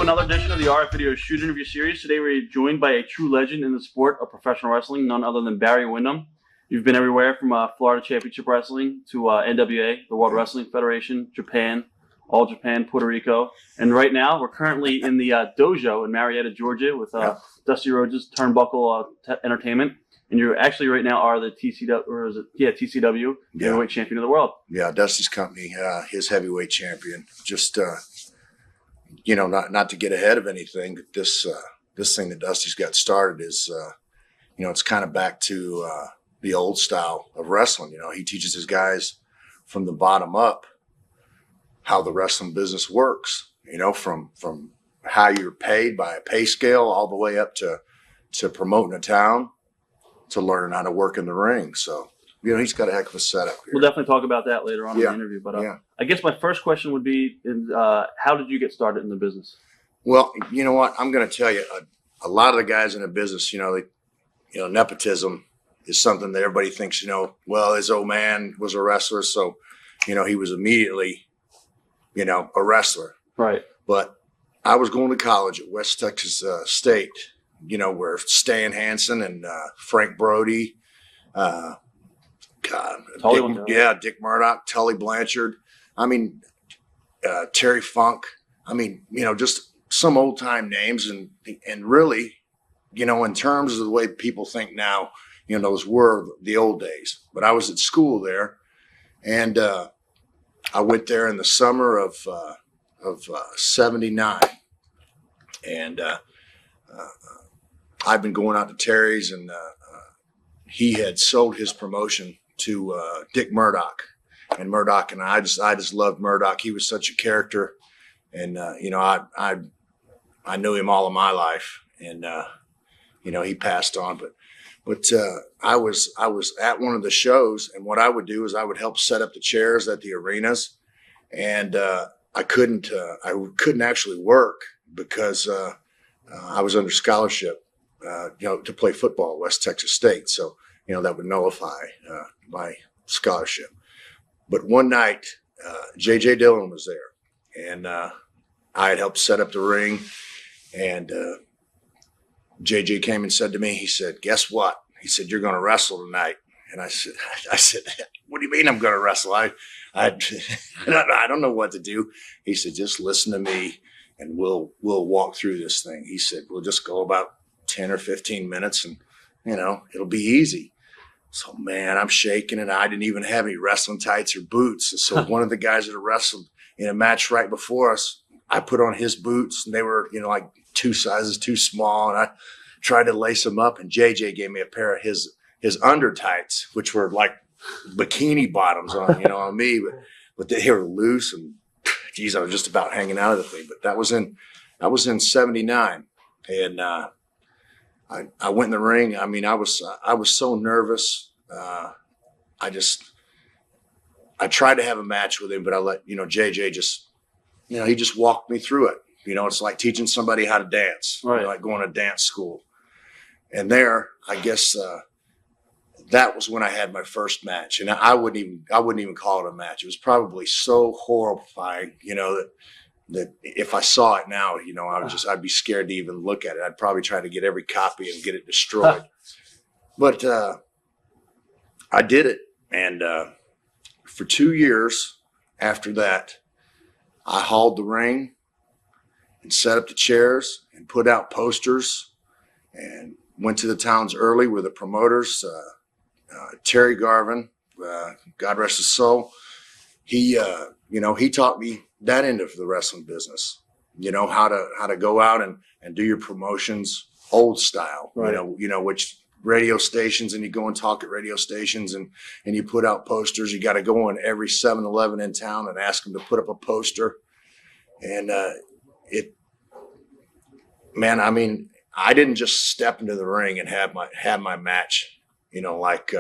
another edition of the RF Video Shoot Interview Series. Today we're joined by a true legend in the sport of professional wrestling, none other than Barry Windham. You've been everywhere from Florida Championship Wrestling to NWA, the World Wrestling Federation, Japan, All Japan, Puerto Rico. And right now we're currently in the dojo in Marietta, Georgia with Dusty Rhodes' Turnbuckle Entertainment. And you actually right now are the TCW heavyweight champion of the world. Yeah, Dusty's company, his heavyweight champion. Just not to get ahead of anything, but this thing that Dusty's got started is, it's kind of back to the old style of wrestling. He teaches his guys from the bottom up how the wrestling business works. From how you're paid by a pay scale all the way up to promoting a town to learning how to work in the ring. So, he's got a heck of a setup here. We'll definitely talk about that later on in the interview. But I guess my first question would be, how did you get started in the business? Well, you know what? I'm going to tell you, a lot of the guys in the business, nepotism is something that everybody thinks, well, his old man was a wrestler. So, he was immediately, a wrestler. Right. But I was going to college at West Texas State, where Stan Hansen and Frank Brody, Dick Murdoch, Tully Blanchard. Terry Funk. Just some old time names, and really, in terms of the way people think now, those were the old days. But I was at school there, and I went there in the summer of '79, and I've been going out to Terry's, and he had sold his promotion to Dick Murdoch, and Murdoch and I just loved Murdoch. He was such a character, and I knew him all of my life, and he passed on, but I was at one of the shows, and what I would do is I would help set up the chairs at the arenas, and I couldn't actually work because I was under scholarship, to play football at West Texas State. So, that would nullify my scholarship. But one night, J.J. Dillon was there, and I had helped set up the ring. And J.J. came and said to me, he said, "Guess what?" He said, "You're going to wrestle tonight." And I said, "What do you mean I'm going to wrestle? I don't know what to do." He said, "Just listen to me, and we'll walk through this thing." He said, "We'll just go about 10 or 15 minutes, and it'll be easy." So, man, I'm shaking, and I didn't even have any wrestling tights or boots. And so one of the guys that wrestled in a match right before us, I put on his boots, and they were, like 2 sizes too small. And I tried to lace them up, and JJ gave me a pair of his under tights, which were like bikini bottoms on me, but they were loose, and geez, I was just about hanging out of the thing. But that was in '79, and I went in the ring. I was so nervous. I tried to have a match with him, but I let JJ he just walked me through it. It's like teaching somebody how to dance, right? Like going to dance school. And there, I guess that was when I had my first match, and I wouldn't even call it a match. It was probably so horrifying, that if I saw it now, I'd be scared to even look at it. I'd probably try to get every copy and get it destroyed. But I did it. And for 2 years after that, I hauled the ring and set up the chairs and put out posters and went to the towns early with the promoters. Terry Garvin, God rest his soul, he taught me that end of the wrestling business, how to go out and do your promotions old style, right. Which radio stations, and you go and talk at radio stations, and you put out posters. You got to go in every 7-Eleven in town and ask them to put up a poster. And I didn't just step into the ring and have my match, like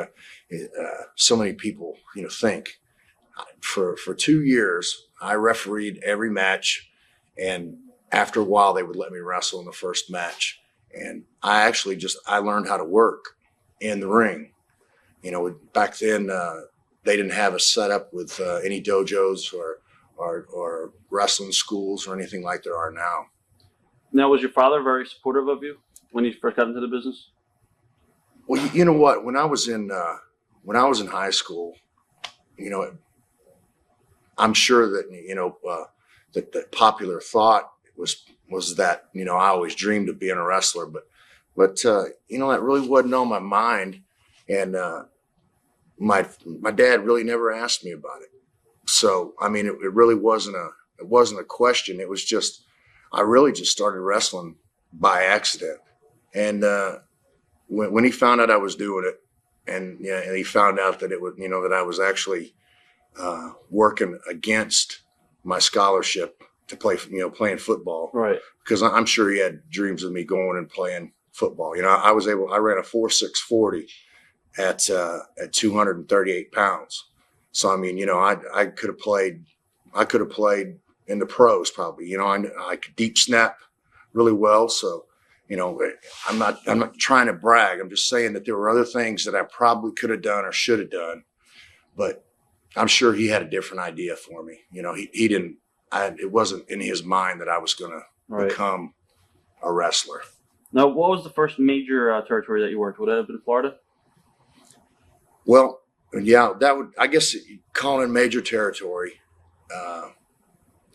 so many people, think. For 2 years, I refereed every match, and after a while, they would let me wrestle in the first match. And I learned how to work in the ring. Back then, they didn't have a setup with any dojos or wrestling schools or anything like there are now. Now, was your father very supportive of you when you first got into the business? Well, you know what? When I was in high school, you know, I'm sure that that the popular thought was that I always dreamed of being a wrestler, but that really wasn't on my mind, and my dad really never asked me about it. So I mean, it really wasn't a question. It was just I really just started wrestling by accident, and when he found out I was doing it, and and he found out that it was that I was actually working against my scholarship to play playing football, right? Because I'm sure he had dreams of me going and playing football. I ran a 4.640 at 238 pounds. So I mean, I could have played in the pros probably. I could deep snap really well. So I'm not trying to brag. I'm just saying that there were other things that I probably could have done or should have done, but I'm sure he had a different idea for me. He didn't. It wasn't in his mind that I was going to become a wrestler. Now, what was the first major territory that you worked? Would that have been Florida? Well, yeah, I guess calling it major territory.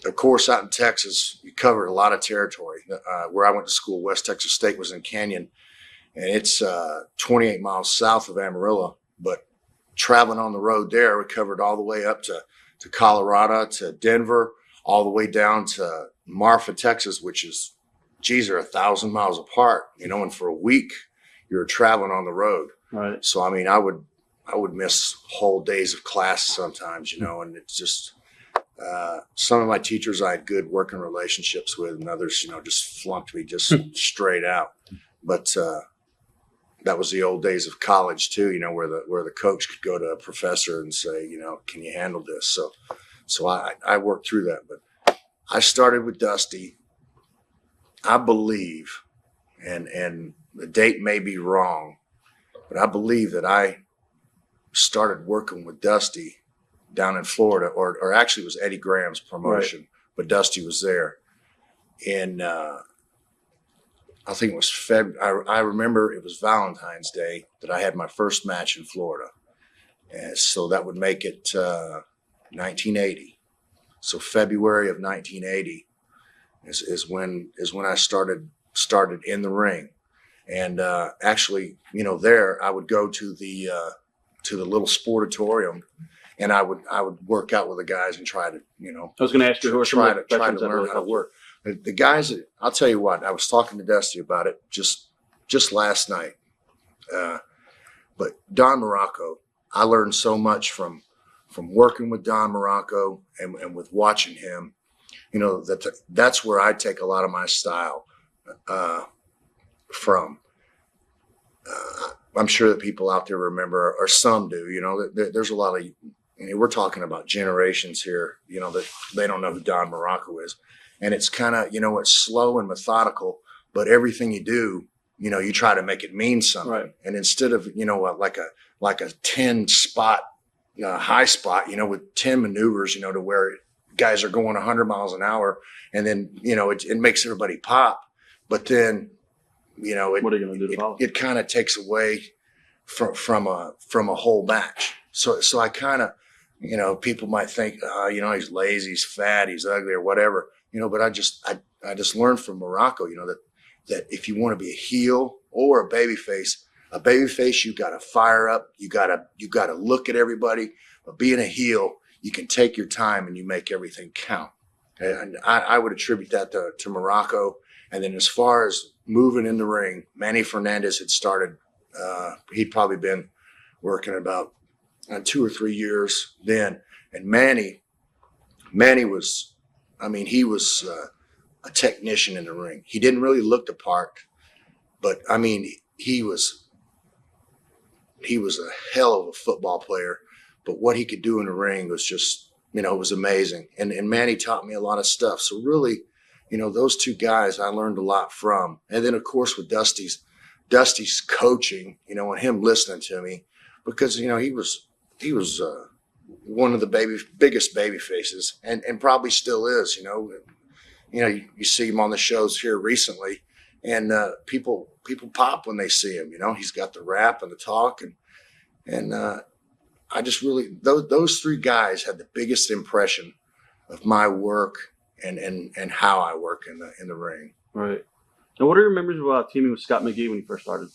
Of course, out in Texas, we covered a lot of territory. Where I went to school, West Texas State, was in Canyon, and it's 28 miles south of Amarillo. But traveling on the road there, we covered all the way up to Colorado, to Denver, all the way down to Marfa, Texas, which is, are 1,000 miles apart. And for a week, you're traveling on the road. Right. So I mean, I would miss whole days of class sometimes, and it's just. Some of my teachers I had good working relationships with, and others, just flunked me just straight out. But that was the old days of college too, where the coach could go to a professor and say, can you handle this? So I worked through that. But I started with Dusty, I believe, and the date may be wrong, but I believe that I started working with Dusty down in Florida, or actually it was Eddie Graham's promotion, right. But Dusty was there. And I think it was I remember it was Valentine's Day that I had my first match in Florida. And so that would make it 1980. So February of 1980 is when I started in the ring. And actually, there I would go to the little sportatorium, and I would work out with the guys and try to, I was going to ask you who are try to learn how to work. The guys, I'll tell you what, I was talking to Dusty about it just last night. But Don Morocco, I learned so much from working with Don Morocco and with watching him. That's where I take a lot of my style from. I'm sure that people out there remember, or some do. There's a lot of. We're talking about generations here, that they don't know who Don Morocco is. And it's kind of, it's slow and methodical, but everything you do, you try to make it mean something. Right. And instead of, like a 10 spot, high spot, with 10 maneuvers, to where guys are going 100 miles an hour, and then, it makes everybody pop. But then, what are you going to do to follow? It kind of takes away from a whole match. So I kind of, people might think, he's lazy, he's fat, he's ugly, or whatever, but I just learned from Morocco, that if you want to be a heel or a babyface, you got to fire up, you got to look at everybody. But being a heel, you can take your time and you make everything count. And I would attribute that to Morocco. And then as far as moving in the ring, Manny Fernandez had started. He'd probably been working about 2 or 3 years then. And Manny was, he was a technician in the ring. He didn't really look the part, but he was a hell of a football player. But what he could do in the ring was just, it was amazing. And Manny taught me a lot of stuff. So really, those two guys I learned a lot from. And then of course with Dusty's coaching, and him listening to me, because he was one of the biggest baby faces, and probably still is. you see him on the shows here recently, and people pop when they see him. He's got the rap and the talk, and I just really those three guys had the biggest impression of my work and how I work in the ring. Right. And what are your memories of teaming with Scott McGee when you first started?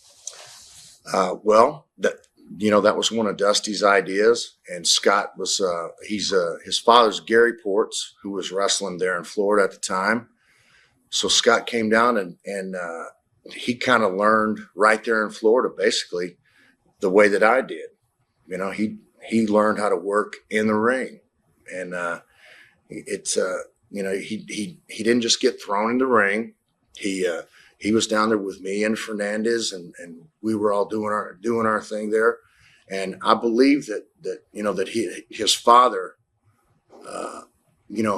Well, that was one of Dusty's ideas, and Scott was his father's Gary Ports, who was wrestling there in Florida at the time. So Scott came down and he kind of learned right there in Florida, basically the way that I did. He learned how to work in the ring, and he didn't just get thrown in the ring. He was down there with me and Fernandez, and we were all doing our thing there. And I believe that his father,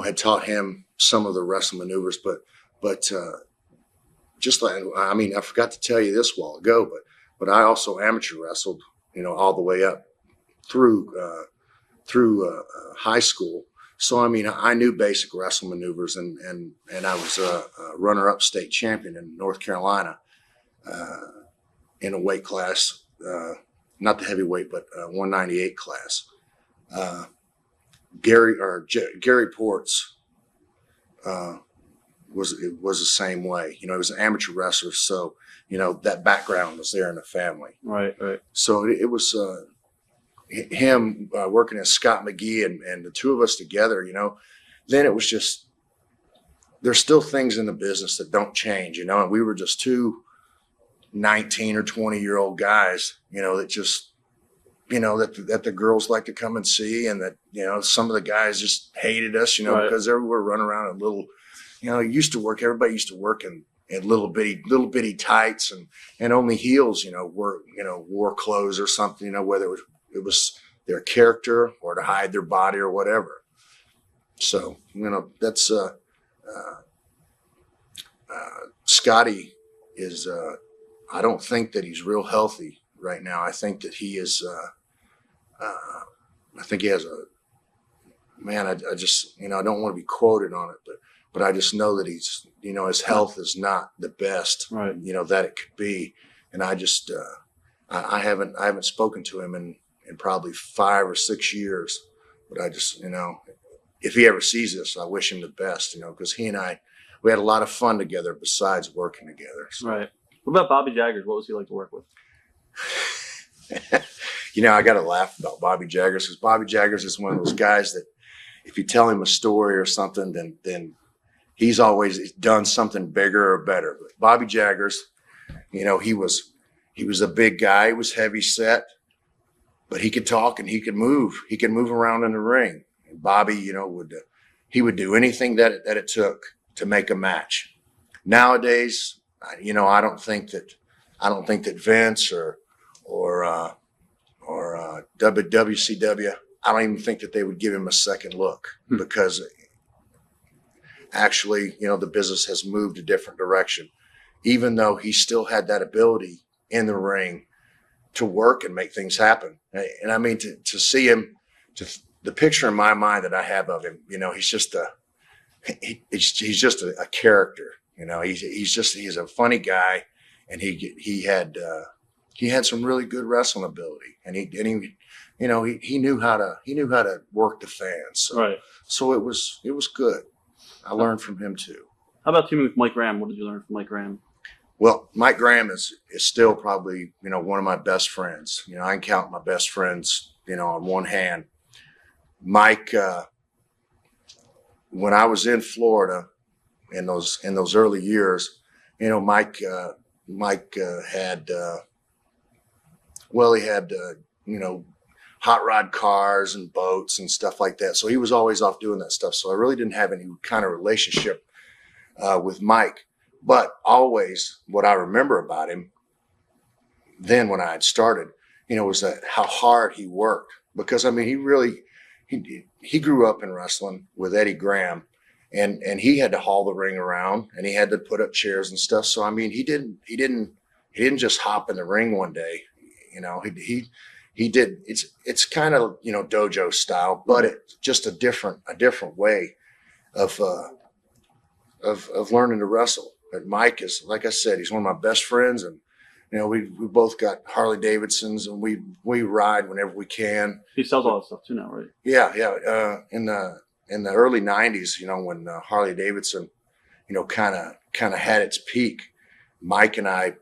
had taught him some of the wrestling maneuvers, but just like, I forgot to tell you this a while ago, but I also amateur wrestled, all the way up through high school. So, I knew basic wrestling maneuvers, and I was a runner-up state champion in North Carolina in a weight class, not the heavyweight, but 198 class. Gary Ports was the same way. He was an amateur wrestler, so that background was there in the family. Right. So it was him working as Scott McGee and the two of us together. Then it was just, there's still things in the business that don't change. And we were just two 19 or 20-year-old guys. That just that the girls like to come and see, and that some of the guys just hated us. Right. Because they were running around in little. Everybody used to work in little bitty tights and only heels, wore clothes or something, whether it was their character or to hide their body or whatever. So, that's, Scotty is, I don't think that he's real healthy right now. I think that he is, I think he has I just, I don't want to be quoted on it, but I just know that he's, his health is not the best, right. That it could be. And I just, I haven't spoken to him in probably 5 or 6 years, but I just, if he ever sees this, I wish him the best, because he and we had a lot of fun together besides working together. So. Right. What about Bobby Jaggers? What was he like to work with? I got to laugh about Bobby Jaggers, because Bobby Jaggers is one of those guys that if you tell him a story or something, then he's always done something bigger or better. But Bobby Jaggers, he was a big guy. He was heavy set, but he could talk and he could move. He could move around in the ring. And Bobby, would do anything that it took to make a match. Nowadays, I don't think that Vince or WCW, I don't even think that they would give him a second look, because actually, the business has moved a different direction, even though he still had that ability in the ring to work and make things happen. And to see him, the picture in my mind that I have of him, he's just a character. He's a funny guy, and he had some really good wrestling ability, and he knew how to work the fans. So, right. So it was good. I learned from him too. How about teaming with Mike Graham? What did you learn from Mike Graham? Well, Mike Graham is still probably, one of my best friends. I can count my best friends, on one hand. Mike, when I was in Florida in those early years, Mike had, he had, hot rod cars and boats and stuff like that. So he was always off doing that stuff. So I really didn't have any kind of relationship with Mike. But always what I remember about him then when I had started, was that how hard he worked. Because, he grew up in wrestling with Eddie Graham, and he had to haul the ring around, and he had to put up chairs and stuff. So, he didn't just hop in the ring one day. He did. It's kind of, dojo style, but it's just a different way of of learning to wrestle. But Mike is, like I said, he's one of my best friends, and we both got Harley Davidsons, and we ride whenever we can. He sells all that stuff too now, right? Yeah. In the early '90s, when Harley Davidson, kind of had its peak, Mike and I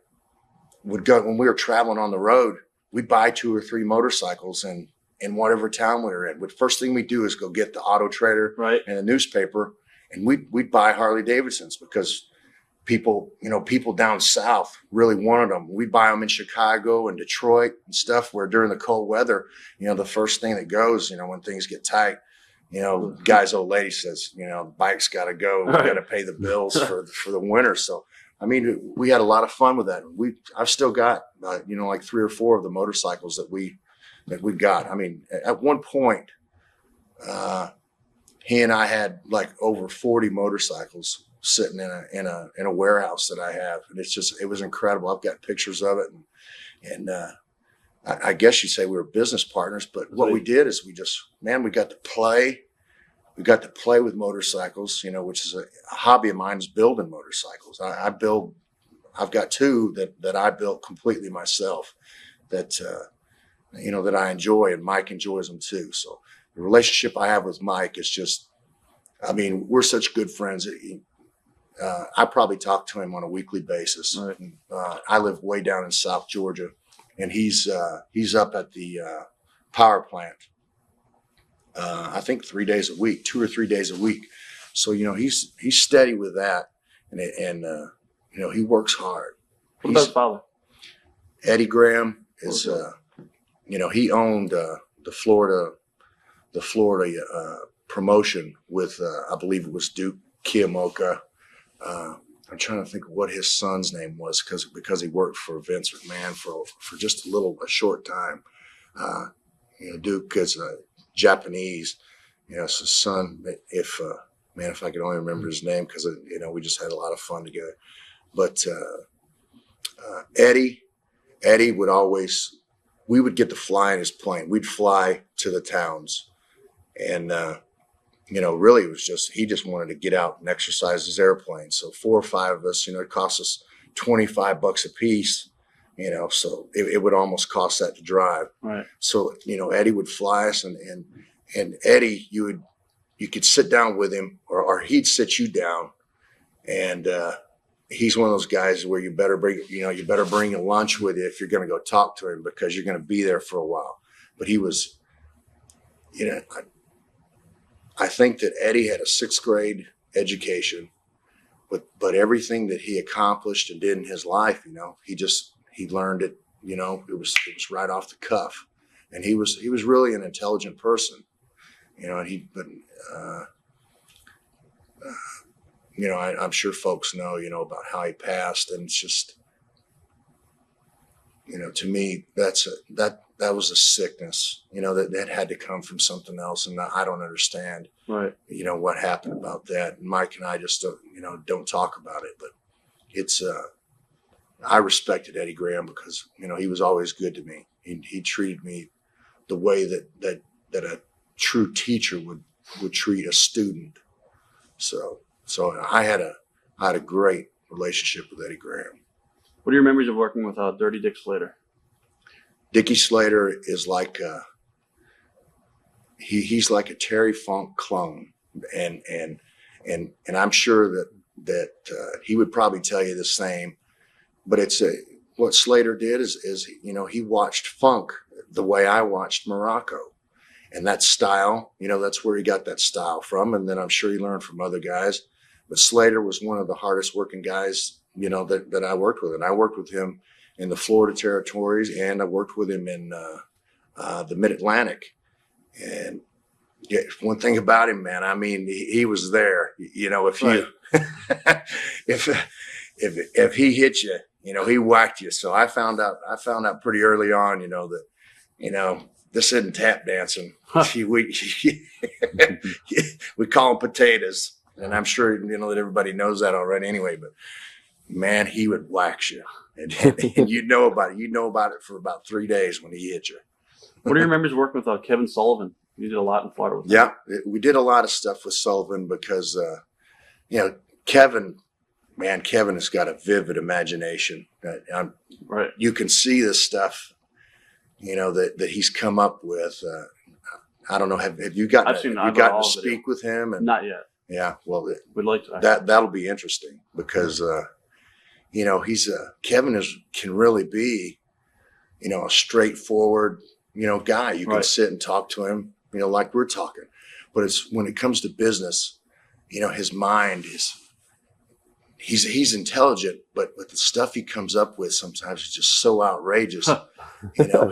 would go when we were traveling on the road. We'd buy 2 or 3 motorcycles in whatever town we were in. But first thing we do is go get the Auto Trader and the newspaper, and we'd buy Harley Davidsons because people down south really wanted them. We'd buy them in Chicago and Detroit and stuff, where during the cold weather, the first thing that goes, when things get tight, guy's old lady says, bike's got to go. We got to pay the bills for the winter. So, I mean, we had a lot of fun with that. I've still got, like 3 or 4 of the motorcycles that we got. I mean, at one point, he and I had like over 40 motorcycles sitting in a warehouse that I have, and it was incredible. I've got pictures of it, and I guess you'd say we were business partners. But what we did is we got to play. We got to play with motorcycles, which is a hobby of mine, is building motorcycles. I've got 2 that I built completely myself that I enjoy, and Mike enjoys them too. So the relationship I have with Mike is just, I mean, we're such good friends. I probably talk to him on a weekly basis. Right. I live way down in South Georgia, and he's up at the power plant. I think 3 days a week, 2 or 3 days a week. So, he's steady with that, and he works hard. What about his father? Eddie Graham is, he owned the Florida promotion with, I believe it was Duke Keomoka. I'm trying to think of what his son's name was because he worked for Vince McMahon for just a short time. Duke is Japanese, so his son, if I could only remember his name, because, we just had a lot of fun together. But Eddie would always, we would get to fly in his plane. We'd fly to the towns, and, really it was he just wanted to get out and exercise his airplane. So 4 or 5 of us, it cost us $25 a piece. So it would almost cost that to drive. Right. So, Eddie would fly us, and Eddie, you could sit down with him, or he'd sit you down, and he's one of those guys where you better bring a lunch with you if you're going to go talk to him, because you're going to be there for a while. But he was, I think that Eddie had a 6th grade education, but everything that he accomplished and did in his life, he learned it, it was right off the cuff. And he was really an intelligent person, I'm sure folks know, about how he passed. And it's just, to me, that was a sickness, that had to come from something else. And I don't understand, right, what happened about that. And Mike and I just don't talk about it, but it's, I respected Eddie Graham because, he was always good to me. He treated me the way that a true teacher would treat a student. So I had a great relationship with Eddie Graham. What are your memories of working with Dirty Dick Slater? Dickie Slater is like he's like a Terry Funk clone, and I'm sure that he would probably tell you the same. But what Slater did is he watched Funk the way I watched Morocco, and that style, that's where he got that style from. And then I'm sure he learned from other guys. But Slater was one of the hardest working guys, that I worked with. And I worked with him in the Florida territories, and I worked with him in the Mid-Atlantic. And one thing about him, man, I mean, he was there. If he hit you, he whacked you. So I found out pretty early on, that, this isn't tap dancing. We call them potatoes. And I'm sure, that everybody knows that already anyway, but man, he would wax you, and you know about it. You know about it for about 3 days when he hit you. What are your memories working with Kevin Sullivan? You did a lot in Florida with him. Yeah, we did a lot of stuff with Sullivan because, Kevin, man, Kevin has got a vivid imagination. Right. You can see this stuff, that he's come up with. I don't know. Have you gotten to speak with him? Not yet. Yeah. Well, we'd like to. That'll be interesting because, Kevin can really be, a straightforward, guy. You can sit and talk to him, like we're talking. But it's when it comes to business, his mind he's intelligent, but the stuff he comes up with sometimes is just so outrageous.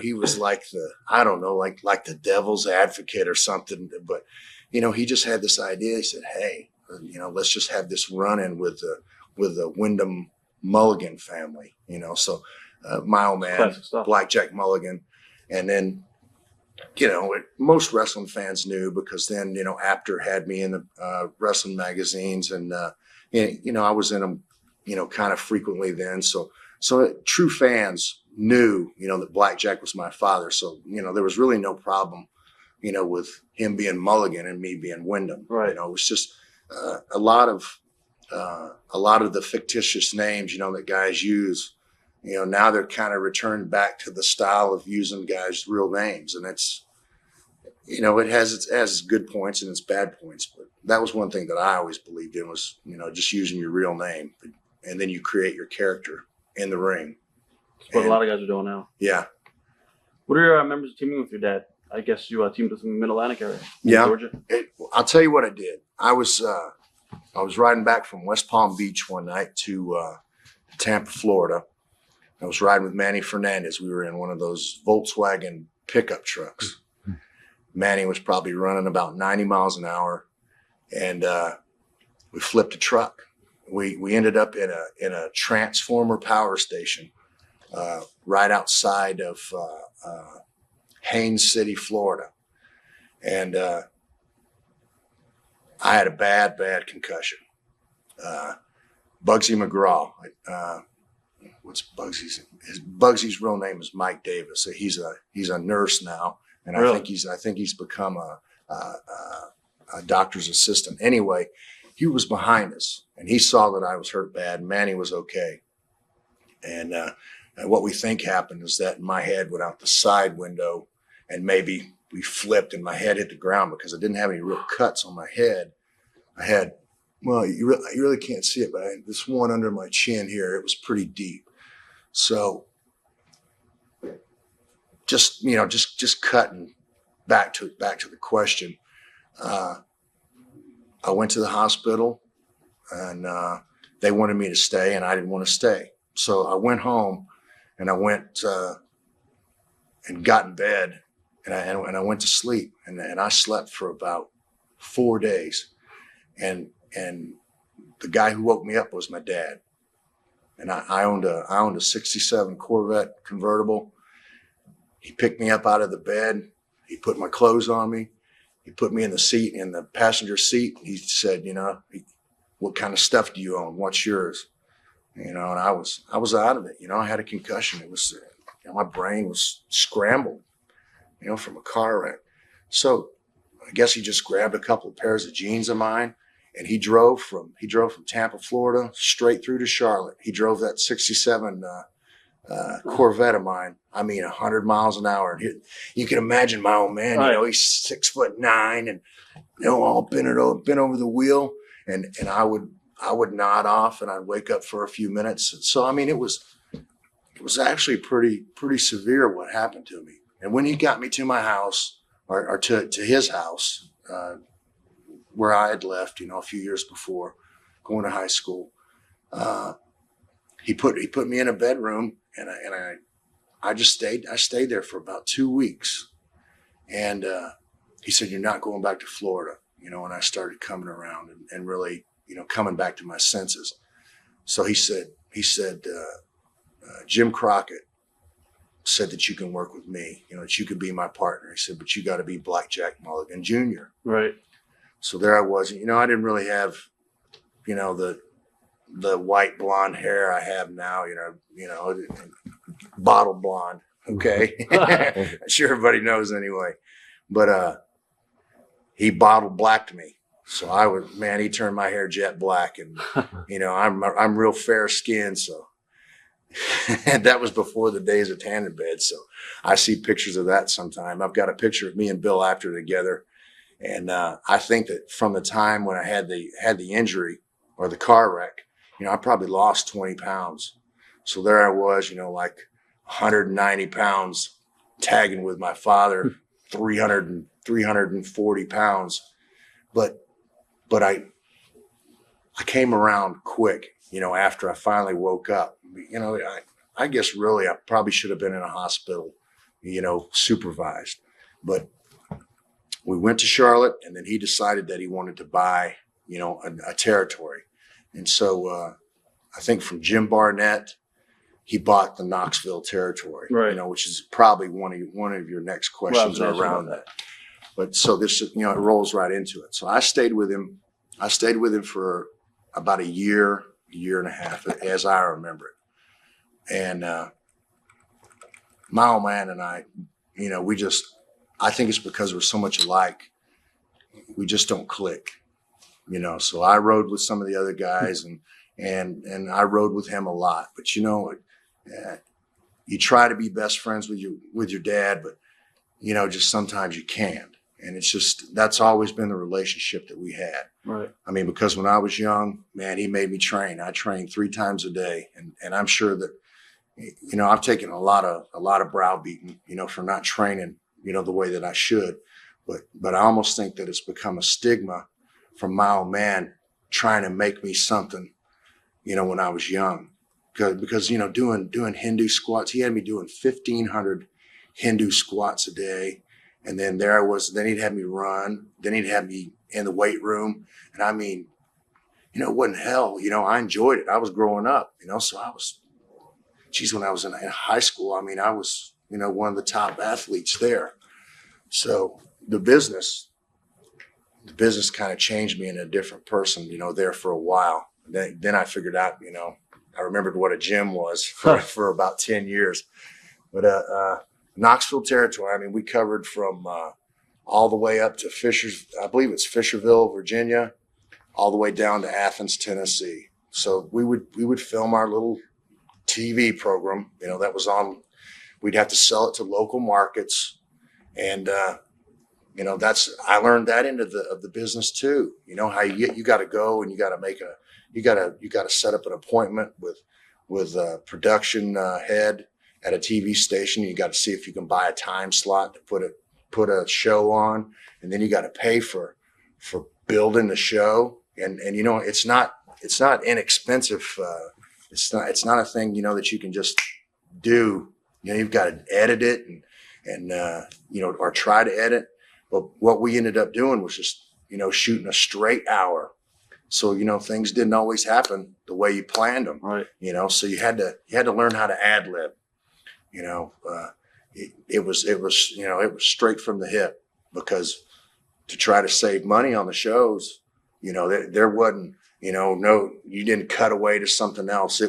He was like like the devil's advocate or something. But, he just had this idea. He said, hey, let's just have this run-in with the Windham Mulligan family, so my old man, Blackjack Mulligan. And then, most wrestling fans knew because then, Apter had me in the wrestling magazines and, I was in them, kind of frequently then. So true fans knew, that Blackjack was my father. So, there was really no problem, with him being Mulligan and me being Windham. Right. It was just a lot of the fictitious names, that guys use, now they're kind of returned back to the style of using guys' real names. And it's, it has its good points and its bad points. But that was one thing that I always believed in was, just using your real name. And then you create your character in the ring. That's what a lot of guys are doing now. Yeah. What are your members teaming with your dad? I guess you teamed with him in the Mid-Atlantic area. Yeah. Georgia. I'll tell you what I did. I was riding back from West Palm Beach one night to Tampa, Florida. I was riding with Manny Fernandez. We were in one of those Volkswagen pickup trucks. Manny was probably running about 90 miles an hour, and we flipped a truck. We ended up in a transformer power station right outside of Haines City, Florida, and I had a bad concussion. Bugsy McGraw. What's Bugsy's? Bugsy's real name is Mike Davis. So he's a nurse now, and really? I think he's become a doctor's assistant. Anyway, he was behind us, and he saw that I was hurt bad. Manny was okay, and what we think happened is that my head went out the side window, and maybe we flipped, and my head hit the ground because I didn't have any real cuts on my head. I had, well, you really can't see it, but I had this one under my chin here. It was pretty deep. So just cutting back to the question. I went to the hospital, and they wanted me to stay, and I didn't want to stay. So I went home, and I went and got in bed, and I went to sleep, and I slept for about 4 days, and the guy who woke me up was my dad, and I owned a '67 Corvette convertible. He picked me up out of the bed. He put my clothes on me. He put me in the passenger seat. He said, what kind of stuff do you own? What's yours? And I was out of it. I had a concussion. It was, my brain was scrambled, from a car wreck. So I guess he just grabbed a couple of pairs of jeans of mine, and he drove from Tampa, Florida, straight through to Charlotte. He drove that '67 Corvette of mine. 100 miles an hour. And you can imagine my old man. He's 6'9" and all bent over the wheel. And I would nod off, and I'd wake up for a few minutes. So it was actually pretty severe what happened to me. And when he got me to my house or to his house, where I had left, a few years before going to high school, he put me in a bedroom, and I stayed there for about 2 weeks. And he said, "You're not going back to Florida," and I started coming around and really, coming back to my senses. So he said, Jim Crockett said that you can work with me, that you could be my partner. He said, but you got to be Blackjack Mulligan Jr. Right. So there I was. I didn't really have, the white blonde hair I have now, bottle blonde. Okay. I'm sure everybody knows anyway. But he bottle blacked me. So I would, man, he turned my hair jet black, and I'm real fair skinned, so and that was before the days of tanning beds. So I see pictures of that sometime. I've got a picture of me and Bill Apter together, and I think that from the time when I had the injury or the car wreck, I probably lost 20 pounds. So there I was, like 190 pounds, tagging with my father, 340 pounds, but I came around quick, after I finally woke up. I guess really I probably should have been in a hospital, supervised. But we went to Charlotte, and then he decided that he wanted to buy, a territory. And so I think from Jim Barnett, he bought the Knoxville territory, right. Which is probably one of your next questions around that. But so this, it rolls right into it. So I stayed with him. I stayed with him for about a year and a half, as I remember it. And my old man and I, I think it's because we're so much alike. We just don't click, So I rode with some of the other guys, and I rode with him a lot. But you try to be best friends with your dad, but just sometimes you can't. And it's just, that's always been the relationship that we had. Right. I mean, because when I was young, man, he made me train. I trained 3 times a day. And I'm sure that, I've taken a lot of browbeating, for not training, the way that I should. But I almost think that it's become a stigma from my old man trying to make me something, when I was young. Because doing Hindu squats, he had me doing 1,500 Hindu squats a day. And then there I was, then he'd have me run, then he'd have me in the weight room. And I mean, it wasn't hell, I enjoyed it. I was growing up, so I was, when I was in high school, I mean, I was, one of the top athletes there. So the business kind of changed me into a different person, there for a while. Then I figured out, I remembered what a gym was for about 10 years. But Knoxville territory, I mean, we covered from all the way up to I believe it's Fisherville, Virginia, all the way down to Athens, Tennessee. So we would film our little TV program, that was on. We'd have to sell it to local markets, and I learned that end of the business too. How you got to go and you got to set up an appointment with a production head at a TV station. You got to see if you can buy a time slot to put a show on, and then you got to pay for building the show. And it's not inexpensive. It's not a thing that you can just do. You've got to edit it and or try to edit. But what we ended up doing was just shooting a straight hour. So things didn't always happen the way you planned them. Right. So you had to learn how to ad lib. It was straight from the hip, because to try to save money on the shows, there wasn't, no, you didn't cut away to something else.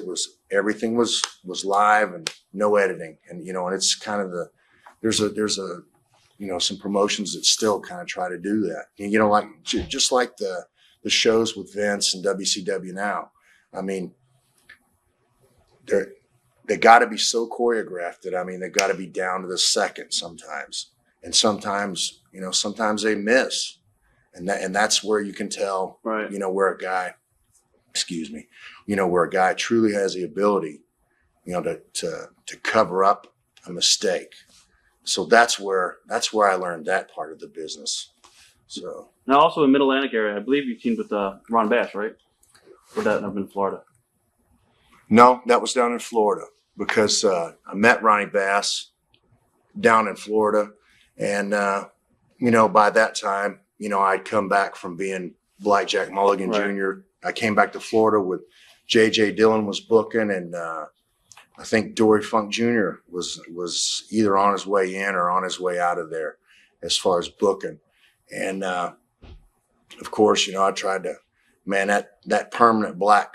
Everything was live and no editing. And, and it's kind of there's some promotions that still kind of try to do that. And, like, just like the shows with Vince and WCW now. I mean, they got to be so choreographed that, they got to be down to the second sometimes. And sometimes, sometimes they miss. And that's where you can tell, right. Where a guy, where a guy truly has the ability, to cover up a mistake. So that's where I learned that part of the business. So now, also in Mid-Atlantic area, I believe you teamed with Ron Bass, right? Or that up in Florida? No, that was down in Florida, because I met Ronnie Bass down in Florida. And, by that time, I'd come back from being Blackjack Mulligan right. Jr. I came back to Florida with J.J. Dillon was booking, and I think Dory Funk Jr. was either on his way in or on his way out of there as far as booking. And, of course, I tried to, man, that permanent black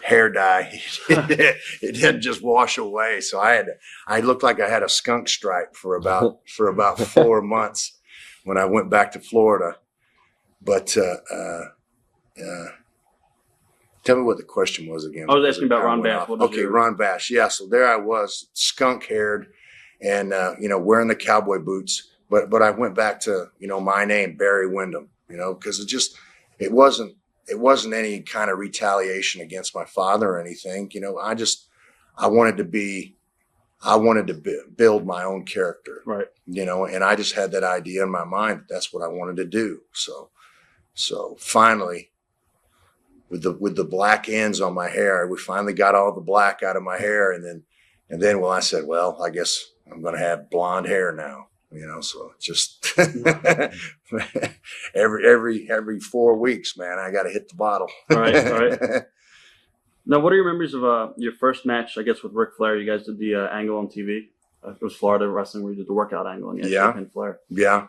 hair dye, it didn't just wash away. So I looked like I had a skunk stripe for about 4 months when I went back to Florida. But tell me what the question was again. I was asking about Ron Bass. Ron Bass. Yeah, so there I was, skunk-haired, and wearing the cowboy boots. But I went back to my name, Barry Windham. Because it wasn't any kind of retaliation against my father or anything. I wanted to build my own character. Right. And I just had that idea in my mind that that's what I wanted to do. So finally, with the black ends on my hair, we finally got all the black out of my hair, and then I said, well, I guess I'm going to have blonde hair now. So just every 4 weeks, man, I got to hit the bottle. Right. Now, what are your memories of your first match? I guess with Ric Flair, you guys did the angle on TV. It was Florida Wrestling where you did the workout angle, and you had Flair. Yeah.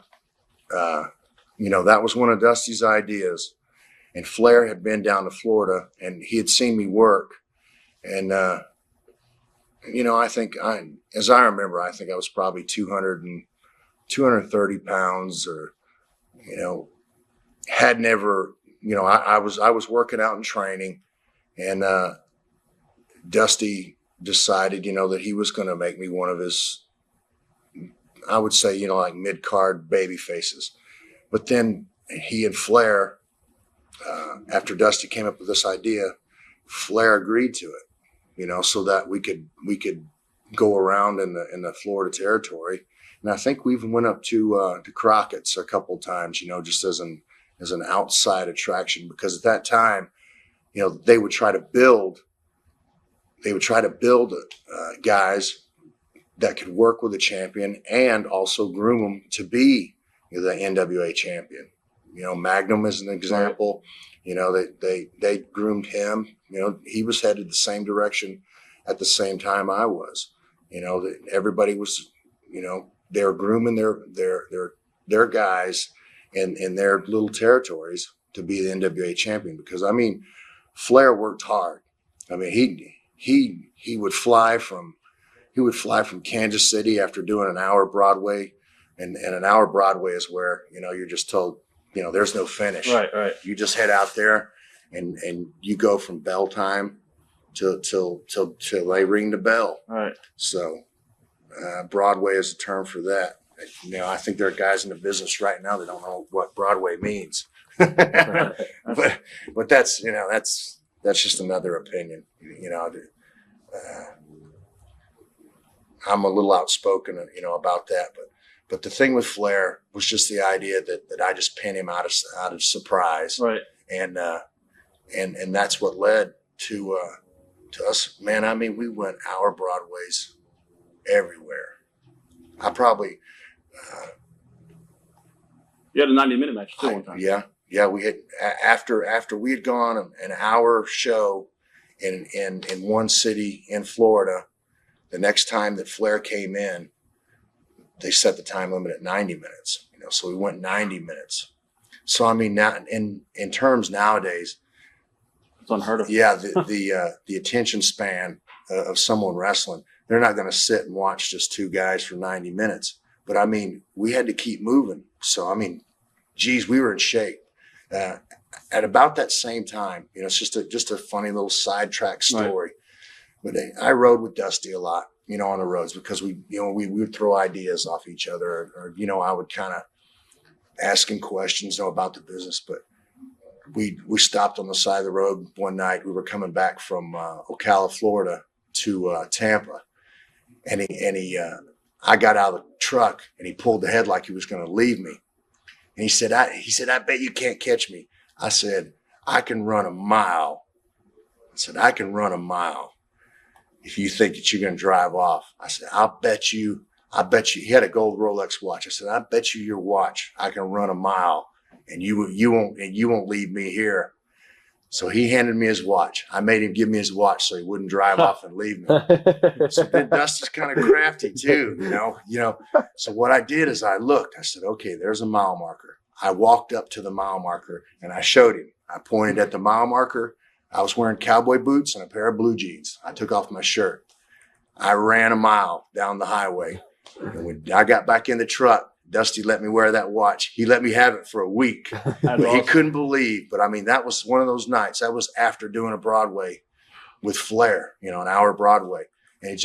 That was one of Dusty's ideas. And Flair had been down to Florida, and he had seen me work. And, I think as I remember, I think I was probably 230 pounds or, had never, I was working out and training, and Dusty decided, that he was going to make me one of his, I would say, like mid-card baby faces. But then he and Flair, after Dusty came up with this idea, Flair agreed to it, so that we could go around in the Florida territory. And I think we even went up to Crockett's a couple of times, just as an outside attraction, because at that time, they would try to build guys that could work with the champion and also groom them to be the NWA champion. Magnum is an example. They groomed him. He was headed the same direction at the same time I was. Everybody was, they were grooming their guys in their little territories to be the NWA champion. Because Flair worked hard. He would fly from Kansas City after doing an hour Broadway, and an hour Broadway is where you're just told there's no finish. Right. You just head out there and you go from bell time till they ring the bell. Right. So Broadway is a term for that. I think there are guys in the business right now that don't know what Broadway means. but that's just another opinion. I'm a little outspoken, about that. But the thing with Flair was just the idea that I just pinned him out of surprise. Right. And that's what led to us. Man, we went hour Broadways everywhere. I probably. You had a 90-minute match too one time. Yeah. We had after we had gone an hour show in one city in Florida. The next time that Flair came in, they set the time limit at 90 minutes. So we went 90 minutes. So now in terms nowadays, it's unheard of. Yeah, the attention span of someone wrestling, they're not going to sit and watch just two guys for 90 minutes. But we had to keep moving. So geez, we were in shape. At about that same time, it's just a funny little sidetrack story. Right. But I rode with Dusty a lot, on the roads, because we would throw ideas off each other, or I would kind of ask him questions, about the business. But we stopped on the side of the road one night. We were coming back from Ocala, Florida to Tampa, and I got out of the truck and he pulled ahead like he was going to leave me. And he said, I bet you can't catch me. I said, I can run a mile. I said, I can run a mile if you think that you're going to drive off. I said, I bet you. He had a gold Rolex watch. I said, I bet you your watch I can run a mile and you won't leave me here. So he handed me his watch. I made him give me his watch so he wouldn't drive off and leave me. So then Dusty's kind of crafty too, So what I did is I looked. I said, okay, there's a mile marker. I walked up to the mile marker and I showed him. I pointed at the mile marker. I was wearing cowboy boots and a pair of blue jeans. I took off my shirt. I ran a mile down the highway. And when I got back in the truck, Dusty let me wear that watch. He let me have it for a week. But he couldn't believe. But I mean, that was one of those nights. That was after doing a Broadway with Flair, you know, an hour Broadway. And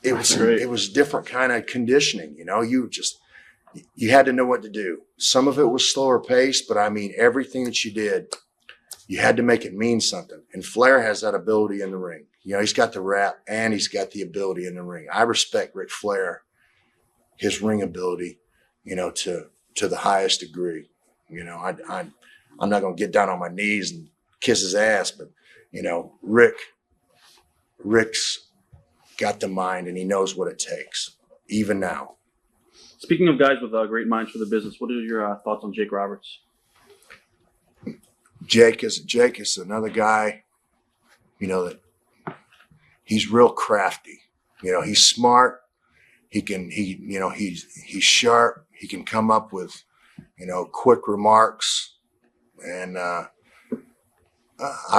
it was different kind of conditioning, you know. You had to know what to do. Some of it was slower paced, but I mean, everything that you did, you had to make it mean something. And Flair has that ability in the ring. You know, he's got the rap and he's got the ability in the ring. I respect Ric Flair, his ring ability, you know, to the highest degree. You know, I'm not going to get down on my knees and kiss his ass, but, you know, Rick's got the mind and he knows what it takes, even now. Speaking of guys with great minds for the business, what are your thoughts on Jake Roberts? Jake is another guy, you know, that he's real crafty. You know, he's smart. He's sharp. He can come up with, you know, quick remarks. And I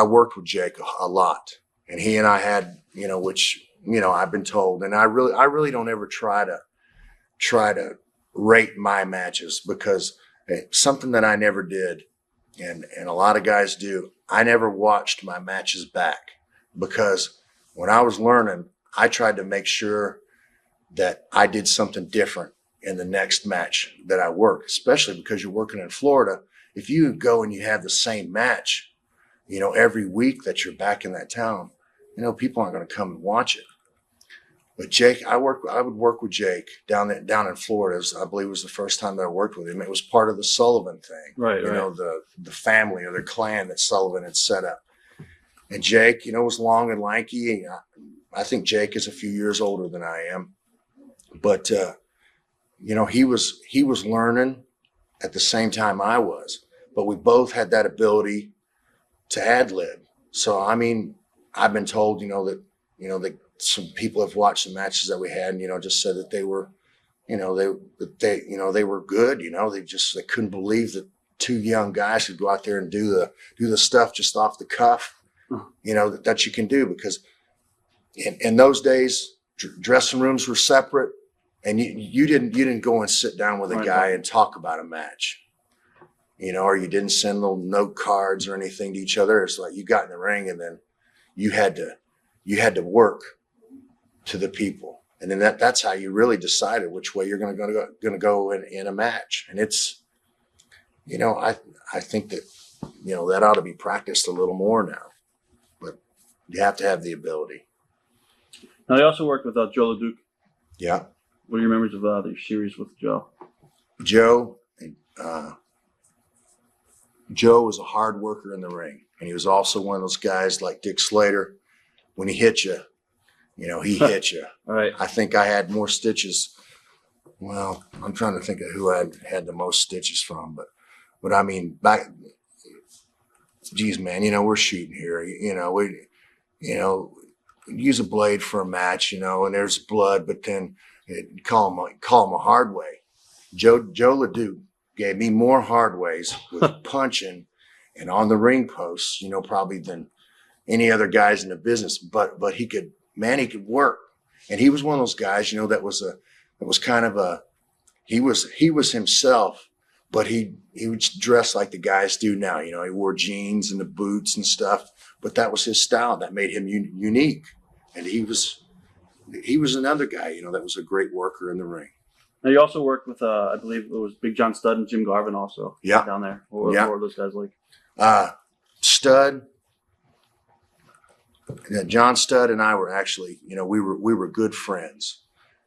worked with Jake a lot, and he and I had, you know, which, you know, I've been told, and I really don't ever try to rate my matches, because it's something that I never did. And a lot of guys do. I never watched my matches back, because when I was learning, I tried to make sure that I did something different in the next match that I worked, especially because you're working in Florida. If you go and you have the same match, you know, every week that you're back in that town, you know, people aren't going to come and watch it. But Jake, I would work with Jake down in Florida. I believe it was the first time that I worked with him. It was part of the Sullivan thing, right? You know, the family or the clan that Sullivan had set up. And Jake, you know, was long and lanky. I think Jake is a few years older than I am, but you know, he was learning at the same time I was. But we both had that ability to ad lib. So I mean, I've been told, you know, that some people have watched the matches that we had, and, you know, just said that they were, you know, they were good. You know, they couldn't believe that two young guys could go out there and do the stuff just off the cuff, you know, that you can do, because in those days, dressing rooms were separate, and you didn't go and sit down with a guy and talk about a match, you know, or you didn't send little note cards or anything to each other. It's like you got in the ring, and then you had to work to the people. And then that's how you really decided which way you're going to go in a match. And it's, you know, I think that, you know, that ought to be practiced a little more now, but you have to have the ability. Now, I also worked with Joe LeDuc. Yeah. What are your memories of your series with Joe? Joe was a hard worker in the ring. And he was also one of those guys like Dick Slater. When he hit you, you know, he hit you. All right. I think I had more stitches. Well, I'm trying to think of who I had the most stitches from, but I mean, geez, man, you know, we're shooting here. You know, we use a blade for a match, you know, and there's blood, but then call him a hard way. Joe LeDuc gave me more hard ways with punching and on the ring posts, you know, probably than any other guys in the business, but he could work. And he was one of those guys, you know, that was he was himself, but he was dressed like the guys do now. You know, he wore jeans and the boots and stuff, but that was his style that made him unique. And he was another guy, you know, that was a great worker in the ring. Now, you also worked with, I believe it was Big John Studd and Jim Garvin also. Yeah. Down there. What were those guys like? Studd, John Studd and I were actually, you know, we were good friends,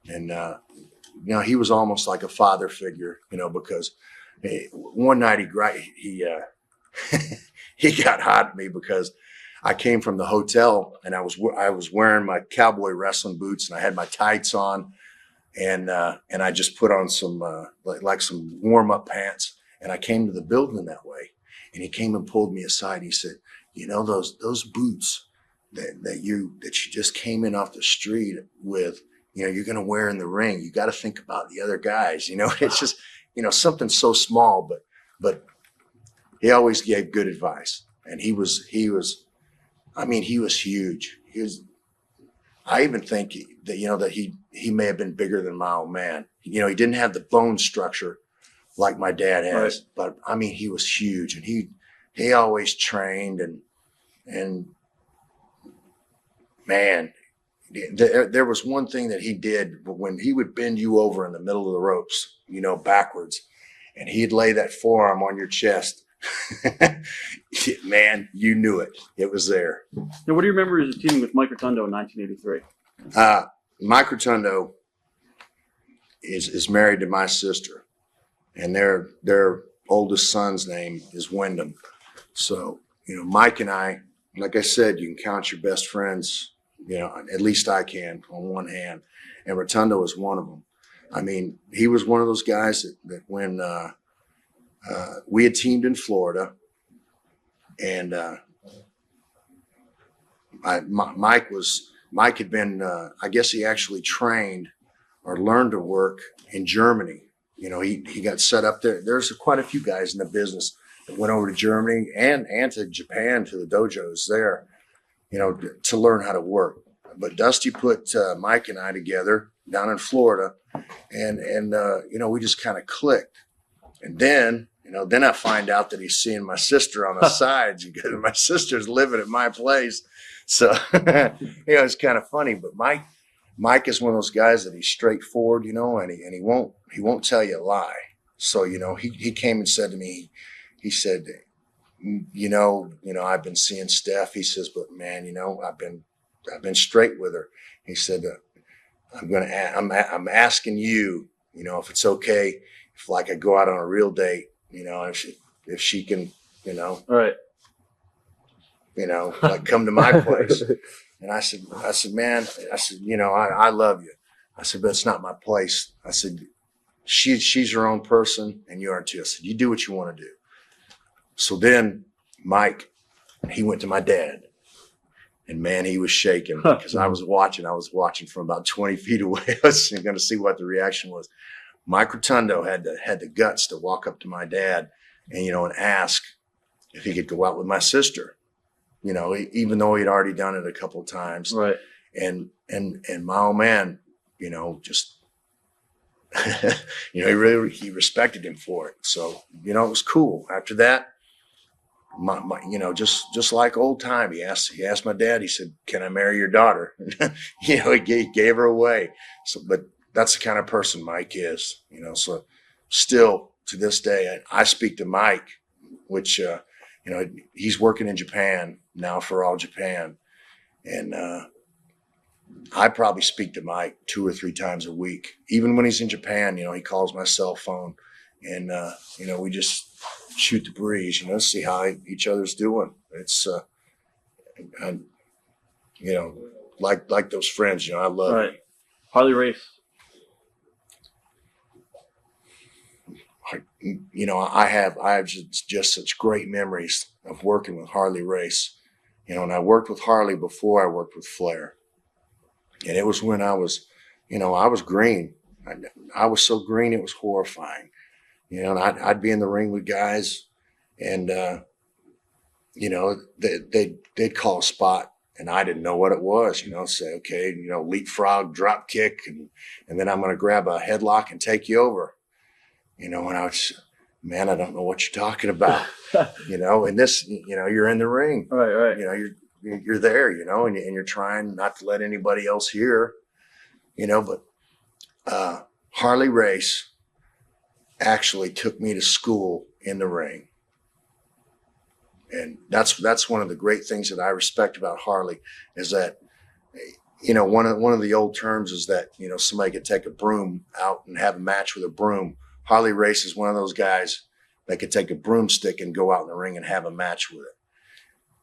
and you know, he was almost like a father figure, you know, because one night he he got hot at me because I came from the hotel and I was wearing my cowboy wrestling boots and I had my tights on, and I just put on some like some warm up pants, and I came to the building that way, and he came and pulled me aside. And he said, you know, those boots that you just came in off the street with, you know, you're going to wear in the ring. You got to think about the other guys. You know, it's just, you know, something so small, but he always gave good advice. And he was huge. I even think that, that he may have been bigger than my old man. He didn't have the bone structure like my dad has, Right. but I mean, he was huge, and he always trained, and man, there was one thing that he did when he would bend you over in the middle of the ropes, backwards, and he'd lay that forearm on your chest. Man, you knew it. It was there. Now, what do you remember as a team with Mike Rotundo in 1983? Mike Rotundo is married to my sister, and their oldest son's name is Windham. So, Mike and I, like I said, you can count your best friends, at least I can, on one hand. And Rotundo is one of them. I mean, he was one of those guys that when we had teamed in Florida, and Mike had been, I guess he actually trained or learned to work in Germany. He got set up there. There's quite a few guys in the business that went over to Germany and to Japan, to the dojos there, to learn how to work. But Dusty put Mike and I together down in Florida, and we just kind of clicked. And then I find out that he's seeing my sister on the sides because my sister's living at my place. So, it's kind of funny. But Mike is one of those guys that he's straightforward, and he won't tell you a lie. So, he came and said to me, he said, I've been seeing Steph. He says, but man, I've been straight with her. He said, I'm asking you, if it's okay, if like I go out on a real date, if she can, Right. like come to my place. And I said, man, I love you. I said, but it's not my place. I said, she's her own person and you are too. I said, you do what you want to do. So then Mike, he went to my dad, and man, he was shaking because I was watching from about 20 feet away. I was going to see what the reaction was. Mike Rotundo had the guts to walk up to my dad and, and ask if he could go out with my sister, even though he'd already done it a couple of times. Right. And my old man, just, he respected him for it. So, it was cool. After that, just like old time, he asked my dad, he said, can I marry your daughter? He gave her away. So, but that's the kind of person Mike is, so still to this day, I speak to Mike, which, he's working in Japan now for All Japan. And, I probably speak to Mike 2 or 3 times a week. Even when he's in Japan, he calls my cell phone, and, we just shoot the breeze, see how each other's doing. It's, like those friends, I love. Right. Harley Race. I have just such great memories of working with Harley Race, and I worked with Harley before I worked with Flair. And it was when I was green. I was so green, it was horrifying. And I'd be in the ring with guys, and, they'd call a spot, and I didn't know what it was, say, okay, leapfrog, drop kick, and then I'm going to grab a headlock and take you over. And I was, man, I don't know what you're talking about, and this, you're in the ring. Right. You're there, and you're trying not to let anybody else hear, but Harley Race actually took me to school in the ring. And that's one of the great things that I respect about Harley is that, one of the old terms is that, somebody could take a broom out and have a match with a broom. Harley Race is one of those guys that could take a broomstick and go out in the ring and have a match with it.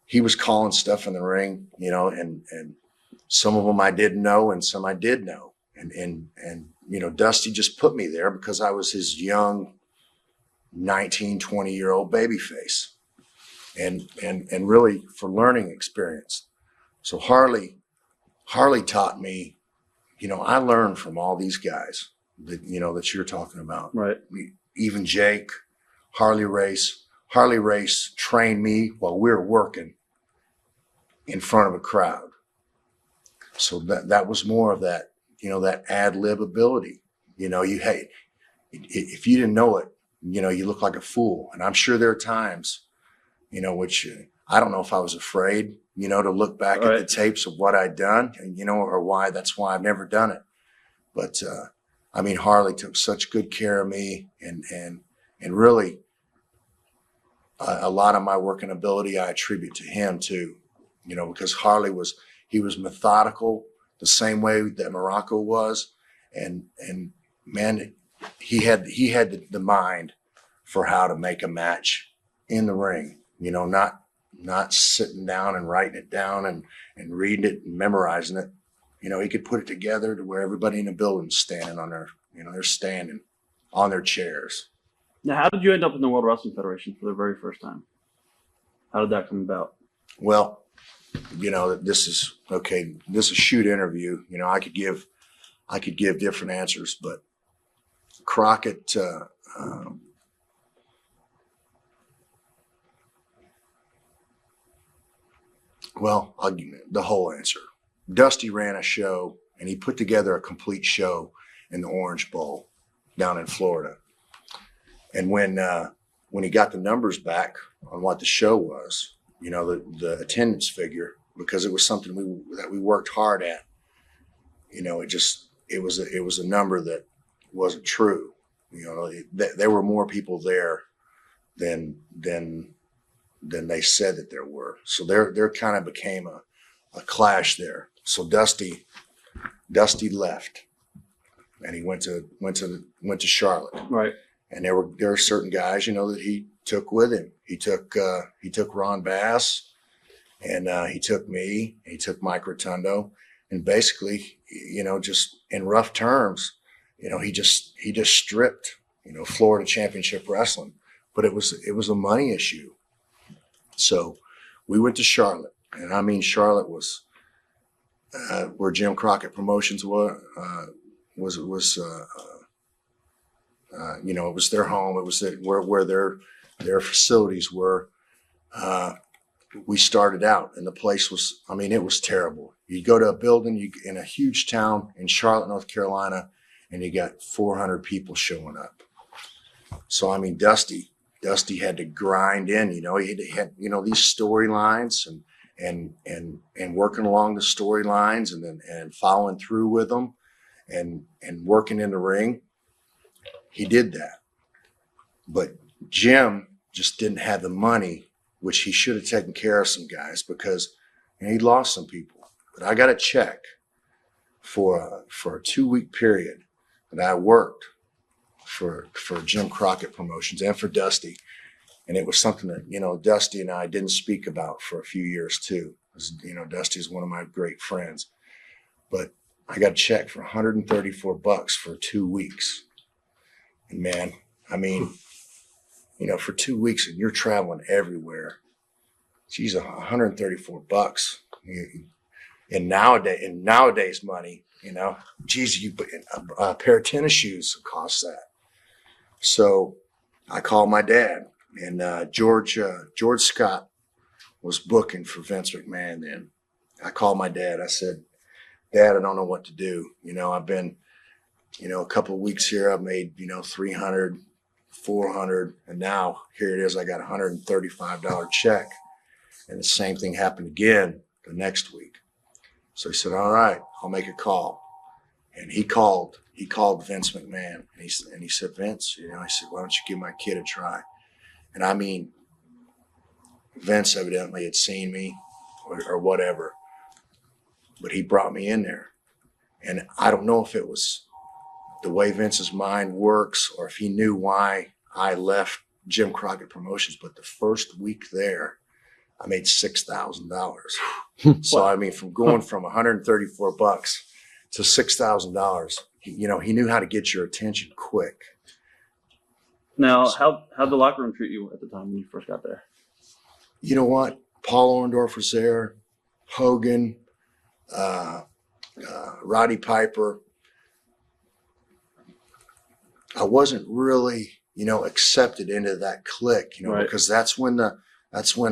He was calling stuff in the ring, and some of them I didn't know and some I did know. And Dusty just put me there because I was his young 19, 20-year-old babyface and really for learning experience. So Harley taught me, I learned from all these guys that you're talking about. Right. Even Jake, Harley Race. Harley Race trained me while we were working in front of a crowd. So that was more of that, that ad lib ability. If you didn't know it, you look like a fool. And I'm sure there are times, which I don't know if I was afraid, to look back at the tapes of what I'd done, or that's why I've never done it. But, Harley took such good care of me, and really a lot of my working ability I attribute to him too, because Harley was methodical the same way that Morocco was. And man, he had the mind for how to make a match in the ring, not sitting down and writing it down and reading it and memorizing it. He could put it together to where everybody in the building's standing on they're standing on their chairs. Now, how did you end up in the World Wrestling Federation for the very first time? How did that come about? Well, this is okay. This is a shoot interview. I could give different answers, but Crockett, I'll give you the whole answer. Dusty ran a show, and he put together a complete show in the Orange Bowl down in Florida. And when he got the numbers back on what the show was, the attendance figure, because it was something that we worked hard at, it was a number that wasn't true. There were more people there than they said that there were. So there kind of became a clash there. So Dusty left, and he went to Charlotte. Right. And there are certain guys, that he took with him. He took Ron Bass, and he took me. He took Mike Rotundo, and basically, just in rough terms, he just stripped, Florida Championship Wrestling. But it was a money issue. So we went to Charlotte, and Charlotte was where Jim Crockett Promotions was. It was their home. It was where their facilities were. We started out, and the place was, it was terrible. You go to a building in a huge town in Charlotte, North Carolina, and you got 400 people showing up. So, Dusty had to grind in, he had these storylines and working along the storylines and following through with them and working in the ring. He did that. But Jim just didn't have the money, which he should have taken care of some guys, because he lost some people. But I got a check for a 2-week period that I worked for Jim Crockett Promotions and for Dusty. And it was something that, Dusty and I didn't speak about for a few years too. Dusty is one of my great friends. But I got a check for $134 for 2 weeks. And man, for 2 weeks and you're traveling everywhere, geez, $134. In nowadays money, geez, a pair of tennis shoes costs that. So I called my dad, and George Scott was booking for Vince McMahon then. I called my dad. I said, Dad, I don't know what to do. I've been, a couple of weeks here. I've made, 300, 400, and now here it is. I got a $135 check, and the same thing happened again the next week. So he said, all right, I'll make a call. And he called Vince McMahon, and he said, Vince, I said, why don't you give my kid a try? And Vince evidently had seen me or whatever, but he brought me in there. And I don't know if it was the way Vince's mind works or if he knew why I left Jim Crockett Promotions, but the first week there, I made $6,000. So, from going from $134 to $6,000, he knew how to get your attention quick. Now, how'd the locker room treat you at the time when you first got there? You know what? Paul Orndorff was there, Hogan, Roddy Piper. I wasn't really, accepted into that clique, right. Because that's when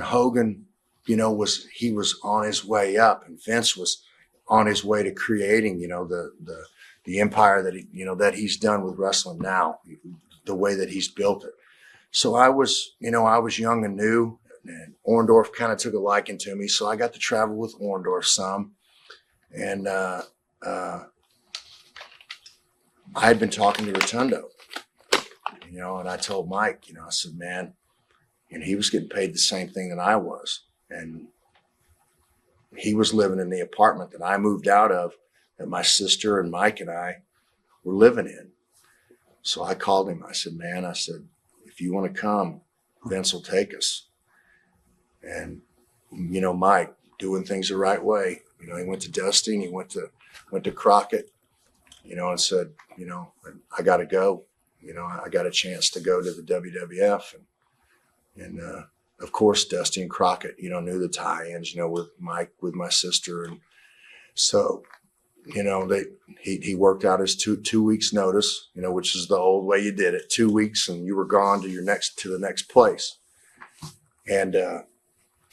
Hogan, he was on his way up, and Vince was on his way to creating, the empire that that he's done with wrestling now, the way that he's built it. So I was young and new, and Orndorff kind of took a liking to me. So I got to travel with Orndorff some. And I had been talking to Rotundo, and I told Mike, I said, man, he was getting paid the same thing that I was. And he was living in the apartment that I moved out of, that my sister and Mike and I were living in. So I called him. I said, man, if you want to come, Vince will take us. And, Mike, doing things the right way. He went to Dusty and he went to Crockett, and said, I got to go. I got a chance to go to the WWF. And of course, Dusty and Crockett, knew the tie-ins, with Mike, with my sister. And so, he worked out his two weeks notice, which is the old way you did it, 2 weeks and you were gone to the next place. And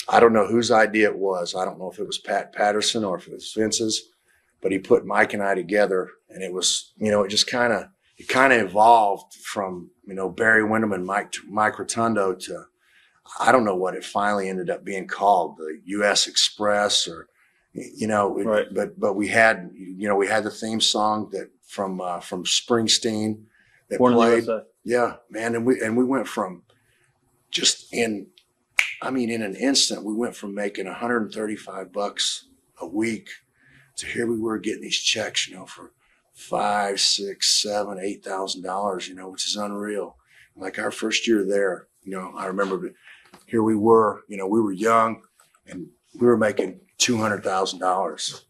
I don't know whose idea it was. I don't know if it was Pat Patterson or if it was Vince's, but he put Mike and I together, and it was, it just kind of evolved from, Barry Windham and Mike Rotundo to, I don't know what it finally ended up being called, the U.S. Express or, right. But we had, we had the theme song that from Springsteen that Born played. in the USA. Yeah, man. And we went from just in an instant, we went from making $135 a week to here we were getting these checks, for $5,000, $6,000, $7,000, $8,000, which is unreal. Like our first year there, I remember here we were, we were young and we were making $200,000,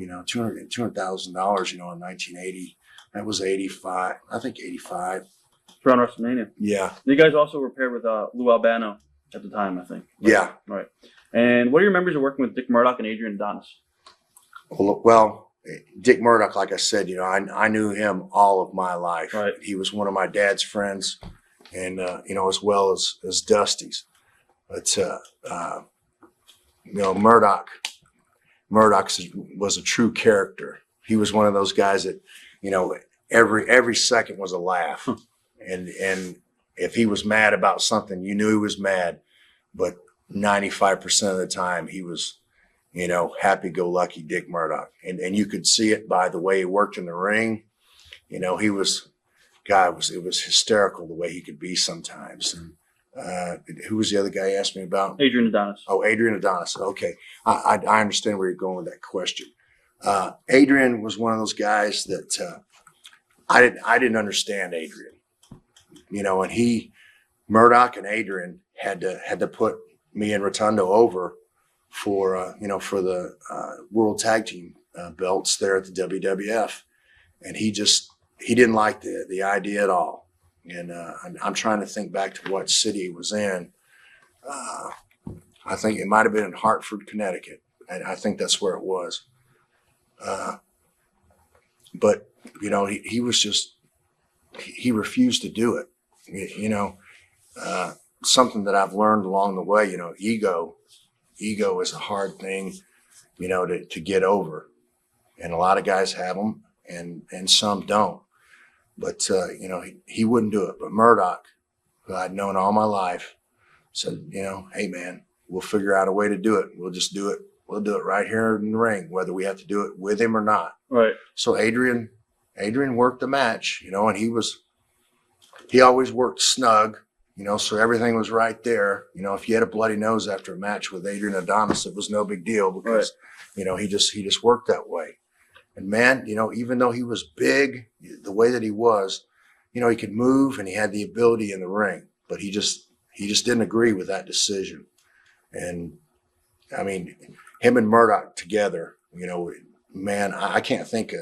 $200,000, in 1980. That was 85, I think 85. Around WrestleMania. Yeah. You guys also were paired with Lou Albano at the time, I think. Right? Yeah. Right. And what are your memories of working with Dick Murdoch and Adrian Adonis? Well, Dick Murdoch, like I said, I knew him all of my life. Right. He was one of my dad's friends, and as well as Dusty's. But Murdoch was a true character. He was one of those guys that, every second was a laugh, and if he was mad about something, you knew he was mad. But 95% of the time, he was, happy-go-lucky Dick Murdoch. And you could see it by the way he worked in the ring. It was hysterical the way he could be sometimes. And who was the other guy you asked me about? Adrian Adonis. Oh, Adrian Adonis. Okay. I understand where you're going with that question. Adrian was one of those guys that I didn't understand Adrian. And Murdoch and Adrian had to put me and Rotundo over for the World Tag Team belts there at the WWF, and he didn't like the idea at all. And I'm trying to think back to what city he was in. I think it might have been in Hartford, Connecticut. I think that's where it was. But he refused to do it. Something that I've learned along the way. Ego is a hard thing, to get over, and a lot of guys have them, and some don't. But he wouldn't do it. But Murdoch, who I'd known all my life, said, hey man, we'll figure out a way to do it. We'll just do it. We'll do it right here in the ring, whether we have to do it with him or not. Right. So Adrian worked the match, and he always worked snug, so everything was right there. If you had a bloody nose after a match with Adrian Adonis, it was no big deal because, he just worked that way. And man, even though he was big, the way that he was, he could move and he had the ability in the ring, but he just didn't agree with that decision. And I mean, him and Murdoch together, man, I can't think of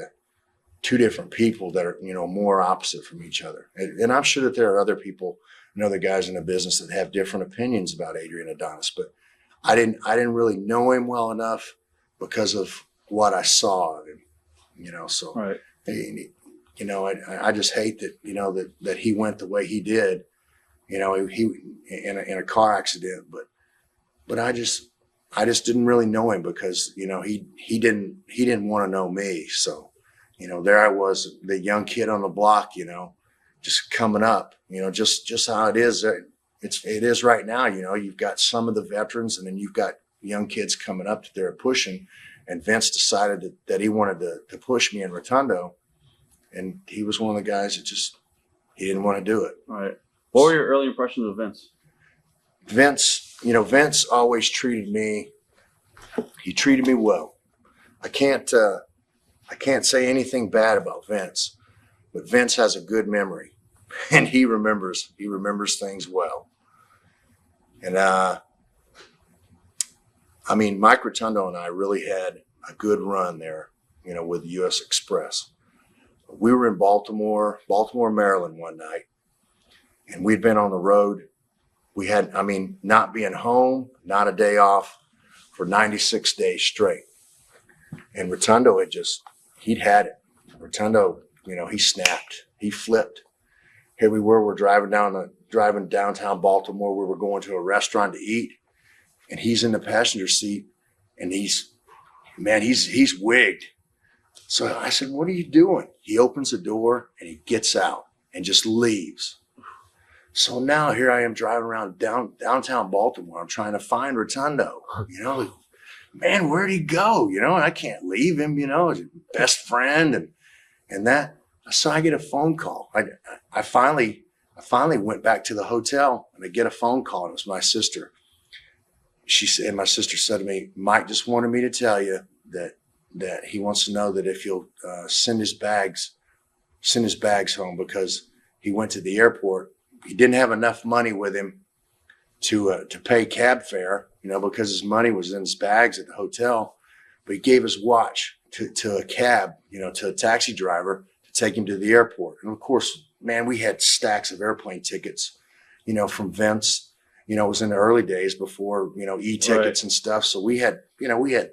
two different people that are, more opposite from each other. And I'm sure that there are other people and other guys in the business that have different opinions about Adrian Adonis, but I didn't really know him well enough because of what I saw of him, so, right. I just hate that, that he went the way he did, he in a car accident, but I just didn't really know him because, you know, he didn't want to know me. So, you know, there I was, the young kid on the block, you know, just coming up, you know, just how it is. It is right now. You know, you've got some of the veterans, and then you've got young kids coming up that they're pushing. And Vince decided that he wanted to push me in Rotundo, and he was one of the guys that he didn't want to do it. All right. What were your early impressions of Vince? Vince always treated me. He treated me well. I can't say anything bad about Vince, but Vince has a good memory, and he remembers things well. And I mean, Mike Rotundo and I really had a good run there, you know, with U.S. Express. We were in Baltimore, Maryland one night, and we'd been on the road. We had, I mean, not being home, not a day off for 96 days straight. And Rotundo he'd had it. Rotundo, you know, he snapped, he flipped. Here we were driving downtown Baltimore. We were going to a restaurant to eat, and he's in the passenger seat, and he's wigged. So I said, "What are you doing?" He opens the door and he gets out and just leaves. So now here I am driving around downtown Baltimore. I'm trying to find Rotundo. You know, man, where'd he go? You know, and I can't leave him. You know, his best friend and that. So I get a phone call. I finally went back to the hotel, and I get a phone call. And it was my sister. My sister said to me, "Mike just wanted me to tell you that he wants to know that if you'll send his bags home, because he went to the airport. He didn't have enough money with him to pay cab fare, you know, because his money was in his bags at the hotel. But he gave his watch to a cab, you know, to a taxi driver to take him to the airport. And of course, man, we had stacks of airplane tickets, you know, from Vince. You know, it was in the early days before, you know, e-tickets and stuff. So we had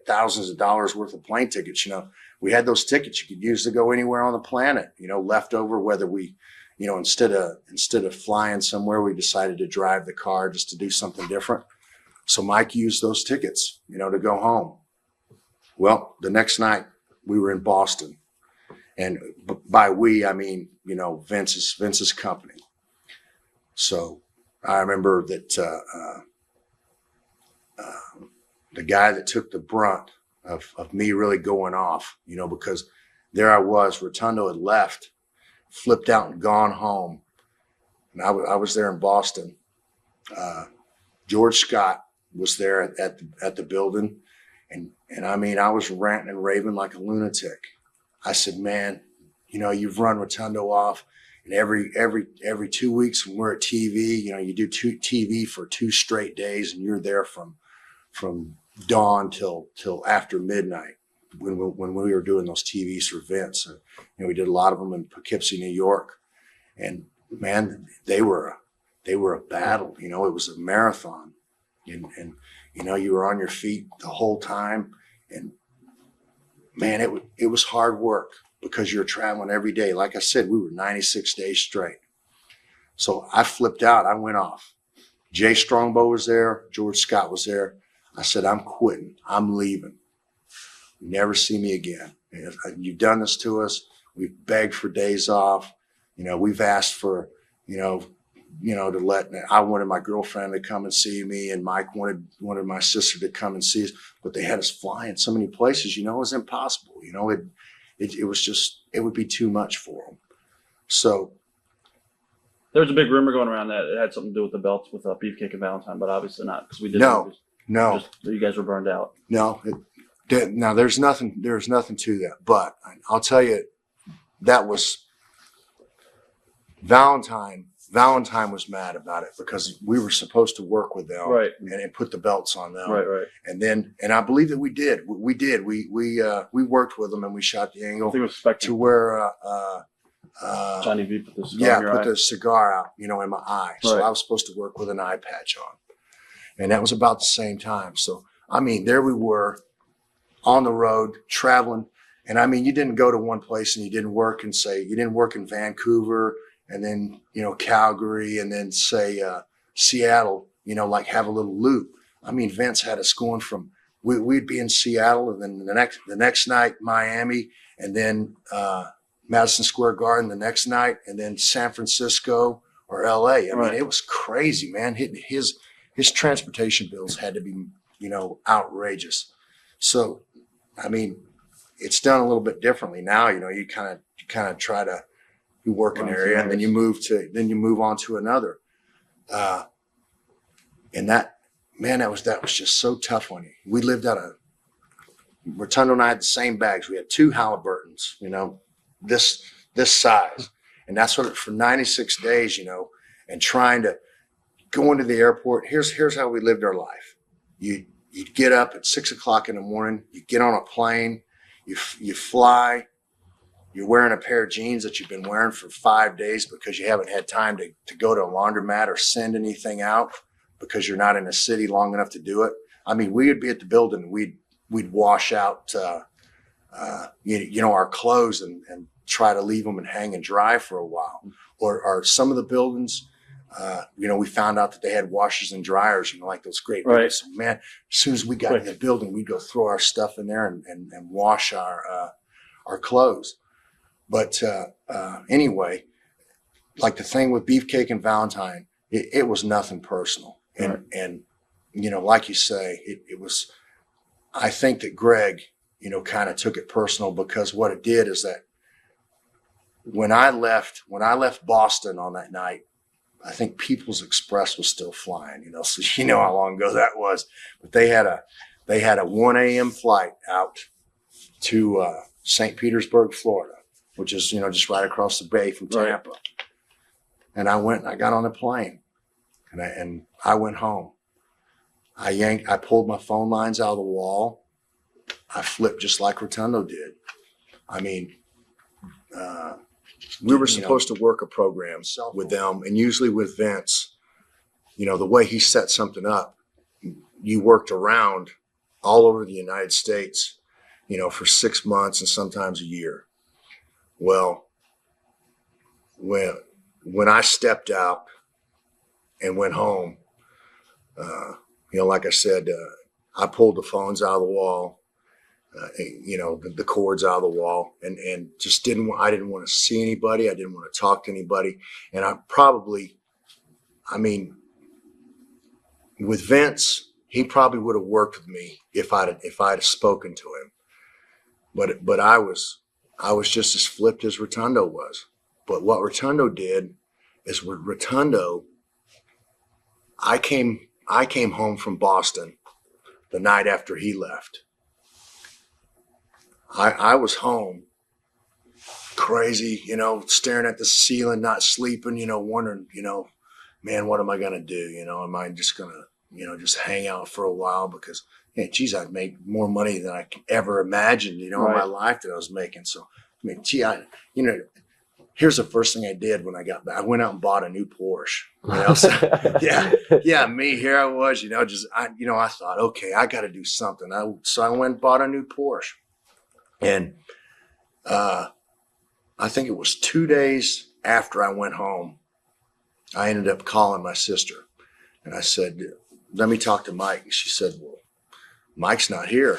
thousands of dollars worth of plane tickets. You know, we had those tickets you could use to go anywhere on the planet, you know, left over, whether we, you know, instead of flying somewhere, we decided to drive the car just to do something different. So Mike used those tickets, you know, to go home. Well, the next night we were in Boston, and by we, I mean, you know, Vince's company. So I remember that the guy that took the brunt of me really going off, you know, because there I was, Rotundo had left, flipped out and gone home. And I was there in Boston. George Scott was there at the building. And I mean, I was ranting and raving like a lunatic. I said, "Man, you know, you've run Rotundo off. And every 2 weeks when we're at TV, you know, you do TV for 2 straight days, and you're there from dawn till after midnight when we were doing those TVs for Vince. And, you know, we did a lot of them in Poughkeepsie, New York. And man, they were a battle. You know, it was a marathon, and you know, you were on your feet the whole time. And man, it was hard work, because you're traveling every day. Like I said, we were 96 days straight. So I flipped out. I went off. Jay Strongbow was there. George Scott was there. I said, "I'm quitting. I'm leaving. You never see me again. You've done this to us. We've begged for days off. You know, we've asked for, I wanted my girlfriend to come and see me, and Mike wanted my sister to come and see us, but they had us flying so many places, you know, it was impossible. You know, it was just, it would be too much for them." So there was a big rumor going around that it had something to do with the belts with Beefcake and Valentine, but obviously not, because we didn't. No. Just, you guys were burned out. No, there's nothing to that. But I'll tell you, that was Valentine. Valentine was mad about it because we were supposed to work with them, right, and put the belts on them, right. And I believe that we did. We worked with them, and we shot the angle I think it was to where Johnny V put the cigar in your eye. the cigar out, you know, in my eye. So I was supposed to work with an eye patch on, and that was about the same time. So I mean, there we were on the road traveling, and I mean, you didn't go to one place and you didn't work in Vancouver, and then, you know, Calgary, and then say Seattle, you know, like have a little loop. I mean, Vince had us going from we'd be in Seattle, and then the next night Miami, and then Madison Square Garden the next night, and then San Francisco or LA. I mean, it was crazy, man. His transportation bills had to be, you know, outrageous. So, I mean, it's done a little bit differently now. You know, you kind of try to work an area, and then you move on to another. And that was just so tough on you. We lived out of Rotundo and I had the same bags. We had 2 Halliburtons, you know, this size. And that's what for 96 days, you know, and trying to go into the airport. Here's how we lived our life. You'd get up at 6 o'clock in the morning, you get on a plane, you fly, you're wearing a pair of jeans that you've been wearing for 5 days because you haven't had time to go to a laundromat or send anything out because you're not in a city long enough to do it. I mean, we would be at the building, we'd wash out, you know, our clothes and try to leave them and hang and dry for a while. Or some of the buildings, you know, we found out that they had washers and dryers, you know, like those great buildings. So, man, as soon as we got in the building, we'd go throw our stuff in there and wash our clothes. But anyway, like the thing with Beefcake and Valentine, it was nothing personal. And you know, like you say, it was, I think that Greg, you know, kind of took it personal because what it did is that when I left Boston on that night, I think People's Express was still flying, you know, so you know how long ago that was. But they had a 1 a.m. flight out to St. Petersburg, Florida, which is, you know, just right across the bay from Tampa. Right. And I got on the plane and I went home. I pulled my phone lines out of the wall. I flipped just like Rotundo did. I mean, we were supposed to work a program with them, and usually with Vince, you know, the way he set something up, you worked around all over the United States, you know, for 6 months and sometimes a year. Well, when I stepped out and went home, you know, like I said, I pulled the phones out of the wall, you know, the cords out of the wall, and just I didn't want to see anybody. I didn't want to talk to anybody. And I mean, with Vince, he probably would have worked with me if I'd have spoken to him. But I was just as flipped as Rotundo was. But what Rotundo did is with Rotundo, I came home from Boston the night after he left. I was home, crazy, you know, staring at the ceiling, not sleeping, you know, wondering, you know, man, what am I going to do? You know, am I just going to, you know, just hang out for a while because, hey, geez, I'd make more money than I could ever imagine, you know, in my life that I was making. So, I mean, you know, here's the first thing I did when I got back. I went out and bought a new Porsche. You know, so, me, here I was, you know, I thought, okay, I got to do something. So I went and bought a new Porsche. And I think it was 2 days after I went home, I ended up calling my sister. And I said, let me talk to Mike. And she said, well, Mike's not here.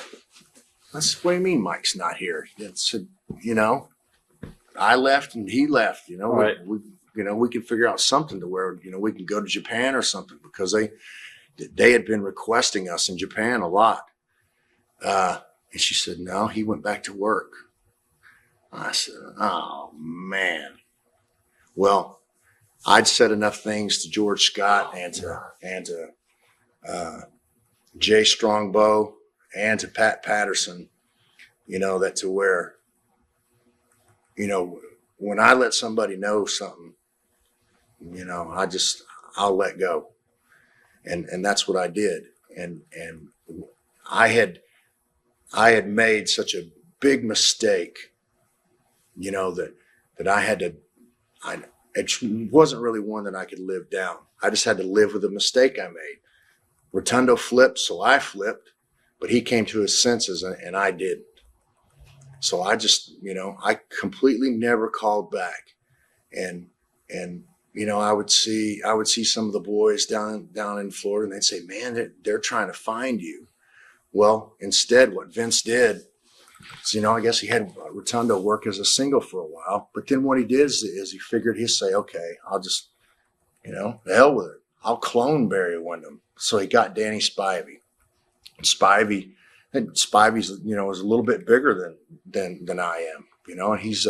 I said, what do you mean Mike's not here? I said, you know, I left and he left, you know, we can figure out something to where, you know, we can go to Japan or something because they had been requesting us in Japan a lot. And she said, no, he went back to work. I said, oh, man. Well, I'd said enough things to George Scott and to Jay Strongbow and to Pat Patterson, you know, that to where, you know, when I let somebody know something, you know, I'll let go. And that's what I did. And I had made such a big mistake, you know, that I had to, it wasn't really one that I could live down. I just had to live with the mistake I made. Rotundo flipped, so I flipped, but he came to his senses and I didn't. So I just, you know, I completely never called back. And, you I would see some of the boys down in Florida, and they'd say, "Man, they're trying to find you." Well, instead, what Vince did is, I guess he had Rotundo work as a single for a while, but then what he did is he figured he'd say, "Okay, I'll just, the hell with it. I'll clone Barry Windham." So he got Danny Spivey. Spivey's, was a little bit bigger than I am, and he's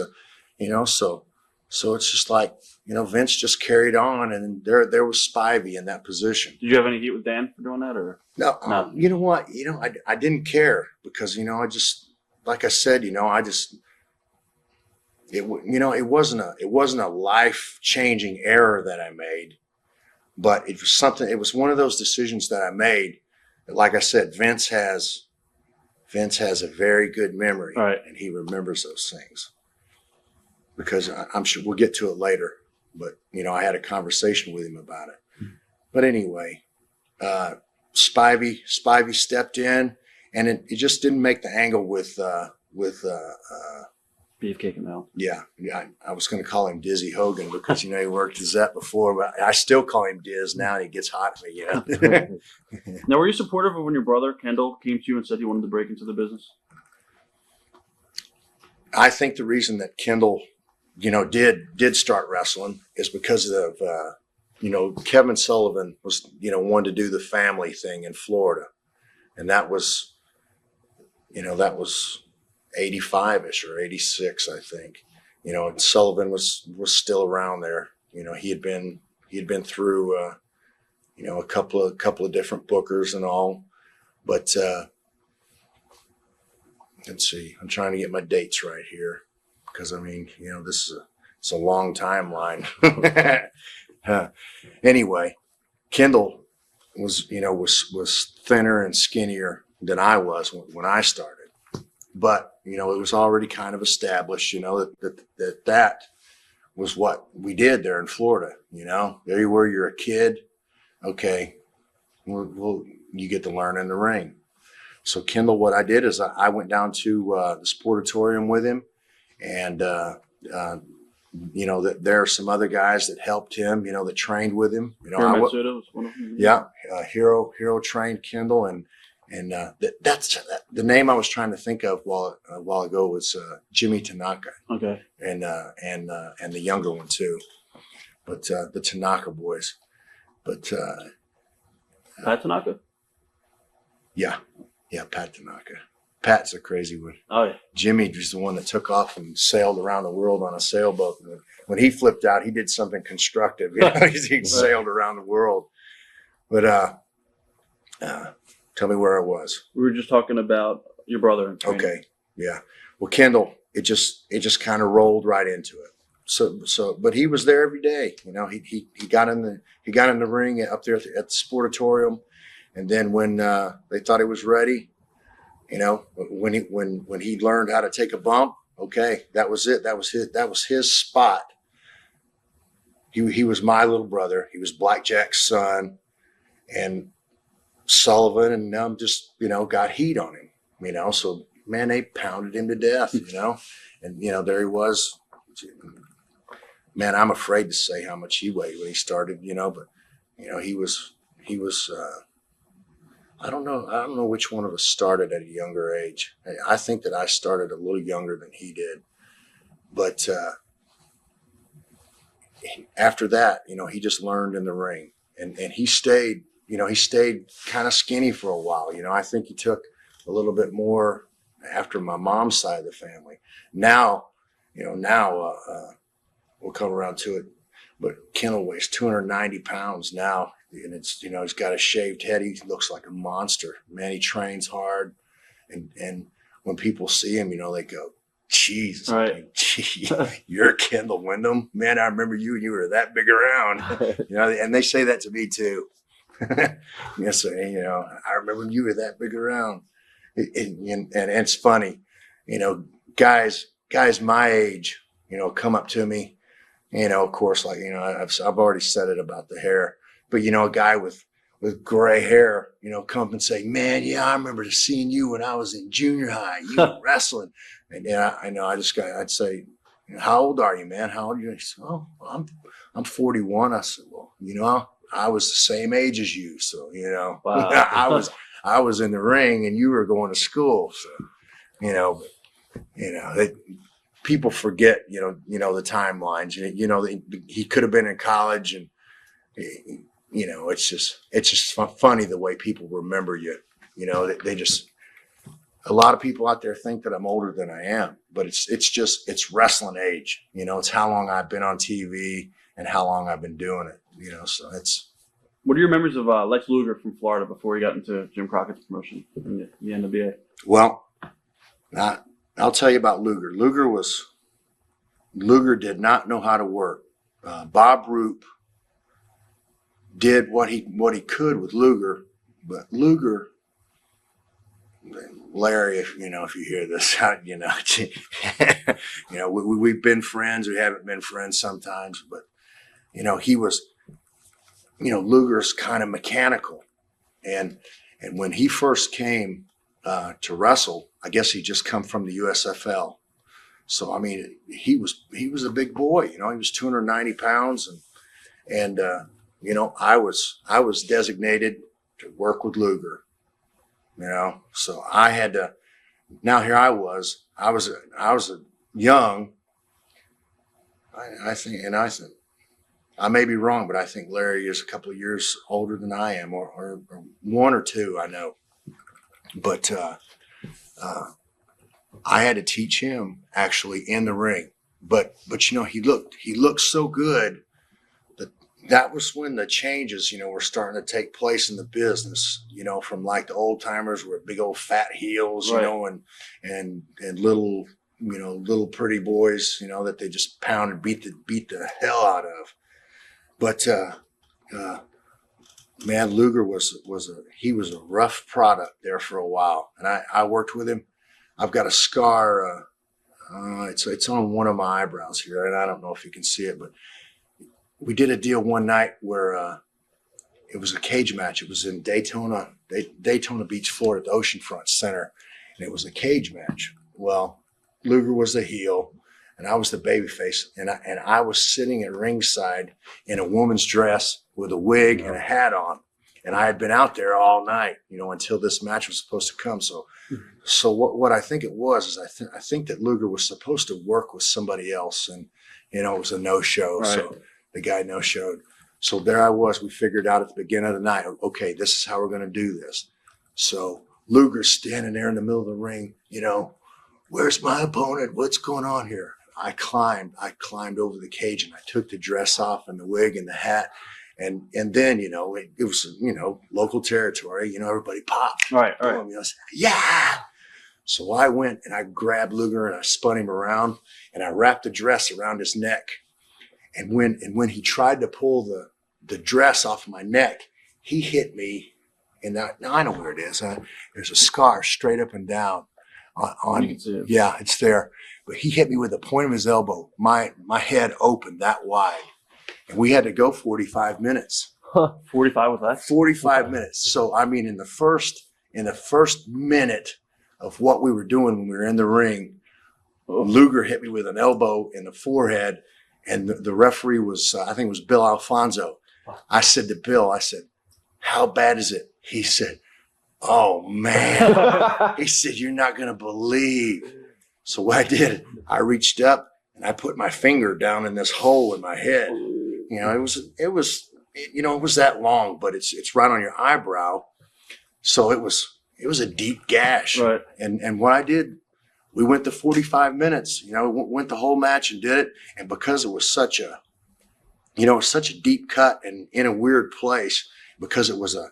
so it's just like, Vince just carried on, and there was Spivey in that position. Did you have any heat with Dan for doing that, or no? You know what? I didn't care because I just, like I said, it wasn't a life-changing error that I made, but it was something. It was one of those decisions that I made. Like I said, Vince has a very good memory, right, and he remembers those things. Because I'm sure we'll get to it later, but I had a conversation with him about it. But anyway, Spivey stepped in, and it just didn't make the angle with Beefcake and Mel. Yeah, I was going to call him Dizzy Hogan because he worked as that before, but I still call him Diz now, and he gets hot at me. Now, were you supportive of when your brother Kendall came to you and said he wanted to break into the business? I think the reason that Kendall did start wrestling is because of, Kevin Sullivan was, wanted to do the family thing in Florida. And that was 85-ish or 86, I think. And Sullivan was still around there. He had been through, a couple of different bookers and all. But let's see, I'm trying to get my dates right here. Because it's a long timeline. Anyway, Kendall was thinner and skinnier than I was when I started, but it was already kind of established. That was what we did there in Florida. There you were, you're a kid. Okay, well, you get to learn in the ring. So Kendall, what I did is I went down to the Sportatorium with him. And, that there are some other guys that helped him, that trained with him. Muta was one of them. Yeah. Hero trained Kendall. And that's the name I was trying to think of a while ago was Jimmy Tanaka. Okay. And the younger one too. But the Tanaka boys. But Pat Tanaka? Yeah. Yeah, Pat Tanaka. Pat's a crazy one. Oh, yeah. Jimmy was the one that took off and sailed around the world on a sailboat. When he flipped out, he did something constructive. He sailed around the world. But tell me where I was. We were just talking about your brother. Okay, yeah. Well, Kendall, it just kind of rolled right into it. So, but he was there every day. He got in the ring up there at the Sportatorium, and then when they thought he was ready. When he learned how to take a bump, okay, that was it. That was his spot. He was my little brother. He was Blackjack's son, and Sullivan and them just got heat on him. So man, they pounded him to death. And there he was. Man, I'm afraid to say how much he weighed when he started. But he was. I don't know which one of us started at a younger age. I think that I started a little younger than he did. But after that, he just learned in the ring. And he stayed kind of skinny for a while. I think he took a little bit more after my mom's side of the family. Now we'll come around to it. But Kendall weighs 290 pounds now. And it's, he's got a shaved head. He looks like a monster. Man, he trains hard. And when people see him, they go, Jesus, right. You're Kendall Windham. Man, I remember you and you were that big around. And they say that to me too. Yes, I remember when you were that big around. And it's funny, guys my age, come up to me, of course, like, I've already said it about the hair. But, a guy with gray hair, come up and say, man, yeah, I remember seeing you when I was in junior high. You were wrestling. And I know I'd say, how old are you, man? How old are you? He said, oh, I'm 41. I said, well, I was the same age as you. So, Wow. I was in the ring and you were going to school. So, people forget, the timelines. He could have been in college, and it's just funny the way people remember you. They just, a lot of people out there think that I'm older than I am, but it's wrestling age. It's how long I've been on TV and how long I've been doing it. So it's. What are your memories of Lex Luger from Florida before he got into Jim Crockett's promotion in the NWA? Well, I'll tell you about Luger. Luger did not know how to work. Bob Roop did what he could with Luger, but Luger, Larry, if you hear this, we've been friends. We haven't been friends sometimes, but he was, Luger's kind of mechanical, and when he first came to wrestle, I guess he just come from the USFL. So, I mean, he was a big boy, he was 290 pounds, and I was designated to work with Luger, so I had to. Now here I was a young. I think I may be wrong, but I think Larry is a couple of years older than I am, or one or two, I know. But I had to teach him actually in the ring. But he looked so good that was when the changes, were starting to take place in the business, from like the old timers with big old fat heels, right. and little, little pretty boys, that they just pound and beat the hell out of. But man, Luger was a rough product there for a while, and I worked with him. I've got a scar. It's on one of my eyebrows here, and I don't know if you can see it, but we did a deal one night where it was a cage match. It was in Daytona Beach, Florida, at the Oceanfront Center, and it was a cage match. Well, Luger was the heel, and I was the babyface, and I was sitting at ringside in a woman's dress with a wig and a hat on, and I had been out there all night, until this match was supposed to come. So what I think it was is I think that Luger was supposed to work with somebody else, and it was a no-show. Right. So the guy no-showed. So there I was. We figured out at the beginning of the night, okay, this is how we're going to do this. So Luger's standing there in the middle of the ring, where's my opponent? What's going on here? I climbed over the cage, and I took the dress off and the wig and the hat. And then, it was, local territory, everybody popped. Right. I said, yeah. So I went and I grabbed Luger and I spun him around and I wrapped the dress around his neck. And when he tried to pull the dress off my neck, he hit me. And now I know where it is. There's a scar straight up and down on you can see it. Yeah, it's there. But he hit me with the point of his elbow. My head opened that wide. And we had to go 45 minutes. 45 with that? 45 minutes. So, I mean, in the first minute of what we were doing when we were in the ring, Luger hit me with an elbow in the forehead, and the referee was, I think it was Bill Alfonso. I said to Bill, how bad is it? He said, oh, man. He said, you're not going to believe. So what I did, I reached up and I put my finger down in this hole in my head. It was that long, but it's right on your eyebrow. So it was a deep gash. Right. And what I did, we went to 45 minutes, went the whole match and did it. And because it was such a deep cut and in a weird place, because it was a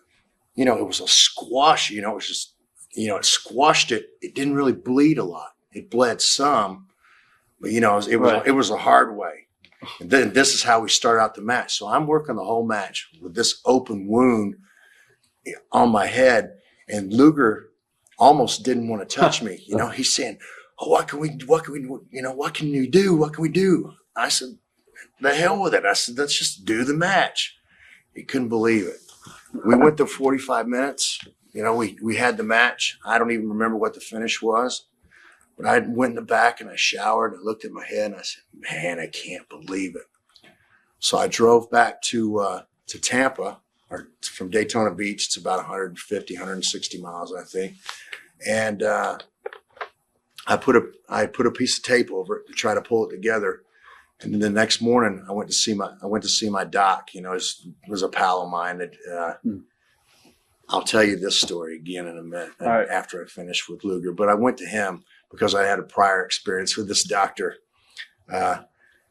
squash, it was just, it squashed it. It didn't really bleed a lot. It bled some, but it was a hard way. And then this is how we start out the match. So I'm working the whole match with this open wound on my head, and Luger almost didn't want to touch me. He's saying, "Oh, what can we do? What can we do?" I said, "The hell with it." I said, "Let's just do the match." He couldn't believe it. We went to 45 minutes. We had the match. I don't even remember what the finish was. But I went in the back and I showered and I looked at my head and I said, man, I can't believe it. So I drove back to Tampa, or from Daytona Beach. It's about 150, 160 miles, I think. And I put a piece of tape over it to try to pull it together. And then the next morning, I went to see my doc. You know, it was a pal of mine that I'll tell you this story again in a minute after I finish with Luger. But I went to him because I had a prior experience with this doctor.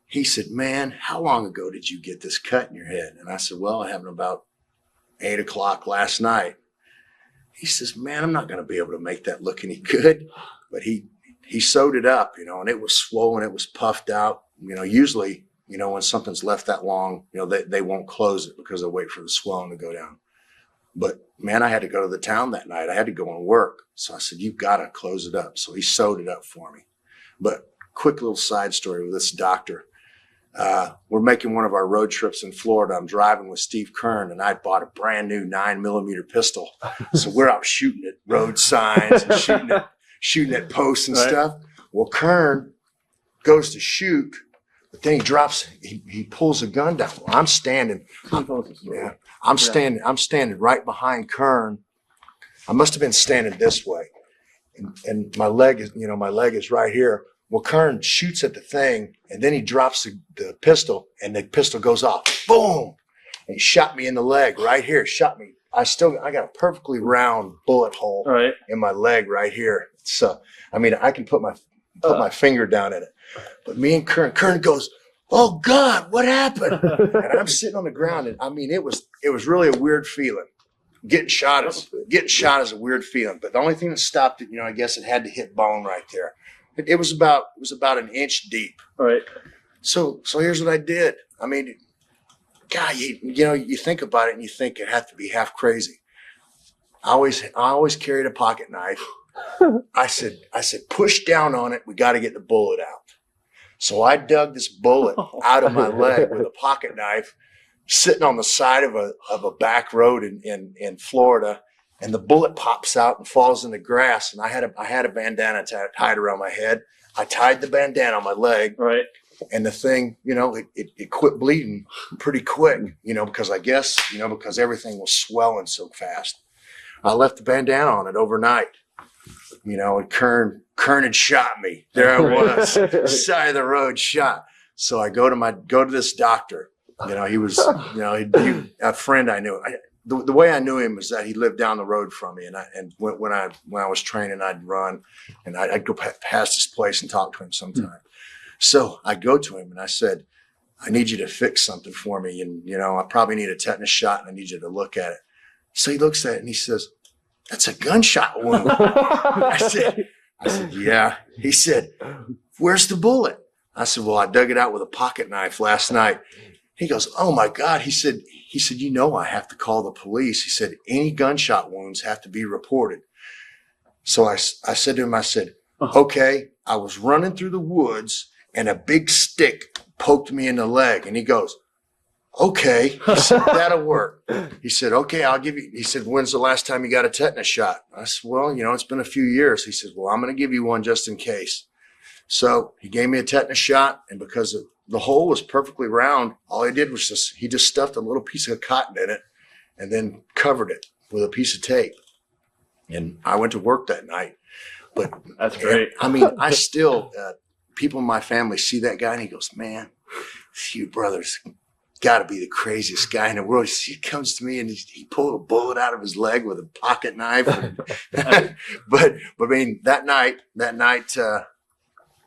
He said, man, how long ago did you get this cut in your head? And I said, well, it happened about 8 o'clock last night. He says, man, I'm not going to be able to make that look any good. But he sewed it up, you know, and it was swollen. It was puffed out. You know, usually, you know, when something's left that long, you know, they won't close it because they wait for the swelling to go down. But man, I had to go to the town that night. I had to go and work. So I said, you've got to close it up. So he sewed it up for me. But quick little side story with this doctor. We're making one of our road trips in Florida. I'm driving with Steve Kern, and I bought a brand new 9mm pistol. So we're out shooting at road signs and shooting at posts and stuff. Well, Kern goes to shoot, but then he pulls a gun down. Well, I'm standing right behind Kern. I must have been standing this way. And my leg is right here. Well, Kern shoots at the thing, and then he drops the pistol, and the pistol goes off. Boom! And he shot me in the leg right here. Shot me. I got a perfectly round bullet hole in my leg right here. So, I mean, I can put my finger down in it. But me and Kern goes, oh God, what happened? And I'm sitting on the ground, and I mean, it was really a weird feeling. Getting shot is a weird feeling. But the only thing that stopped it, you know, I guess it had to hit bone right there. It was about an inch deep. All right. So here's what I did. I mean, God, you think about it and you think it had to be half crazy. I always carried a pocket knife. I said, push down on it. We got to get the bullet out. So I dug this bullet out of my leg with a pocket knife, sitting on the side of a back road in Florida. And the bullet pops out and falls in the grass. And I had a bandana tied around my head. I tied the bandana on my leg. Right. And the thing, you know, it quit bleeding pretty quick, you know, because I guess, you know, because everything was swelling so fast. I left the bandana on it overnight, you know, and Kern had shot me. There I was, side of the road shot. So I go to this doctor. You know, he was, you know, a friend I knew. The way I knew him was that he lived down the road from me, and when I was training, I'd run, and I'd go past his place and talk to him sometime. So I go to him and I said, I need you to fix something for me, and you know, I probably need a tetanus shot, and I need you to look at it. So he looks at it and he says, "That's a gunshot wound." I said, "Yeah." He said, "Where's the bullet?" I said, "Well, I dug it out with a pocket knife last night." He goes, "Oh my God." He said, you know, I have to call the police. He said, any gunshot wounds have to be reported. So I said to him, I said, okay, I was running through the woods and a big stick poked me in the leg. And he goes, okay. He said, that'll work. He said, okay, I'll give you. He said, when's the last time you got a tetanus shot? I said, well, you know, it's been a few years. He said, well, I'm going to give you one just in case. So he gave me a tetanus shot, and because the hole was perfectly round, all he did was he just stuffed a little piece of cotton in it and then covered it with a piece of tape. And I went to work that night. But that's great. I mean, I still, people in my family see that guy and he goes, man, you brothers got to be the craziest guy in the world. He comes to me and he pulled a bullet out of his leg with a pocket knife. But I mean, that night,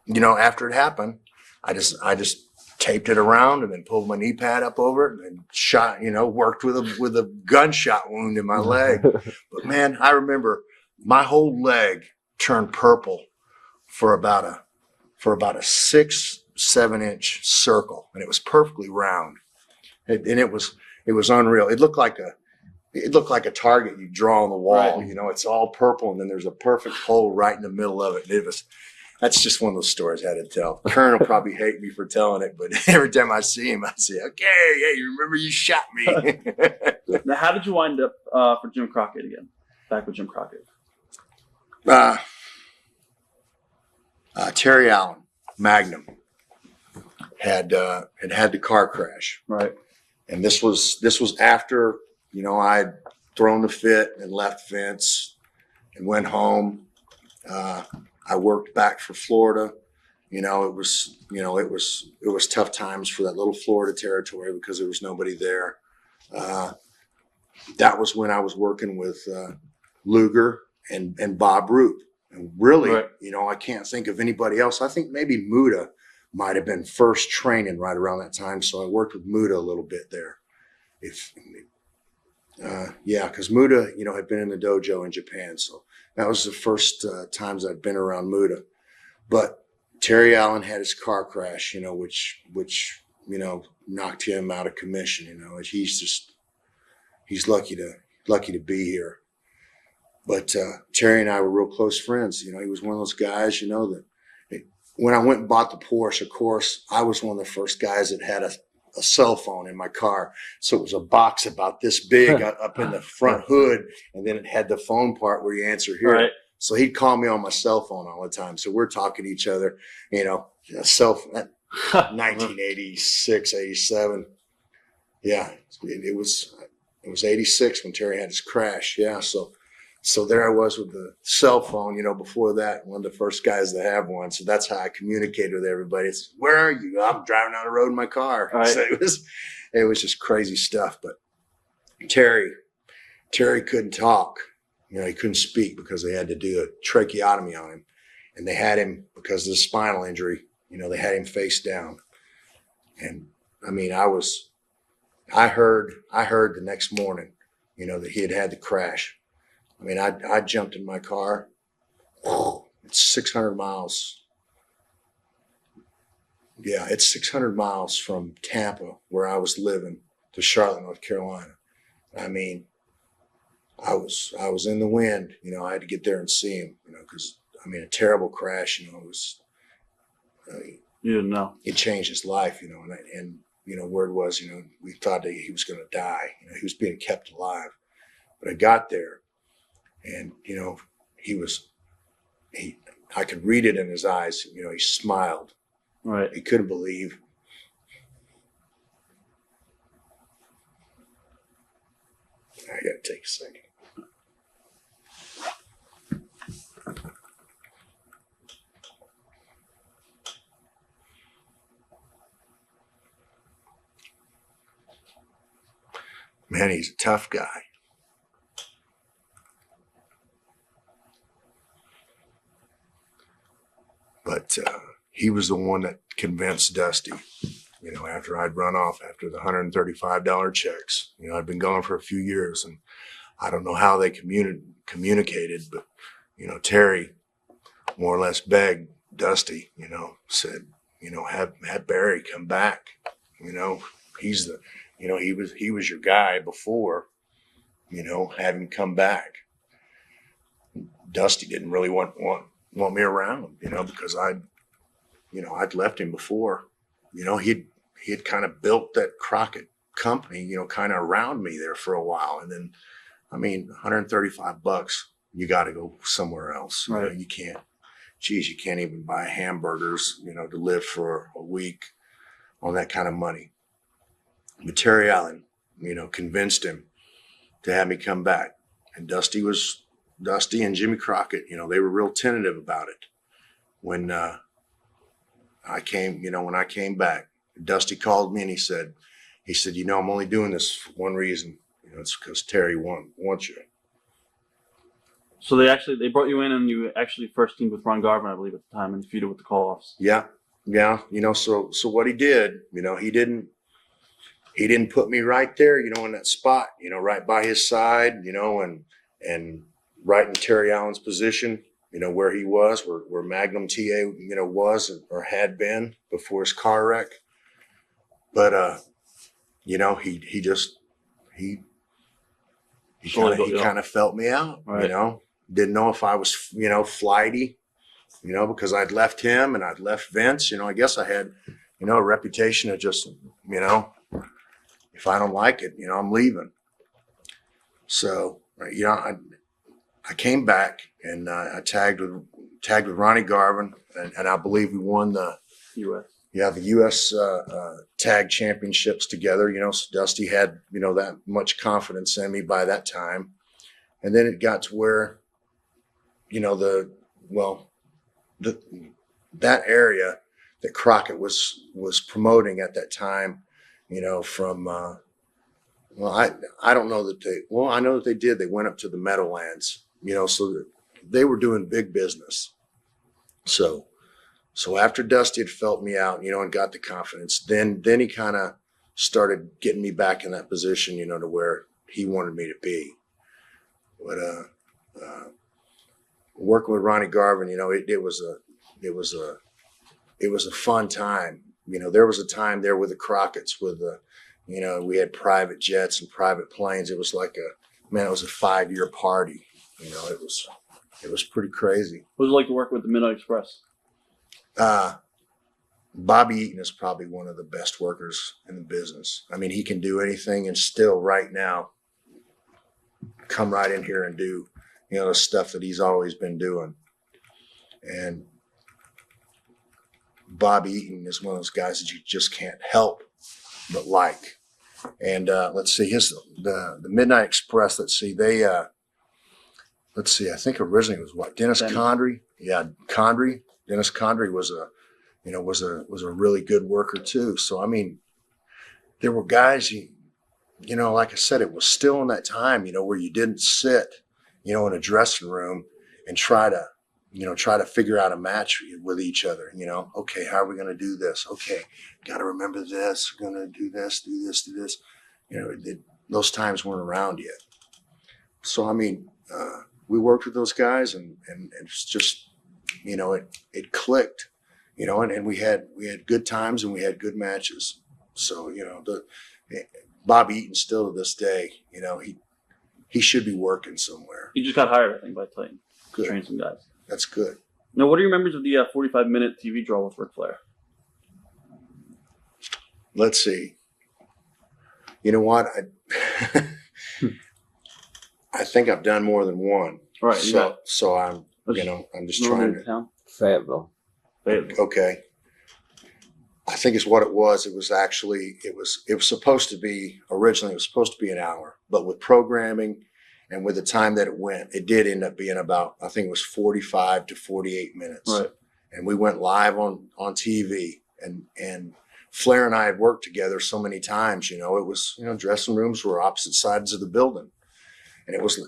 you know, after it happened, I just taped it around and then pulled my knee pad up over it and shot, you know, worked with a gunshot wound in my leg. But man, I remember my whole leg turned purple for about a 6-7 inch circle, and it was perfectly round. And it was unreal. It looked like a target you draw on the wall. Right. You know, it's all purple, and then there's a perfect hole right in the middle of it. And that's just one of those stories I had to tell. Kern will probably hate me for telling it, but every time I see him, I say, okay, yeah, you remember you shot me. Now, how did you wind up for Jim Crockett again? Back with Jim Crockett. Terry Allen, Magnum, had the car crash. Right. And this was after, I'd thrown the fit and left Vince and went home. I worked back for Florida. It was tough times for that little Florida territory because there was nobody there. That was when I was working with Luger and Bob Roop. And really, right. I can't think of anybody else. I think maybe Muta might have been first training right around that time. So I worked with Muta a little bit there. Because Muta, had been in the dojo in Japan. So that was the first times I'd been around Muta. But Terry Allen had his car crash, which knocked him out of commission. He's lucky to be here. But Terry and I were real close friends. He was one of those guys, that when I went and bought the Porsche, of course, I was one of the first guys that had a cell phone in my car. So it was a box about this big up in the front hood, and then it had the phone part where you answer here. Right. So he'd call me on my cell phone all the time. So we're talking to each other, cell phone, 1986, 87. Yeah, it was 86 when Terry had his crash. Yeah, so there I was with the cell phone, before that, one of the first guys to have one. So that's how I communicated with everybody. It's, where are you? I'm driving down the road in my car. Right. So it was just crazy stuff. But Terry couldn't talk. He couldn't speak because they had to do a tracheotomy on him. And they had him, because of the spinal injury, they had him face down. And I mean, I heard the next morning, that he had the crash. I mean, I jumped in my car. It's 600 miles. Yeah, it's 600 miles from Tampa, where I was living, to Charlotte, North Carolina. I mean, I was in the wind. I had to get there and see him. Because a terrible crash. It was. You didn't know. It changed his life. And word was, we thought that he was going to die. He was being kept alive. But I got there. And, I could read it in his eyes. He smiled. Right. He couldn't believe. I got to take a second. Man, he's a tough guy. But he was the one that convinced Dusty, after I'd run off after the $135 checks. I'd been gone for a few years, and I don't know how they communicated, but, Terry more or less begged Dusty, said, have Barry come back. He's the, he was your guy before, have him come back. Dusty didn't really want me around, because I'd left him before. He had kind of built that Crockett company, kind of around me there for a while. And then, $135, you got to go somewhere else. Right. You can't even buy hamburgers, to live for a week on that kind of money. But Terry Allen, convinced him to have me come back. And Dusty and Jimmy Crockett, they were real tentative about it. When I came back, Dusty called me and he said, I'm only doing this for one reason. It's because Terry wants you. So they brought you in, and you actually first teamed with Ron Garvin, I believe, at the time, and feuded with the call-offs. Yeah. So what he did, he didn't put me right there, in that spot, right by his side, and right in Terry Allen's position, where he was, where Magnum TA, was or had been before his car wreck. But, he kind of felt me out, right. Didn't know if I was, flighty, because I'd left him and I'd left Vince. I guess I had, a reputation of just, if I don't like it, I'm leaving. So, I came back and I tagged with tagged with Ronnie Garvin, and I believe we won the U.S. Tag Championships together. So Dusty had, that much confidence in me by that time. And then it got to where, that area that Crockett was promoting at that time, from, I don't know that I know that they did. They went up to the Meadowlands, so they were doing big business. So after Dusty had felt me out, and got the confidence, then he kind of started getting me back in that position, to where he wanted me to be. But working with Ronnie Garvin, it was a fun time. There was a time there with the Crockett's with the, we had private jets and private planes. It was like it was a 5-year party. It was pretty crazy. What was it like to work with the Midnight Express? Bobby Eaton is probably one of the best workers in the business. I mean, he can do anything and still right now come right in here and do, the stuff that he's always been doing. And Bobby Eaton is one of those guys that you just can't help but like. And let's see, the Midnight Express. Let's see, I think originally it was what, Dennis Condrey? Yeah, Condrey. Dennis Condrey was a really good worker too. So I mean, there were guys, like I said, it was still in that time, where you didn't sit, in a dressing room and try to figure out a match with each other. Okay, how are we going to do this? Okay, got to remember this. We're going to do this, do this, do this. Those times weren't around yet. So I mean, we worked with those guys, and it's just, it clicked, and we had good times and we had good matches. So Bobby Eaton still to this day, he should be working somewhere. He just got hired, I think, by Titan. Good. To train some guys. That's good. Now, what are your memories of the 45-minute TV draw with Ric Flair? Let's see. You know what? I think I've done more than one. All right. So I'm just trying to. Fayetteville. Okay. I think it's what it was. It was supposed to be, originally it was supposed to be an hour, but with programming and with the time that it went, it did end up being about, I think it was 45 to 48 minutes. Right. And we went live on TV, and Flair and I had worked together so many times, it was, dressing rooms were opposite sides of the building, and it was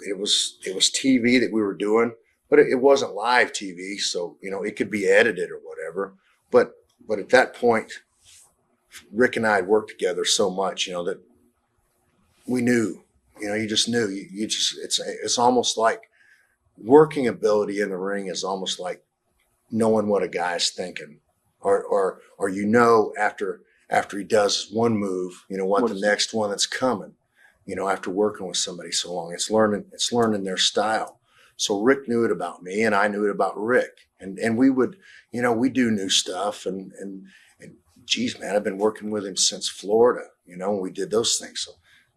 TV that we were doing, but it wasn't live TV. So, it could be edited or whatever, but at that point, Rick and I had worked together so much, that we knew, you just knew. It's almost like working ability in the ring is almost like knowing what a guy's thinking, or after he does one move, what the next one that's coming, after working with somebody so long. It's learning their style. So Rick knew it about me, and I knew it about Rick. And we would, we do new stuff, and geez, man, I've been working with him since Florida, when we did those things. So,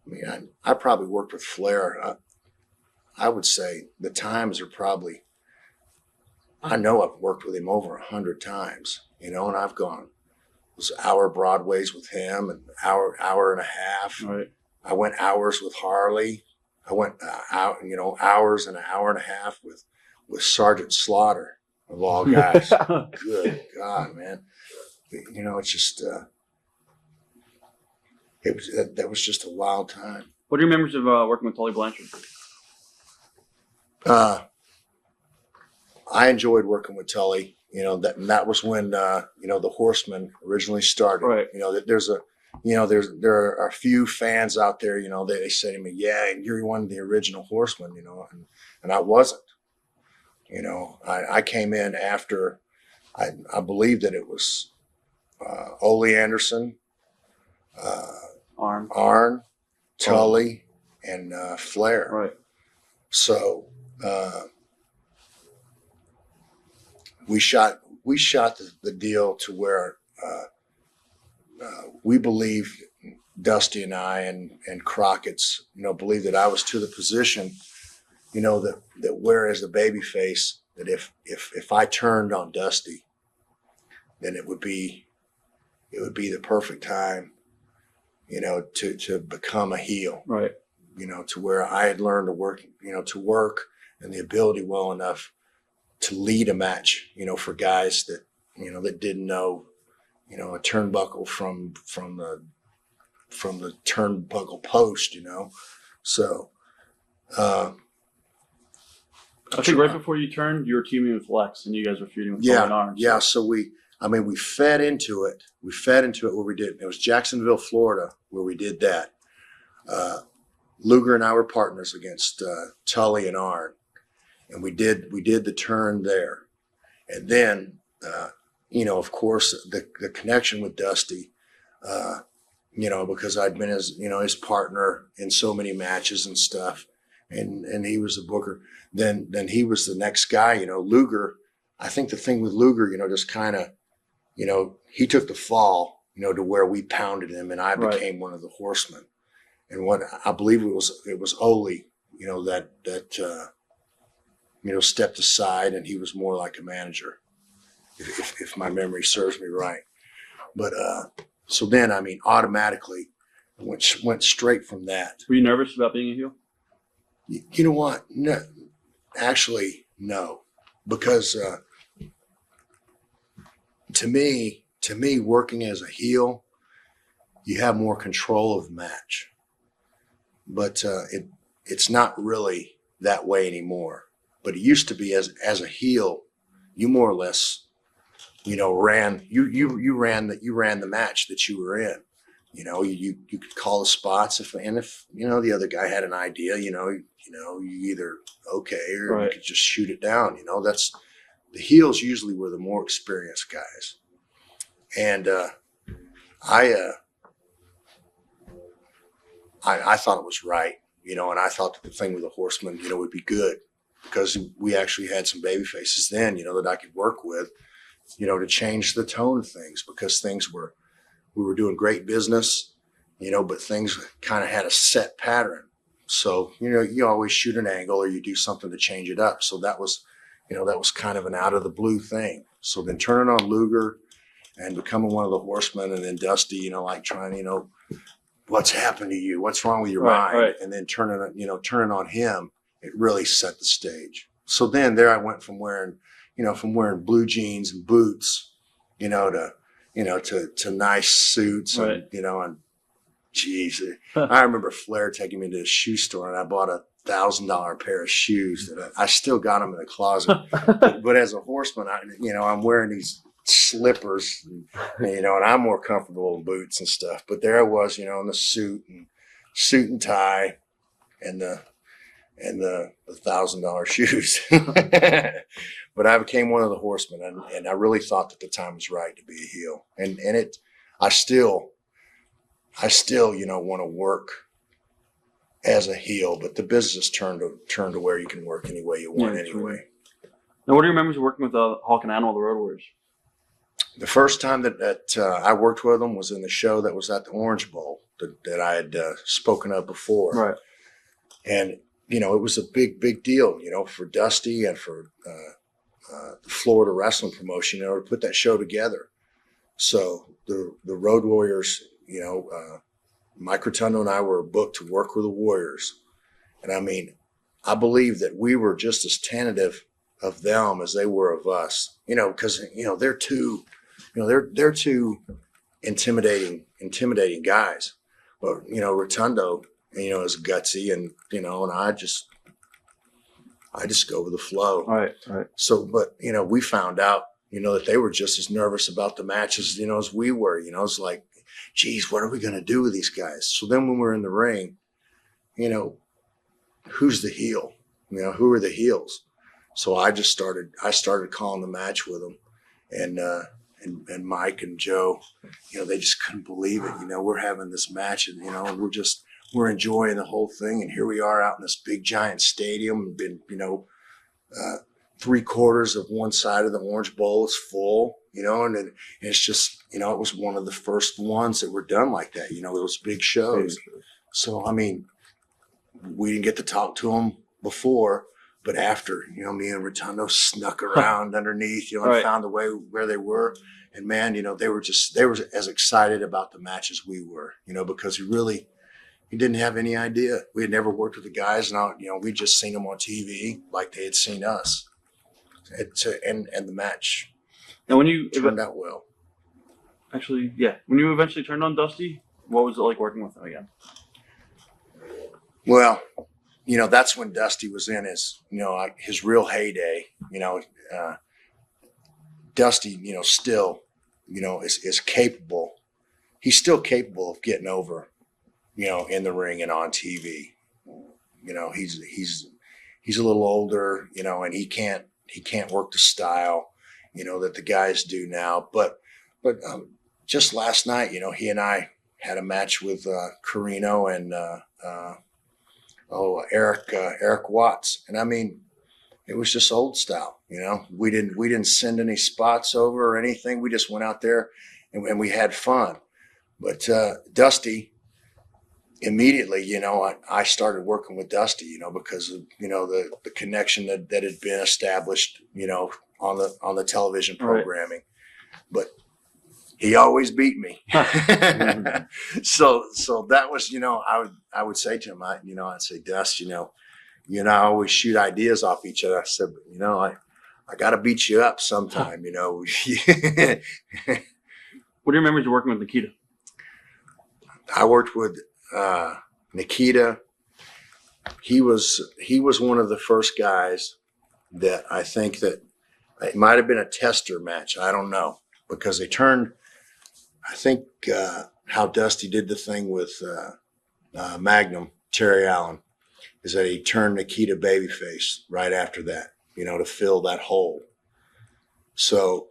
I mean, I probably worked with Flair. I would say the times are probably, I know I've worked with him over 100 times, and I've gone, it was hour Broadways with him, and hour and a half. Right. I went hours with Harley. I went hours and an hour and a half with Sergeant Slaughter, of all guys. Good God, man. It's just, that was just a wild time. What are your memories of working with Tully Blanchard? I enjoyed working with Tully. That was when the Horsemen originally started. Right. There are a few fans out there. They say to me, "Yeah, you're one of the original Horsemen." And I wasn't. I came in after. I believe that it was Ole Anderson, Arn, Tully, and Flair. Right. So we shot the deal to where we believe, Dusty and I and Crockett's, believe that I was to the position, that whereas the baby face, that if I turned on Dusty, then it would be the perfect time, you know, to become a heel. Right. You know, to where I had learned to work, you know, and the ability well enough to lead a match, you know, for guys that, you know, that didn't know, you know, a turnbuckle from the turnbuckle post, you know. So I think right before you turned, you were teaming with Lex, and you guys were feuding with Arn. Yeah. So we fed into it. We fed into it where we did. It was Jacksonville, Florida, where we did that. Luger and I were partners against Tully and Arn, and we did the turn there. And then, you know, of course, the connection with Dusty, you know, because I'd been his partner in so many matches and stuff, and he was the booker. Then he was the next guy, you know. Luger, I think the thing with Luger, you know, just kind of, you know, he took the fall, you know, to where we pounded him, and I became one of the Horsemen. And what I believe it was Ole, you know, that you know, stepped aside, and he was more like a manager, if my memory serves me right. But so then, I mean, automatically went straight from that. Were you nervous about being a heel? You know what? No, actually, no, because to me, working as a heel, you have more control of the match. But it's not really that way anymore. But it used to be as a heel, you more or less, you know, ran the match that you were in. You know, you could call the spots if you know the other guy had an idea, you either okay or you could just shoot it down. You know, that's the heels usually were the more experienced guys. And I thought it was right, you know, and I thought that the thing with the Horsemen, you know, would be good because we actually had some baby faces then, you know, that I could work with, you know, to change the tone of things, because we were doing great business, you know, but things kind of had a set pattern. So, you know, you always shoot an angle or you do something to change it up. So that was kind of an out of the blue thing. So then turning on Luger and becoming one of the Horsemen, and then Dusty, you know, like trying, you know, what's happened to you? What's wrong with your mind? Right. And then turning on him, it really set the stage. So then there I went from wearing blue jeans and boots, you know, to nice suits, and, you know, and geez, I remember Flair taking me to a shoe store, and I bought $1,000 pair of shoes that I still got them in the closet. but as a Horseman, I'm wearing these slippers, and, you know, and I'm more comfortable in boots and stuff. But there I was, you know, in the suit and tie, and the $1,000 shoes. But I became one of the Horsemen, and I really thought that the time was right to be a heel. And I still, you know, want to work as a heel, but the business turned to where you can work any way you want anyway. True. Now, what are your memories of working with Hawk and Animal, the Road Warriors? The first time that I worked with them was in the show that was at the Orange Bowl that I had spoken of before. Right. And, you know, it was a big deal, you know, for Dusty and for the Florida wrestling promotion, you know, to put that show together. So the Road Warriors, you know, Mike Rotundo and I were booked to work with the Warriors. And I mean, I believe that we were just as tentative of them as they were of us, you know, because, you know, they're two intimidating guys. But, you know, Rotundo, you know, is gutsy, and, you know, and I just go with the flow. Right. So, but, you know, we found out, you know, that they were just as nervous about the matches, you know, as we were. You know, it's like, geez, what are we going to do with these guys? So then when we're in the ring, you know, who's the heel? You know, who are the heels? So I started calling the match with them, and Mike and Joe, you know, they just couldn't believe it. You know, we're having this match, and, you know, and we're enjoying the whole thing. And here we are out in this big giant stadium, and been, you know, 3/4 of one side of the Orange Bowl is full, you know, and it's just, you know, it was one of the first ones that were done like that, you know, those big shows. So, I mean, we didn't get to talk to them before, But after, me and Rotundo snuck around underneath, and found the way where they were. And man, they were as excited about the match as we were, because he didn't have any idea. We had never worked with the guys. Now, we'd just seen them on TV like they had seen us. And the match turned out well. Actually, yeah. When you eventually turned on Dusty, what was it like working with him again? Well, that's when Dusty was in his real heyday. Dusty, still, is capable. He's still capable of getting over, in the ring and on TV. He's a little older, and he can't work the style, that the guys do now. But just last night, he and I had a match with Carino and Eric Watts, and I mean, it was just old style. We didn't send any spots over or anything. We just went out there and we had fun. But Dusty, immediately, I started working with Dusty, because of the connection that had been established, on the television programming. Right. But he always beat me. So that was, I would say to him, I'd say, Dust, I always shoot ideas off each other. I said, I got to beat you up sometime, What are your memories of working with Nikita? I worked with Nikita. He was one of the first guys that I think that it might have been a tester match. I don't know, because they turned, I think how Dusty did the thing with Magnum, Terry Allen, is that he turned Nikita babyface right after that, to fill that hole. So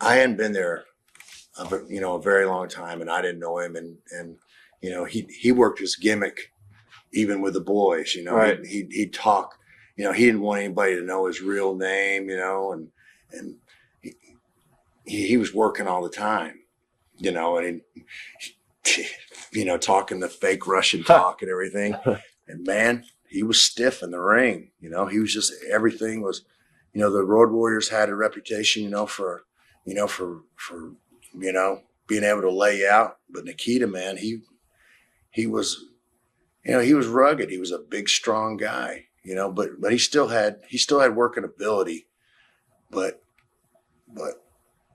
I hadn't been there, a very long time, and I didn't know him. And he worked his gimmick even with the boys, Right. He'd talk, he didn't want anybody to know his real name, and he was working all the time, and talking the fake Russian talk and everything. And man, he was stiff in the ring. He was just, everything was, the Road Warriors had a reputation, for being able to lay out. But Nikita, man, he was, he was rugged. He was a big, strong guy, but he still had working ability, but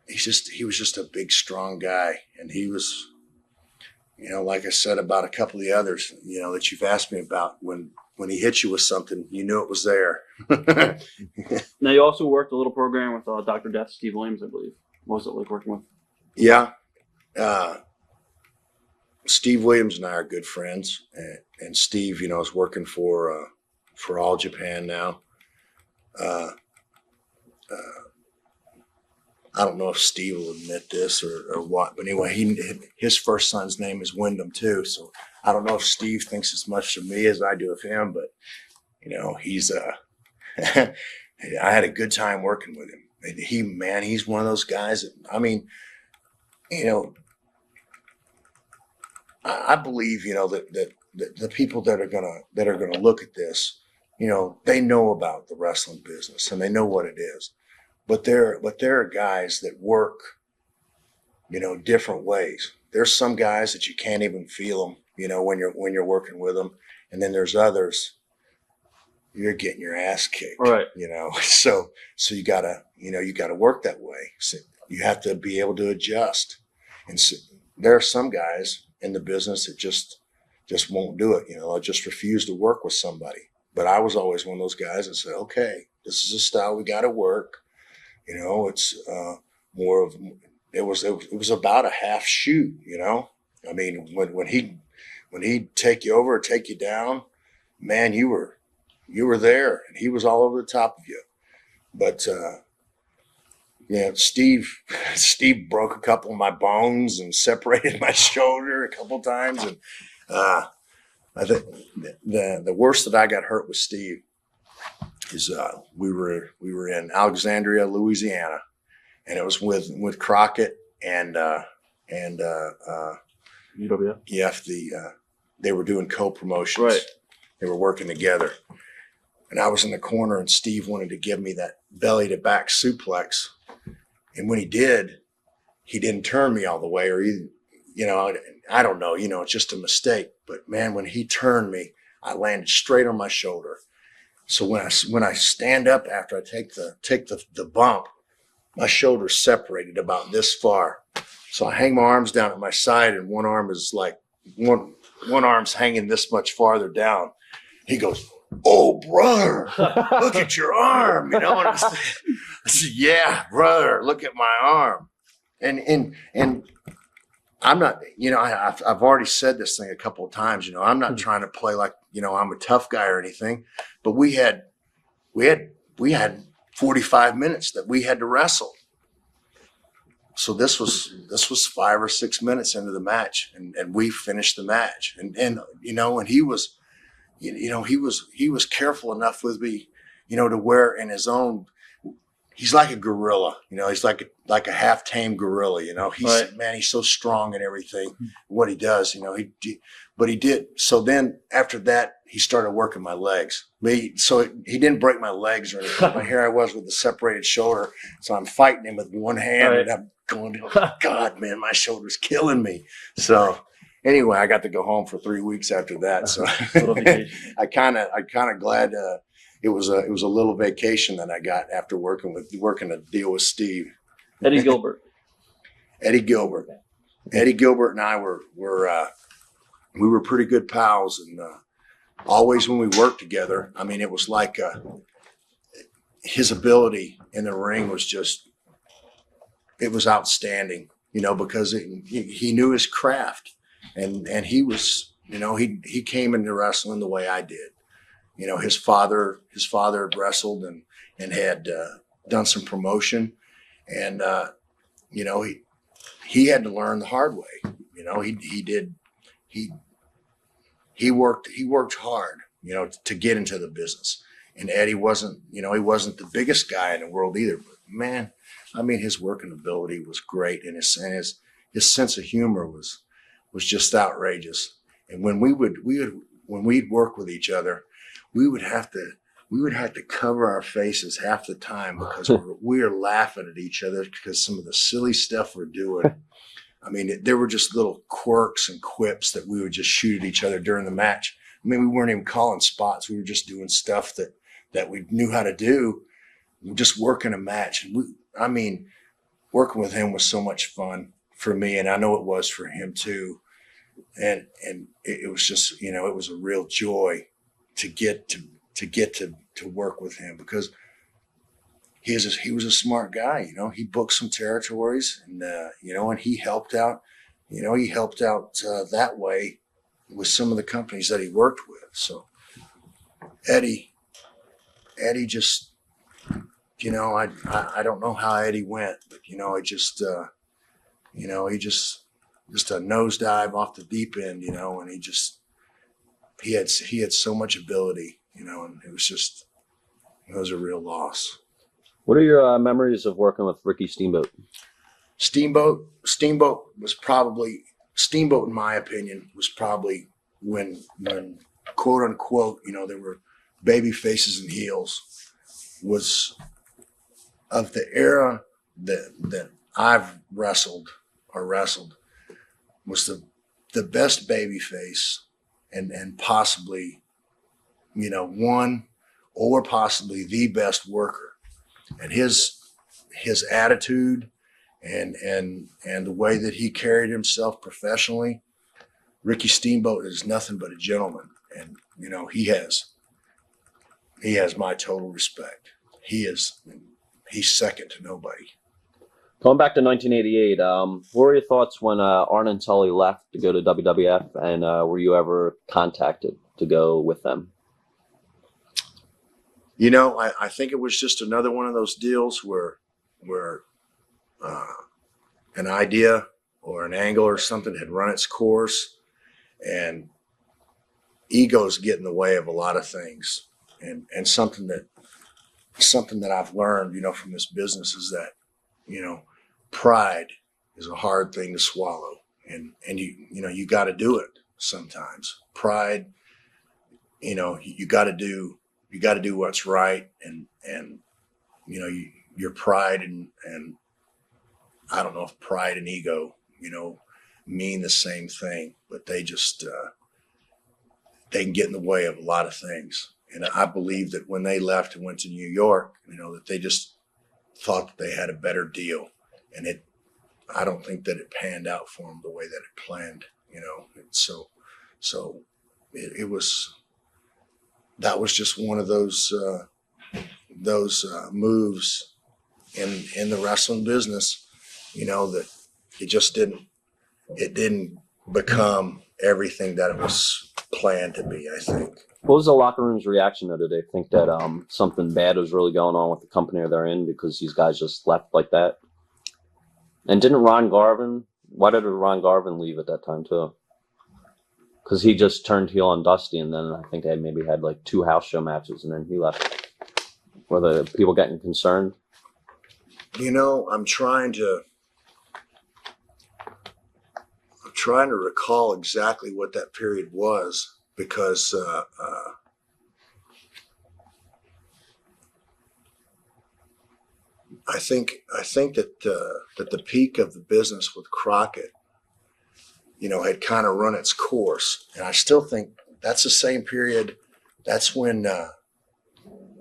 he was just a big, strong guy. And he was, like I said about a couple of the others, that you've asked me about, when he hit you with something, you knew it was there. Now, you also worked a little program with Dr. Death, Steve Williams, I believe. What was it like working with? Yeah. Steve Williams and I are good friends. And Steve, is working for All Japan now. I don't know if Steve will admit this or what, but anyway, his first son's name is Windham too. So I don't know if Steve thinks as much of me as I do of him, but he's I had a good time working with him. He's one of those guys that, I mean, I believe, that the people that are gonna look at this, they know about the wrestling business and they know what it is. But there are guys that work, different ways. There's some guys that you can't even feel them, when you're working with them, and then there's others you're getting your ass kicked, right? So you gotta work that way. So you have to be able to adjust. And so there are some guys in the business that just won't do it. They'll just refuse to work with somebody. But I was always one of those guys that said, okay, this is a style we got to work. It's more of, it was about a half shoot, I mean, when he'd take you over or take you down, man, you were there and he was all over the top of you. But, Steve broke a couple of my bones and separated my shoulder a couple of times. And, I think the worst that I got hurt with Steve is we were in Alexandria, Louisiana, and it was with Crockett and UWF. they were doing co-promotions. Right. They were working together. And I was in the corner, and Steve wanted to give me that belly to back suplex. And when he did, he didn't turn me all the way, or he, I don't know, it's just a mistake. But man, when he turned me, I landed straight on my shoulder. So when I stand up after I take the bump, my shoulder's separated about this far. So I hang my arms down at my side, and one arm is like one arm's hanging this much farther down. He goes, "Oh, brother, look at your arm." And I said, "Yeah, brother, look at my arm." And I'm not, I've already said this thing a couple of times. I'm not trying to play like, I'm a tough guy or anything. But we had 45 minutes that we had to wrestle. So this was 5 or 6 minutes into the match, and we finished the match. And he was, he was careful enough with me, to where in his own, he's like a gorilla, he's like a half tame gorilla, he's right. Man, he's so strong and everything, what he does, but he did. So then after that, he started working my legs. So he didn't break my legs or anything, but here I was with a separated shoulder. So I'm fighting him with one hand, right. and I'm going, "Oh God, man, my shoulder's killing me." So anyway, I got to go home for 3 weeks after that. So I kind of glad it was a little vacation that I got after working a deal with Steve. Eddie Gilbert. Eddie Gilbert and I we were pretty good pals, and always when we worked together, I mean, it was like his ability in the ring was just, it was outstanding, because he knew his craft, and he was, he came into wrestling the way I did. His father had wrestled and had done some promotion, and he had to learn the hard way. He worked hard, to get into the business. And Eddie wasn't, he wasn't the biggest guy in the world either, but man, I mean, his working ability was great, and his sense of humor was just outrageous. And when we'd work with each other, we would have to cover our faces half the time because we were laughing at each other because some of the silly stuff we're doing. I mean, there were just little quirks and quips that we would just shoot at each other during the match. I mean, we weren't even calling spots. We were just doing stuff that we knew how to do, just working a match. And working with him was so much fun for me, and I know it was for him too. And it was just, it was a real joy to get to work with him, because he was a smart guy. He booked some territories, and and he helped out. He helped out that way with some of the companies that he worked with. So Eddie just, I don't know how Eddie went, but it just he just a nosedive off the deep end, and he had so much ability, and it was a real loss. What are your memories of working with Ricky Steamboat? Steamboat, in my opinion, was probably when quote unquote, there were baby faces and heels, was of the era that I've wrestled, was the best baby face and possibly, one or possibly the best worker. And his attitude and the way that he carried himself professionally, Ricky Steamboat is nothing but a gentleman. And, he has my total respect. He's second to nobody. Going back to 1988, what were your thoughts when Arn and Tully left to go to WWF, and were you ever contacted to go with them? I think it was just another one of those deals where an idea or an angle or something had run its course, and egos get in the way of a lot of things. And something that I've learned, from this business is that, pride is a hard thing to swallow, and you got to do it sometimes. Pride you got to do what's right, and your pride and I don't know if pride and ego, mean the same thing, but they just they can get in the way of a lot of things. And I believe that when they left and went to New York, that they just thought that they had a better deal, and I don't think that it panned out for them the way that it planned. And so that was just one of those moves in the wrestling business, that it didn't become everything that it was planned to be, I think. What was the locker room's reaction, though? Did they think that something bad was really going on with the company they're in because these guys just left like that? And why did Ron Garvin leave at that time, too? Because he just turned heel on Dusty, and then I think they maybe had like 2 house show matches, and then he left. Were the people getting concerned? I'm trying to recall exactly what that period was, because I think that the peak of the business with Crockett, had kind of run its course, and I still think that's the same period. That's when,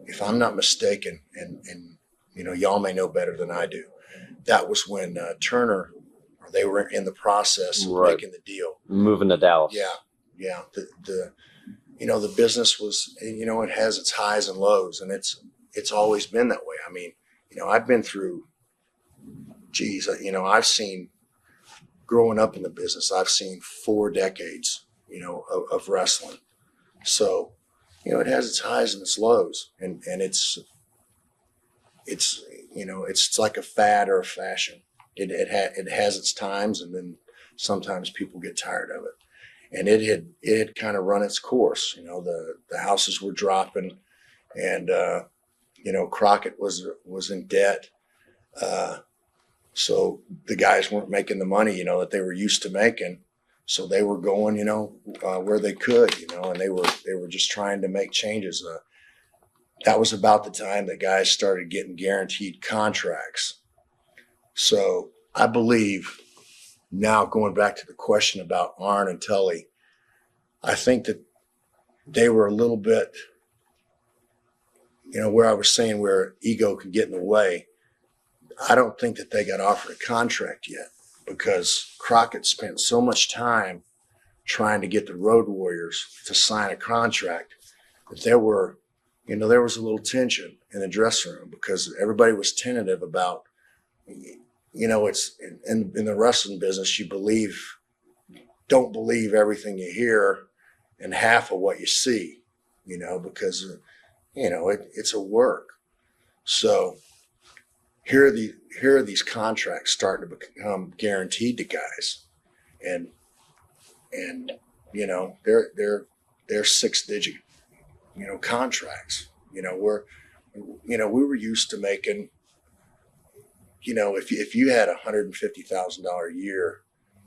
if I'm not mistaken, and y'all may know better than I do, that was when Turner, or they were in the process of making the deal, moving to Dallas. Yeah. The business was, it has its highs and lows, and it's always been that way. I mean, I've been through, I've seen, growing up in the business, I've seen 4 decades, of wrestling. So, it has its highs and its lows, and it's like a fad or a fashion. It has its times, and then sometimes people get tired of it. And it had kind of run its course. The houses were dropping, and Crockett was in debt. So the guys weren't making the money, that they were used to making. So they were going, where they could, and they were just trying to make changes. That was about the time that guys started getting guaranteed contracts. So I believe, now going back to the question about Arn and Tully, I think that they were a little bit, where I was saying where ego could get in the way. I don't think that they got offered a contract yet, because Crockett spent so much time trying to get the Road Warriors to sign a contract that there was a little tension in the dressing room, because everybody was tentative about, it's in the wrestling business, don't believe everything you hear and half of what you see, because, it's a work. So here are these contracts starting to become guaranteed to guys, and they're 6-digit, contracts. We were used to making, if you had $150,000 a year,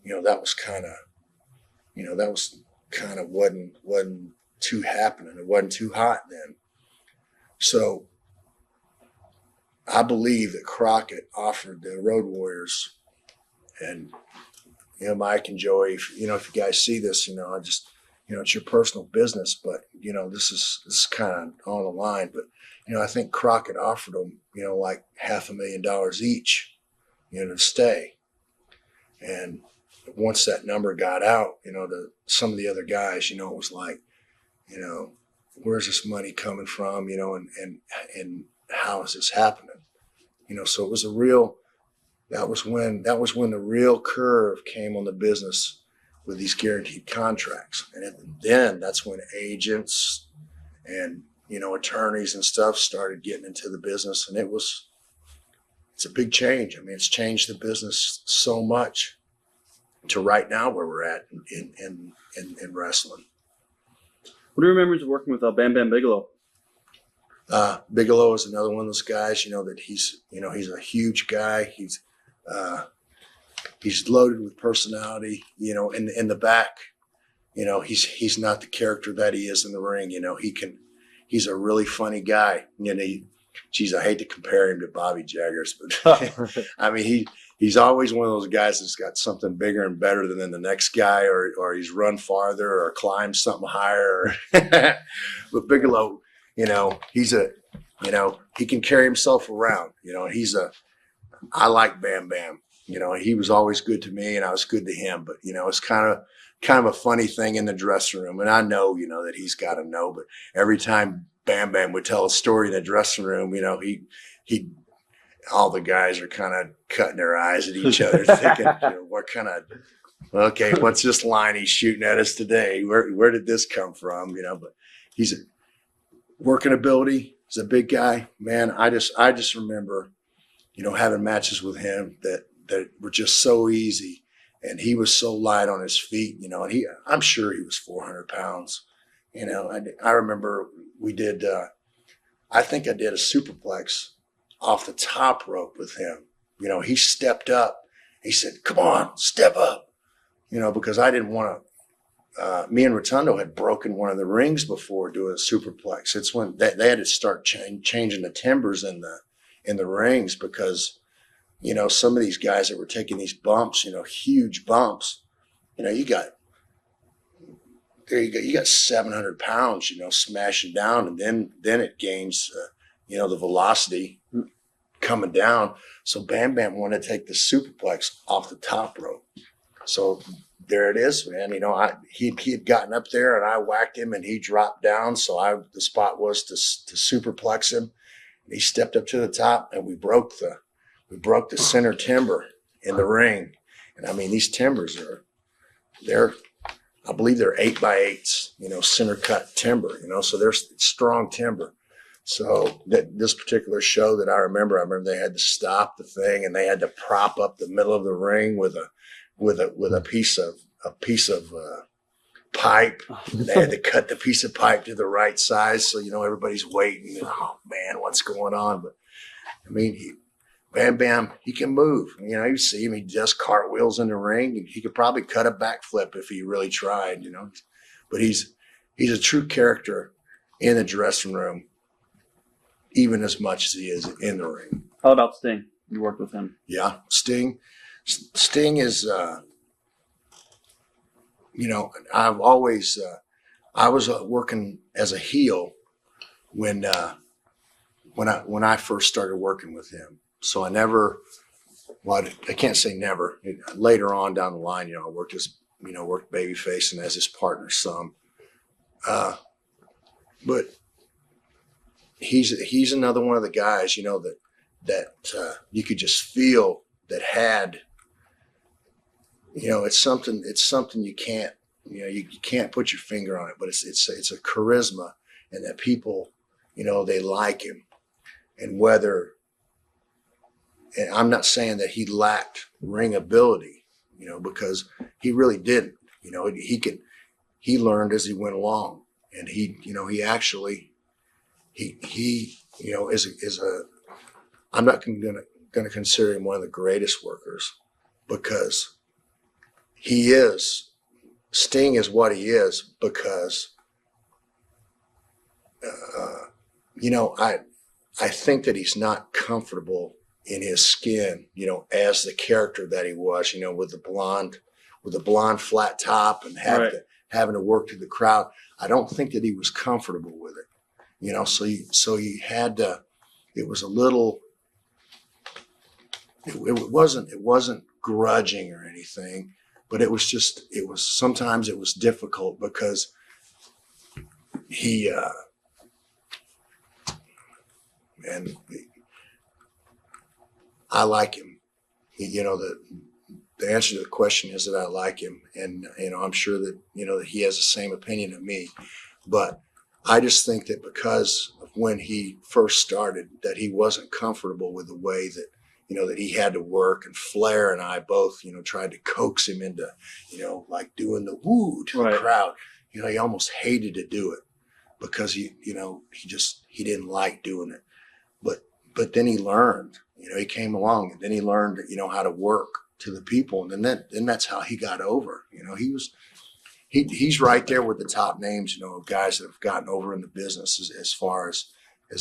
that was kind of wasn't too happening. It wasn't too hot then. So I believe that Crockett offered the Road Warriors, and Mike and Joey, if you guys see this, I just, it's your personal business, but this is kind of on the line. But I think Crockett offered them, like $500,000 each, to stay. And once that number got out, to some of the other guys, it was like, where's this money coming from, and how is this happening? So it was that was when the real curve came on the business with these guaranteed contracts. And then that's when agents and, attorneys and stuff started getting into the business. And it's a big change. I mean, it's changed the business so much to right now where we're at in wrestling. What do you remember of working with Bam Bigelow? Bigelow is another one of those guys, that he's a huge guy. He's loaded with personality, in the back, you know, he's not the character that he is in the ring. You know, he's a really funny guy. You know, geez, I hate to compare him to Bobby Jaggers, but I mean, he's always one of those guys that's got something bigger and better than the next guy, or he's run farther or climbed something higher. But Bigelow, you know, he can carry himself around. You know, I like Bam Bam. You know, he was always good to me and I was good to him. But, you know, it's kind of a funny thing in the dressing room. And I know, you know, that he's got to know, but every time Bam Bam would tell a story in the dressing room, you know, he all the guys are kind of cutting their eyes at each other, thinking, you know, what's this line he's shooting at us today? Where did this come from? You know, but he's a working ability. He's a big guy, man. I just remember, you know, having matches with him that were just so easy, and he was so light on his feet, you know, and I'm sure he was 400 pounds. You know, I remember we did, I think I did a superplex off the top rope with him. You know, he stepped up. He said, "Come on, step up." You know, because I didn't want to, me and Rotundo had broken one of the rings before doing a superplex. It's when they had to start changing the timbers in the rings, because, you know, some of these guys that were taking these bumps, you know, huge bumps, you know, you got 700 pounds, you know, smashing down, and then it gains, you know, the velocity coming down. So Bam Bam wanted to take the superplex off the top rope. So there it is, man. You know, he had gotten up there and I whacked him and he dropped down. So the spot was to superplex him. And he stepped up to the top and we broke the center timber in the ring. And I mean, these timbers I believe they're 8x8s, you know, center cut timber, you know, so they're strong timber. So this particular show that I remember they had to stop the thing and they had to prop up the middle of the ring with a piece of pipe. They had to cut the piece of pipe to the right size. So, you know, everybody's waiting. Oh man, what's going on? But I mean, Bam Bam, he can move. You know, you see him, he does cartwheels in the ring. He could probably cut a backflip if he really tried, you know. But he's a true character in the dressing room, even as much as he is in the ring. How about Sting? You worked with him. Yeah, Sting is, you know, I've always, I was working as a heel when I first started working with him. So I can't say never. Later on down the line, you know, I worked babyface and as his partner some. But he's another one of the guys, you know, that you could just feel that had, you know, it's something you can't, you know, you can't put your finger on it, but it's a charisma, and that people, you know, they like him. And and I'm not saying that he lacked ring ability, you know, because he really didn't. You know, he learned as he went along, and he you know, I'm not going to consider him one of the greatest workers, because Sting is what he is because, you know, I think that he's not comfortable in his skin, you know, as the character that he was, you know, with the blonde flat top and having to work through the crowd. I don't think that he was comfortable with it, you know, so you had to, it was a little, it wasn't grudging or anything, but sometimes it was difficult because I like him. You know, the answer to the question is that I like him, and you know, I'm sure that, you know, that he has the same opinion of me. But I just think that because of when he first started, that he wasn't comfortable with the way that, you know, that he had to work. And Flair and I both, you know, tried to coax him into, you know, like doing the woo to the crowd. You know, he almost hated to do it because he didn't like doing it. But then he learned, you know, he came along, and then he learned, you know, how to work to the people. And then that's how he got over. You know, he's right there with the top names, of guys that have gotten over in the business as far as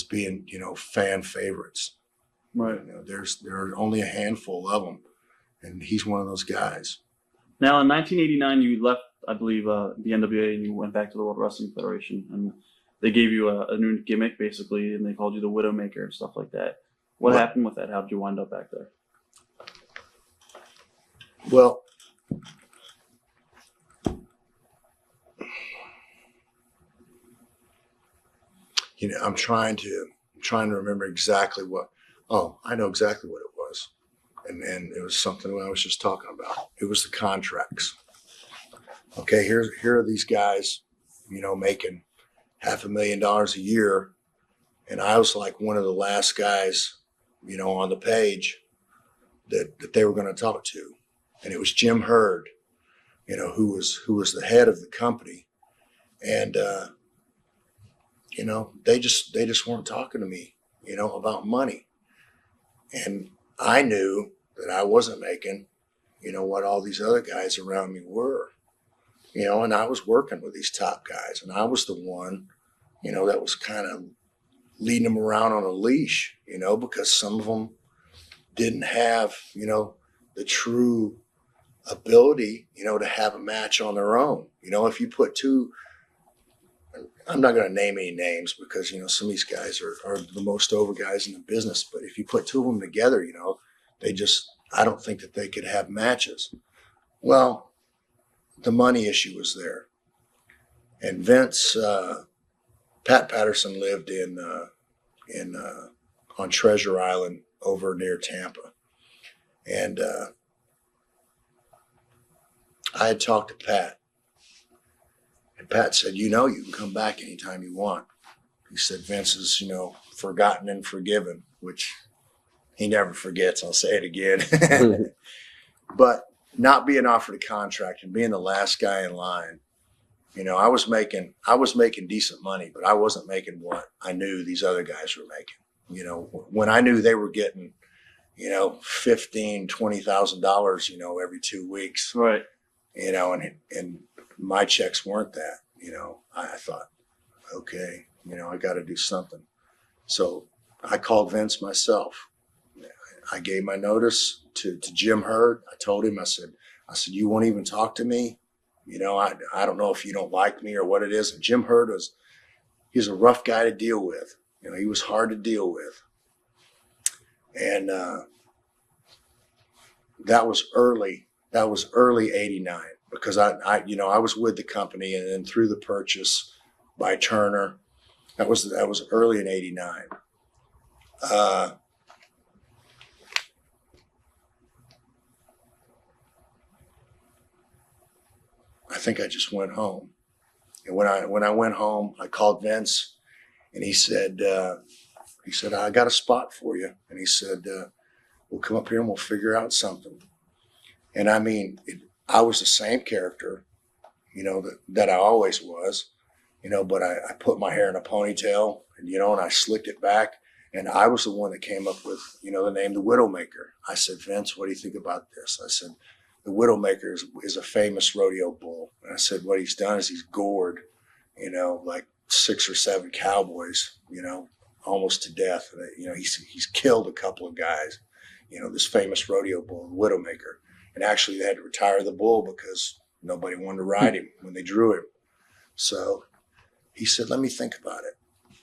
being, fan favorites. Right. There are only a handful of them, and he's one of those guys. Now, in 1989, you left, I believe, the NWA, and you went back to the World Wrestling Federation, and they gave you a new gimmick, basically, and they called you the Widowmaker and stuff like that. What happened with that? How did you wind up back there? Well, I'm trying to remember exactly what. Oh, I know exactly what it was, and it was something I was just talking about. It was the contracts. Okay, here are these guys, making $500,000 a year, and I was like one of the last guys, on the page that they were going to talk to, and it was Jim Herd, who was the head of the company, and they just weren't talking to me, about money. And I knew that I wasn't making, what all these other guys around me were, and I was working with these top guys, and I was the one, that was kind of leading them around on a leash, because some of them didn't have, the true ability, to have a match on their own. If you put two, I'm not going to name any names because, some of these guys are the most over guys in the business. But if you put two of them together, I don't think that they could have matches. Well, the money issue was there. And Vince, Pat Patterson lived on Treasure Island over near Tampa. And I had talked to Pat. And Pat said, you can come back anytime you want. He said, Vince is, forgotten and forgiven, which he never forgets. I'll say it again. But not being offered a contract and being the last guy in line, I was making decent money, but I wasn't making what I knew these other guys were making. When I knew they were getting, $15,000, $20,000, every 2 weeks. Right. And my checks weren't that, I thought, okay, I got to do something. So I called Vince myself. I gave my notice to Jim Herd. I told him, I said, you won't even talk to me. I don't know if you don't like me or what it is. And Jim Herd he's a rough guy to deal with. He was hard to deal with. And that was early 89 because I was with the company, and then through the purchase by Turner, that was early in 89. I think I just went home. And when I went home, I called Vince, and he said, I got a spot for you. And he said, we'll come up here and we'll figure out something. And I mean, I was the same character, that I always was, but I put my hair in a ponytail and, and I slicked it back. And I was the one that came up with, the name The Widowmaker. I said, Vince, what do you think about this? I said, the Widowmaker is a famous rodeo bull. And I said, what he's done is he's gored, like 6 or 7 cowboys, almost to death. He's killed a couple of guys, this famous rodeo bull, the Widowmaker. And actually they had to retire the bull because nobody wanted to ride him when they drew him. So he said, let me think about it.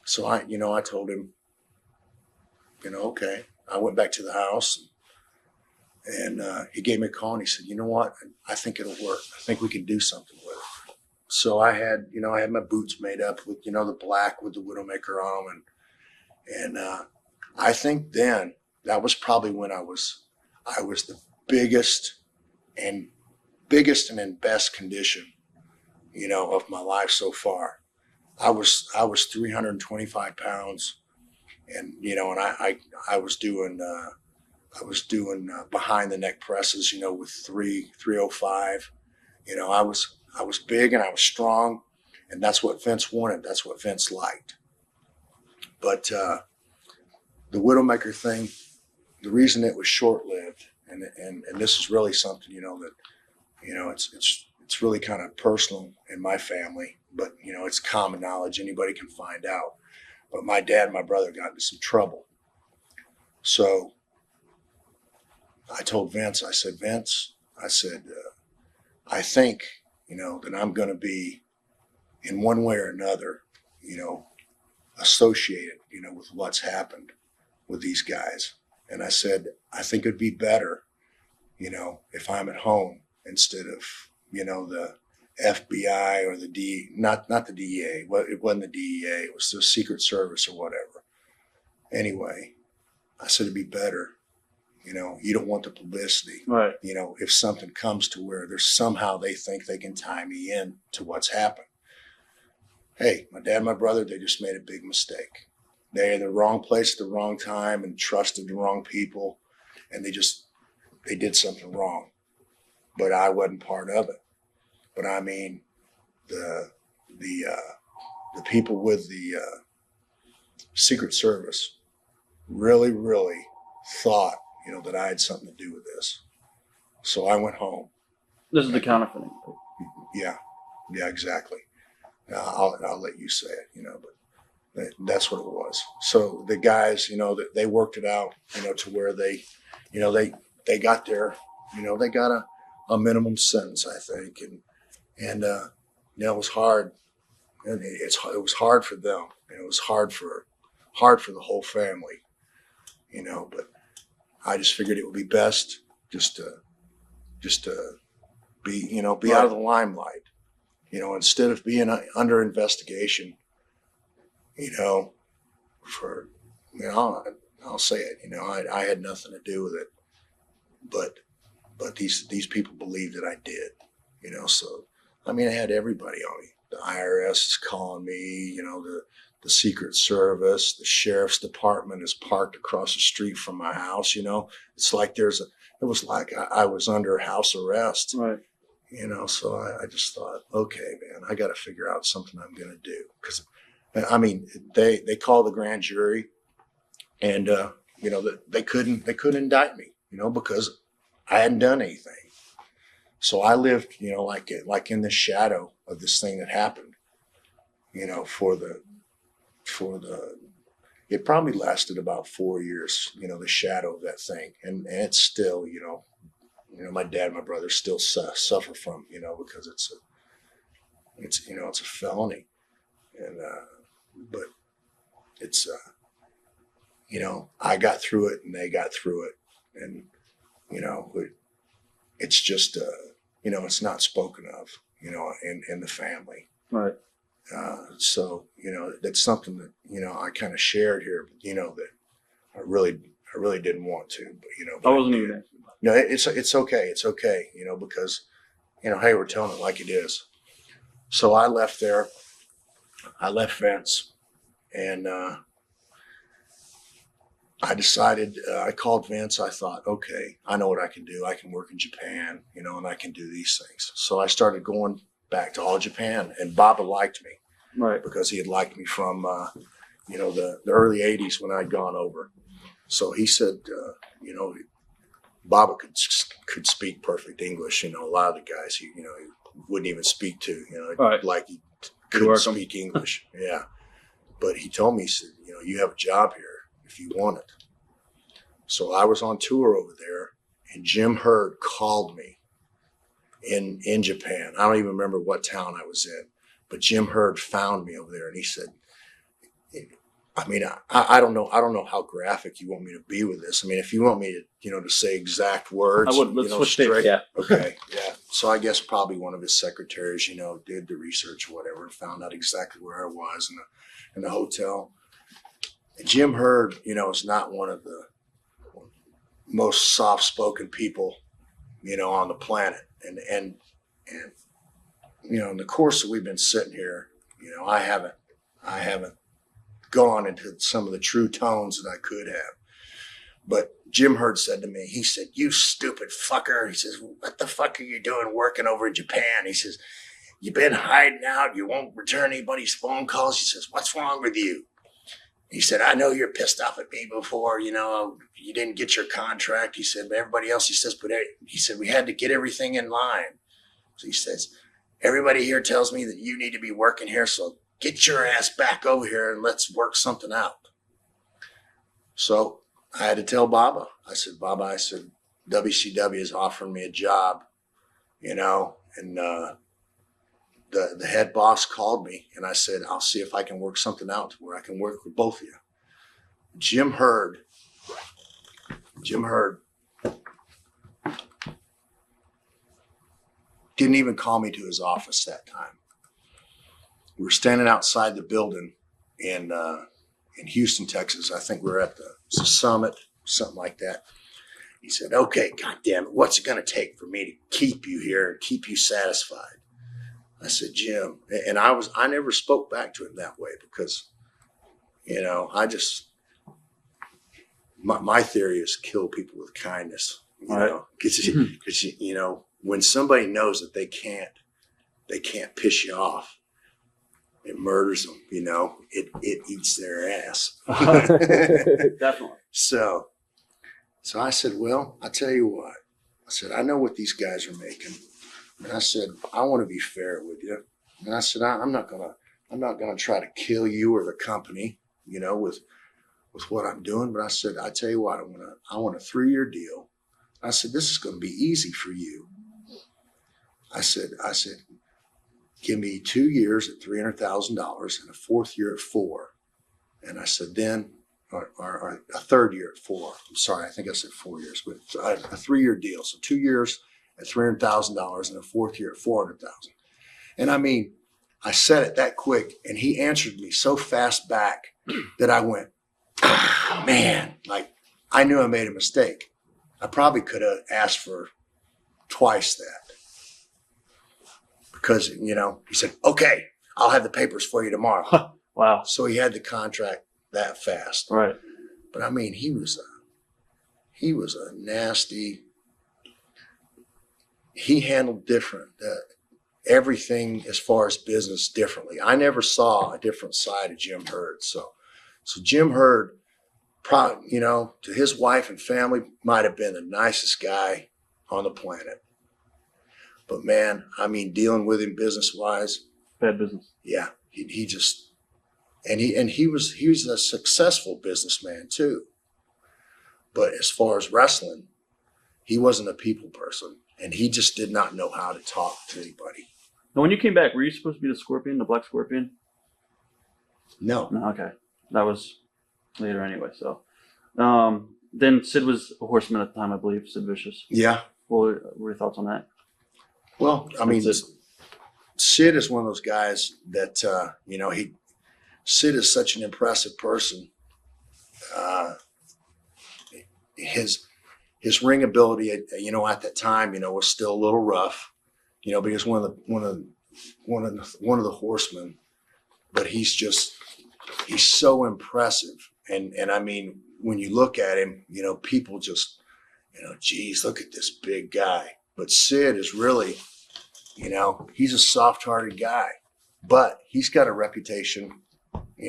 So I told him, okay. I went back to the house, and he gave me a call, and he said, you know what? I think it'll work. I think we can do something with it. So I had my boots made up with, the black with the Widowmaker on them. And I think then that was probably when I was the biggest and in best condition, of my life so far. I was 325 pounds, and and I was doing behind the neck presses, with 305. I was big and I was strong, and that's what Vince wanted. That's what Vince liked. But the Widowmaker thing, the reason it was short-lived, and this is really something, that, it's it's really kind of personal in my family, but you know, it's common knowledge. Anybody can find out. But my dad and my brother got into some trouble. So I told Vince, I said, Vince, I said, I think, you know, that I'm going to be in one way or another, you know, associated, you know, with what's happened with these guys. And I said, I think it'd be better, you know, if I'm at home instead of, you know, the FBI or the not the DEA. Well, it wasn't the DEA. It was the Secret Service or whatever. Anyway, I said it'd be better. You know, you don't want the publicity. Right. You know, if something comes to where there's somehow they think they can tie me in to what's happened. Hey, my dad and my brother, they just made a big mistake. They're in the wrong place at the wrong time and trusted the wrong people. And they did something wrong. But I wasn't part of it. But I mean, the people with the Secret Service really, really thought, you know, that I had something to do with this. So I went home. This is the counterfeiting. Yeah, exactly. I'll let you say it, you know, but that's what it was. So the guys, you know, they worked it out, you know, to where they, you know, they got their, you know, they got a minimum sentence, I think, and you know, it was hard, and it was hard for them, and it was hard for the whole family, you know. But I just figured it would be best just to be, you know, be out of the limelight, you know, instead of being under investigation, you know, for, you know, I'll say it, you know, I had nothing to do with it, but these people believed that I did, you know. So I mean, I had everybody on me. The IRS is calling me, you know, the Secret Service, the Sheriff's Department is parked across the street from my house, you know. It's like it was like I was under house arrest, Right. you know. So I just thought, okay, man, I got to figure out something I'm going to do. Because, I mean, they called the grand jury and, you know, they couldn't indict me, you know, because I hadn't done anything. So I lived, you know, like in the shadow of this thing that happened, you know, it probably lasted about 4 years, you know, the shadow of that thing. And it's still, you know, my dad and my brother still suffer from, you know, because it's you know, it's a felony. And, but it's, you know, I got through it and they got through it. And, you know, it's just, you know, it's not spoken of, you know, in the family. Right. So, you know, that's something that, you know, I kind of shared here, you know, that I really didn't want to, but, you know. I wasn't even asking about it. No, it's okay. It's okay, you know, because, you know, hey, we're telling it like it is. So I left there. I left Vince, and I decided, I called Vince. I thought, okay, I know what I can do. I can work in Japan, you know, and I can do these things. So I started going back to All Japan, and Baba liked me. Right. Because he had liked me from, you know, the early 80s when I'd gone over. So he said, you know, Baba could speak perfect English. You know, a lot of the guys, you know, he wouldn't even speak to, you know, right. Like he couldn't speak English. Yeah. But he told me, he said, you know, you have a job here if you want it. So I was on tour over there, and Jim Herd called me in Japan. I don't even remember what town I was in, but Jim Herd found me over there, and he said, I mean, I don't know how graphic you want me to be with this. I mean, if you want me to, you know, to say exact words, I would. Let's you know, switch straight. dates. Yeah. Okay. Yeah. So I guess probably one of his secretaries, you know, did the research or whatever and found out exactly where I was in the hotel. And Jim Herd, you know, is not one of the most soft-spoken people, you know, on the planet. And you know, in the course that we've been sitting here, you know, I haven't gone into some of the true tones that I could have. But Jim Herd said to me, he said, "You stupid fucker." He says, "What the fuck are you doing working over in Japan?" He says, "You've been hiding out. You won't return anybody's phone calls." He says, "What's wrong with you?" He said, "I know you're pissed off at me before, you know, you didn't get your contract." He said, "But everybody else," he says, he said, "we had to get everything in line." So he says, everybody here tells me that you need to be working here, so get your ass back over here and let's work something out. So I had to tell Baba. I said, Baba, WCW is offering me a job, and the head boss called me, and I said, I'll see if I can work something out where I can work with both of you. Jim Herd didn't even call me to his office that time. We were standing outside the building in Houston, Texas. I think we were at the Summit, something like that. He said, okay, goddamn it, what's it going to take for me to keep you here and keep you satisfied? I said, Jim, and I never spoke back to him that way because, my theory is kill people with kindness, because when somebody knows that they can't piss you off, it murders them, it eats their ass. Definitely. So I said, well, I tell you what, I said, I know what these guys are making. And I said, I want to be fair with you. And I said, I'm not gonna try to kill you or the company, with what I'm doing. But I said, I tell you what, I want a 3-year deal. I said, this is going to be easy for you. I said, give me 2 years at $300,000 and a 4th year at $4 million. And I said, then, or a 3rd year at $4 million. I'm sorry, I think I said 4 years, but a 3-year deal. So 2 years at $300,000 and a 4th year at $400,000. And I mean, I said it that quick, and he answered me so fast back that I went, man, like I knew I made a mistake. I probably could have asked for twice that. Because, he said, okay, I'll have the papers for you tomorrow. Wow. So he had the contract that fast. Right. But I mean, he was a nasty, he handled different, everything as far as business differently. I never saw a different side of Jim Herd. So Jim Herd, to his wife and family, might have been the nicest guy on the planet. But man, I mean, dealing with him business-wise, bad business. Yeah, he just, and he was a successful businessman too. But as far as wrestling, he wasn't a people person, and he just did not know how to talk to anybody. Now, when you came back, were you supposed to be the Scorpion, the Black Scorpion? No. Okay, that was later anyway. So, then Sid was a Horseman at the time, I believe. Sid Vicious. Yeah. What were your thoughts on that? Well, I mean, Sid is one of those guys that, Sid is such an impressive person. His ring ability, at that time, was still a little rough, because one of the Horsemen, but he's so impressive. And I mean, when you look at him, people just, geez, look at this big guy. But Sid is really, he's a soft-hearted guy, but he's got a reputation,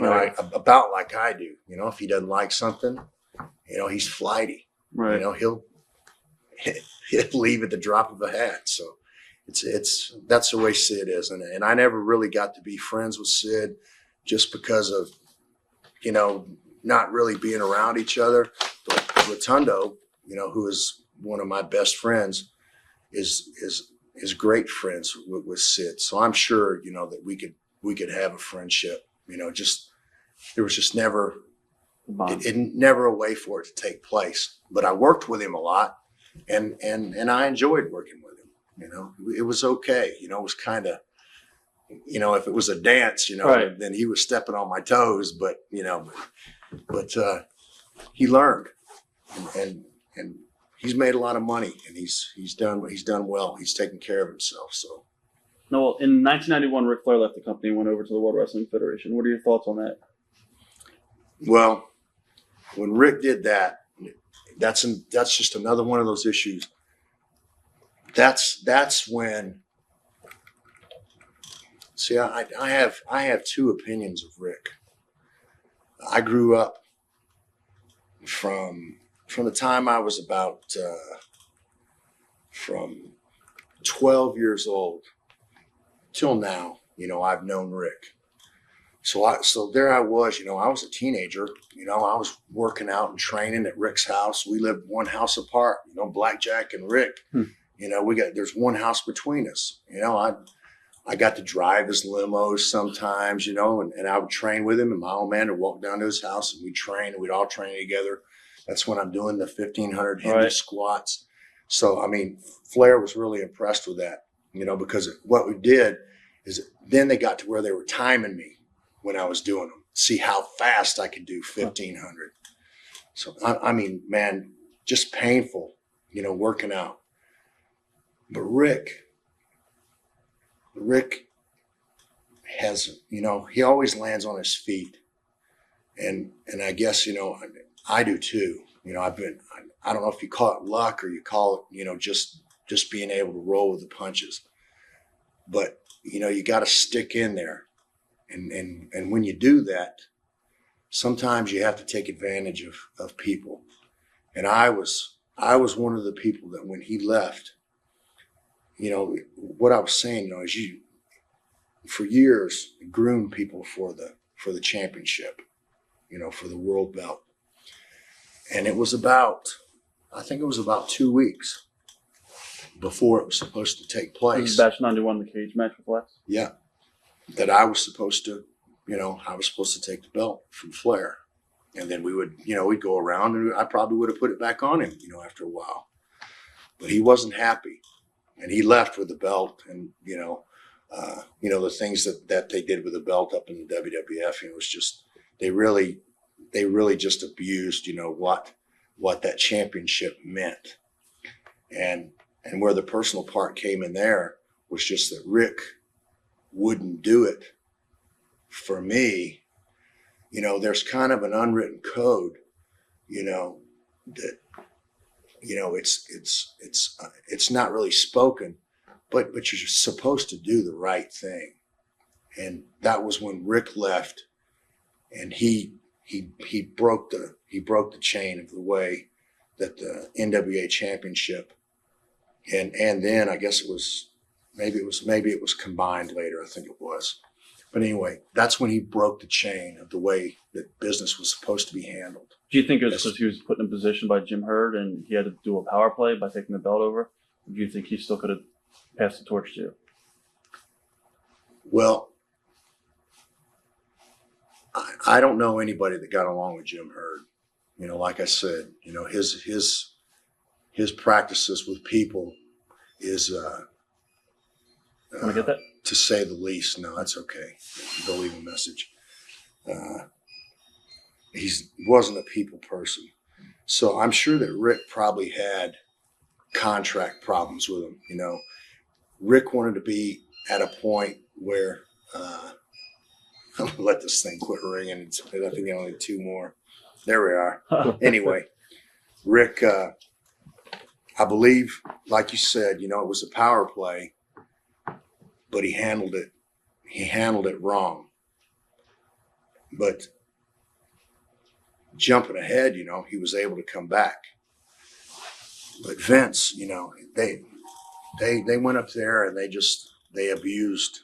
Right. about like I do. If he doesn't like something, he's flighty. Right. He'll leave at the drop of a hat. So that's the way Sid is. And I never really got to be friends with Sid just because of, not really being around each other. But Rotundo, who is one of my best friends, is great friends with Sid. So I'm sure, that we could have a friendship, there was just never, it never a way for it to take place. But I worked with him a lot and I enjoyed working with him. It was okay. It was kind of, if it was a dance, Right. then he was stepping on my toes, but he learned and he's made a lot of money, and he's done well. He's taken care of himself. So, no, in 1991, Ric Flair left the company and went over to the World Wrestling Federation. What are your thoughts on that? Well, when Rick did that, that's just another one of those issues. That's when. See, I have two opinions of Rick. I grew up from the time I was about from 12 years old till now, I've known Rick. So there I was, I was a teenager, I was working out and training at Rick's house. We lived one house apart, Blackjack and Rick, there's one house between us. I got to drive his limos sometimes, and I would train with him, and my old man would walk down to his house and we'd train, and we'd all train together. That's when I'm doing the 1,500 Hindi squats. So, Flair was really impressed with that, because what we did is then they got to where they were timing me when I was doing them, see how fast I could do 1,500. So, man, just painful, working out. But Rick has, he always lands on his feet. And I guess, I do too. I don't know if you call it luck or you call it, just being able to roll with the punches. But, you got to stick in there. And when you do that, sometimes you have to take advantage of people. And I was one of the people that when he left, what I was saying, is you, for years, groomed people for the championship, for the world belt. And it was about 2 weeks before it was supposed to take place. This is Batch 91, the cage match with Lex? Yeah. That I was supposed to take the belt from Flair. And then we would, we'd go around and I probably would have put it back on him, after a while. But he wasn't happy. And he left with the belt and, the things that they did with the belt up in the WWF, it was just, they really just abused, what that championship meant. And where the personal part came in there was just that Rick wouldn't do it for me. There's kind of an unwritten code, that, it's not really spoken, but you're supposed to do the right thing. And that was when Rick left, and he broke the chain of the way that the NWA championship, and then I guess maybe it was combined later. I think it was. But anyway, that's when he broke the chain of the way that business was supposed to be handled. Do you think it was because he was put in a position by Jim Herd and he had to do a power play by taking the belt over? Or do you think he still could have passed the torch to you? Well, I don't know anybody that got along with Jim Herd. Like I said, his practices with people is Want to get that? To say the least. No, that's okay. They'll leave a message. He wasn't a people person. So I'm sure that Rick probably had contract problems with him. Rick wanted to be at a point where, I'm going to let this thing quit ringing. I think I only have 2 more. There we are. Anyway, Rick, I believe, like you said, it was a power play, but he handled it wrong. But jumping ahead, he was able to come back. But Vince, they went up there and they abused,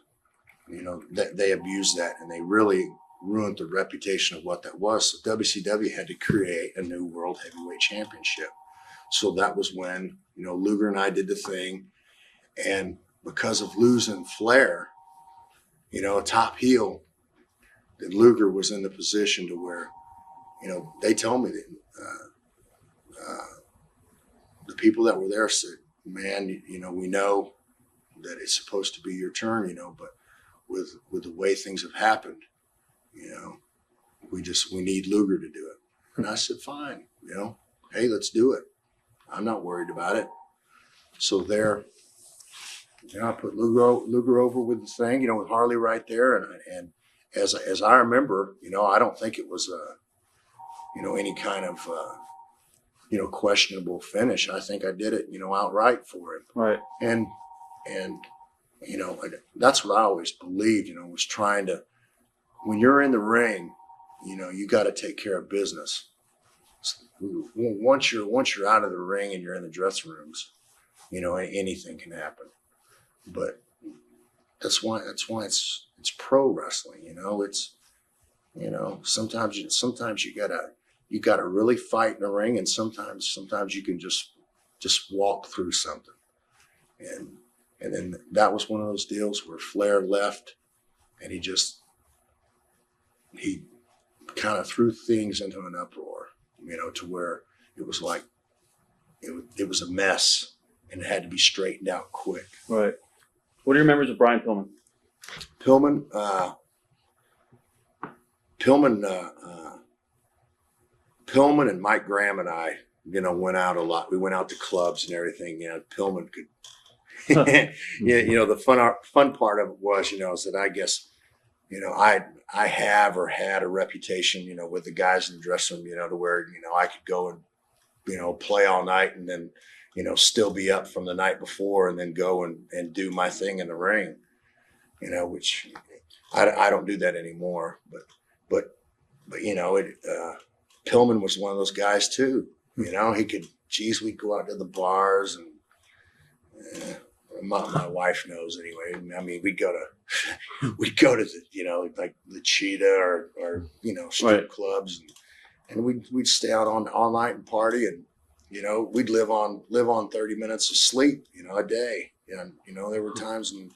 they abused that, and they really ruined the reputation of what that was. So WCW had to create a new World Heavyweight Championship. So that was when, Luger and I did the thing, and because of losing Flair, a top heel, that Luger was in the position to where, they told me that the people that were there said, man, we know that it's supposed to be your turn, but with the way things have happened, we need Luger to do it. And I said, fine, hey, let's do it. I'm not worried about it. So there, I put Luger over with the thing, with Harley right there. And as I remember, I don't think it was any kind of, questionable finish. I think I did it, outright for him. Right. And that's what I always believed, was trying to, when you're in the ring, you got to take care of business. Once you're out of the ring and you're in the dressing rooms, anything can happen. but that's why it's pro wrestling. It's sometimes you gotta really fight in the ring, and sometimes you can just walk through something. And then that was one of those deals where Flair left, and he kind of threw things into an uproar, to where it was like it was a mess, and it had to be straightened out quick. Right. What are your memories of Brian Pillman? Pillman and Mike Graham and I, went out a lot. We went out to clubs and everything. Pillman could, the fun part of it was, is that I guess, I have or had a reputation, with the guys in the dressing room, to where, I could go and, play all night and then, still be up from the night before and then go and do my thing in the ring, which I don't do that anymore. But Pillman was one of those guys too. We'd go out to the bars and my wife knows anyway. I mean, we'd go to the, like the Cheetah or strip right. clubs and we'd stay out all night and party, and we'd live on 30 minutes of sleep, a day. And there were times when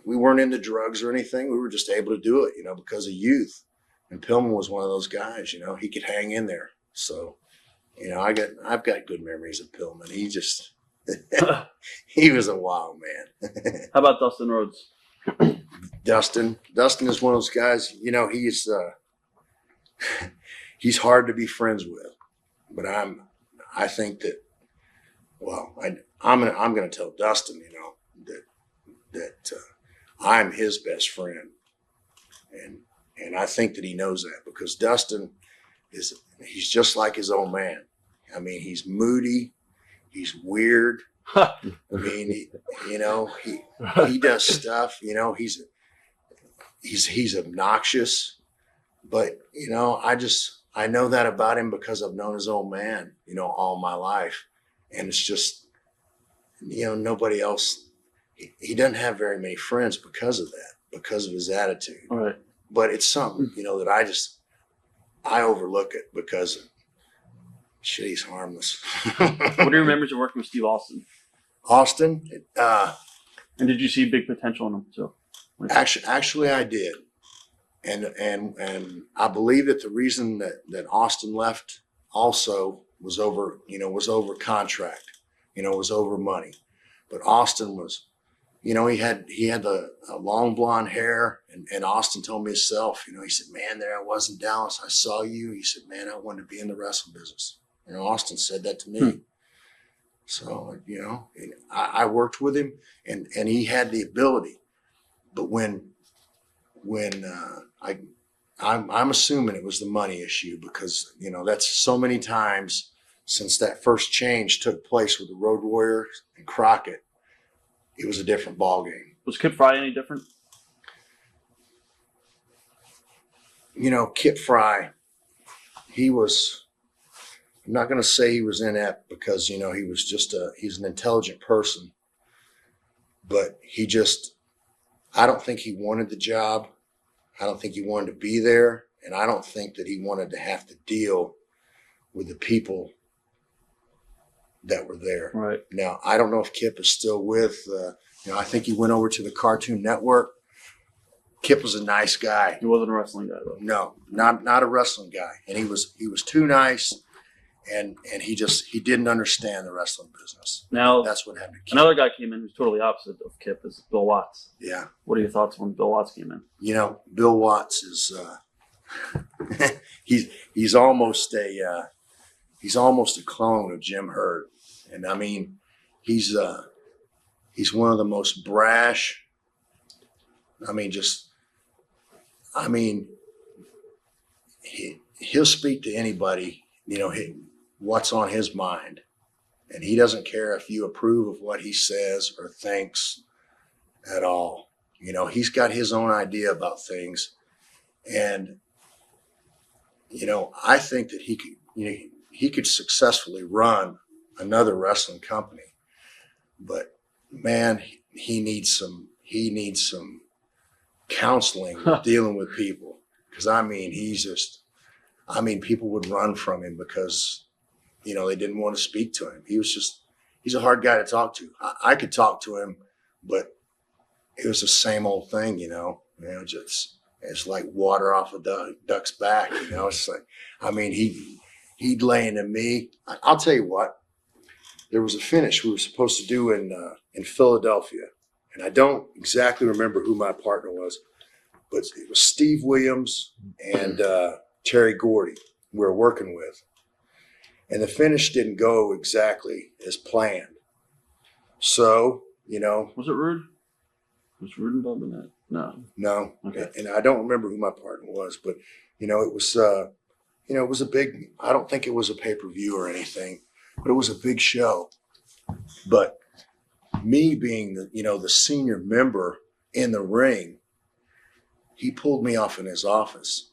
we weren't into drugs or anything. We were just able to do it, because of youth. And Pillman was one of those guys, he could hang in there. So, I've got good memories of Pillman. He just, he was a wild man. How about Dustin Rhodes? Dustin is one of those guys, he's hard to be friends with, but I think that, I'm going to tell Dustin, that I'm his best friend. And I think that he knows that, because Dustin he's just like his old man. I mean, he's moody, he's weird. I mean, he does stuff, he's obnoxious, but I know that about him because I've known his old man, all my life. And it's just, nobody else, he doesn't have very many friends because of that, because of his attitude. All right. But it's something, that I overlook it because shit, he's harmless. What are your memories of working with Steve Austin? Austin? And did you see big potential in him too? Actually, I did. And I believe that the reason that Austin left also was over contract, was over money. But Austin was, he had the long blonde hair, and Austin told me himself, he said, man, there I was in Dallas. I saw you. He said, man, I wanted to be in the wrestling business. Austin said that to me. So, I worked with him, and he had the ability. But when I'm assuming it was the money issue, because, that's so many times since that first change took place with the Road Warriors and Crockett, it was a different ball game. Was Kip Fry any different? Kip Fry, I'm not going to say he was inept, because, he was he's an intelligent person, but I don't think he wanted the job. I don't think he wanted to be there. And I don't think that he wanted to have to deal with the people that were there. Right. Now, I don't know if Kip is still with, I think he went over to the Cartoon Network. Kip was a nice guy. He wasn't a wrestling guy, though. No, not a wrestling guy. And he was too nice, and he didn't understand the wrestling business. Now, that's what happened to Kip. Another guy came in who's totally opposite of Kip is Bill Watts. Yeah. What are your thoughts when Bill Watts came in? Bill Watts is he's almost a clone of Jim Hurt. And I mean, he's one of the most brash. He'll speak to anybody, what's on his mind. And he doesn't care if you approve of what he says or thinks at all. He's got his own idea about things. And, I think that he could successfully run another wrestling company. but man, he needs some counseling with dealing with people. Because I mean, people would run from him because, they didn't want to speak to him. He's a hard guy to talk to. I could talk to him, but it was the same old thing, just it's like water off a duck's back, It's like, I mean, he'd lay into me. I'll tell you what. There was a finish we were supposed to do in Philadelphia, and I don't exactly remember who my partner was, but it was Steve Williams and Terry Gordy we were working with, and the finish didn't go exactly as planned. So, was it Rude? Was Rude involved in that? No. Okay. And I don't remember who my partner was, but it was it was a big. I don't think it was a pay-per-view or anything, but it was a big show. But me being the senior member in the ring, he pulled me off in his office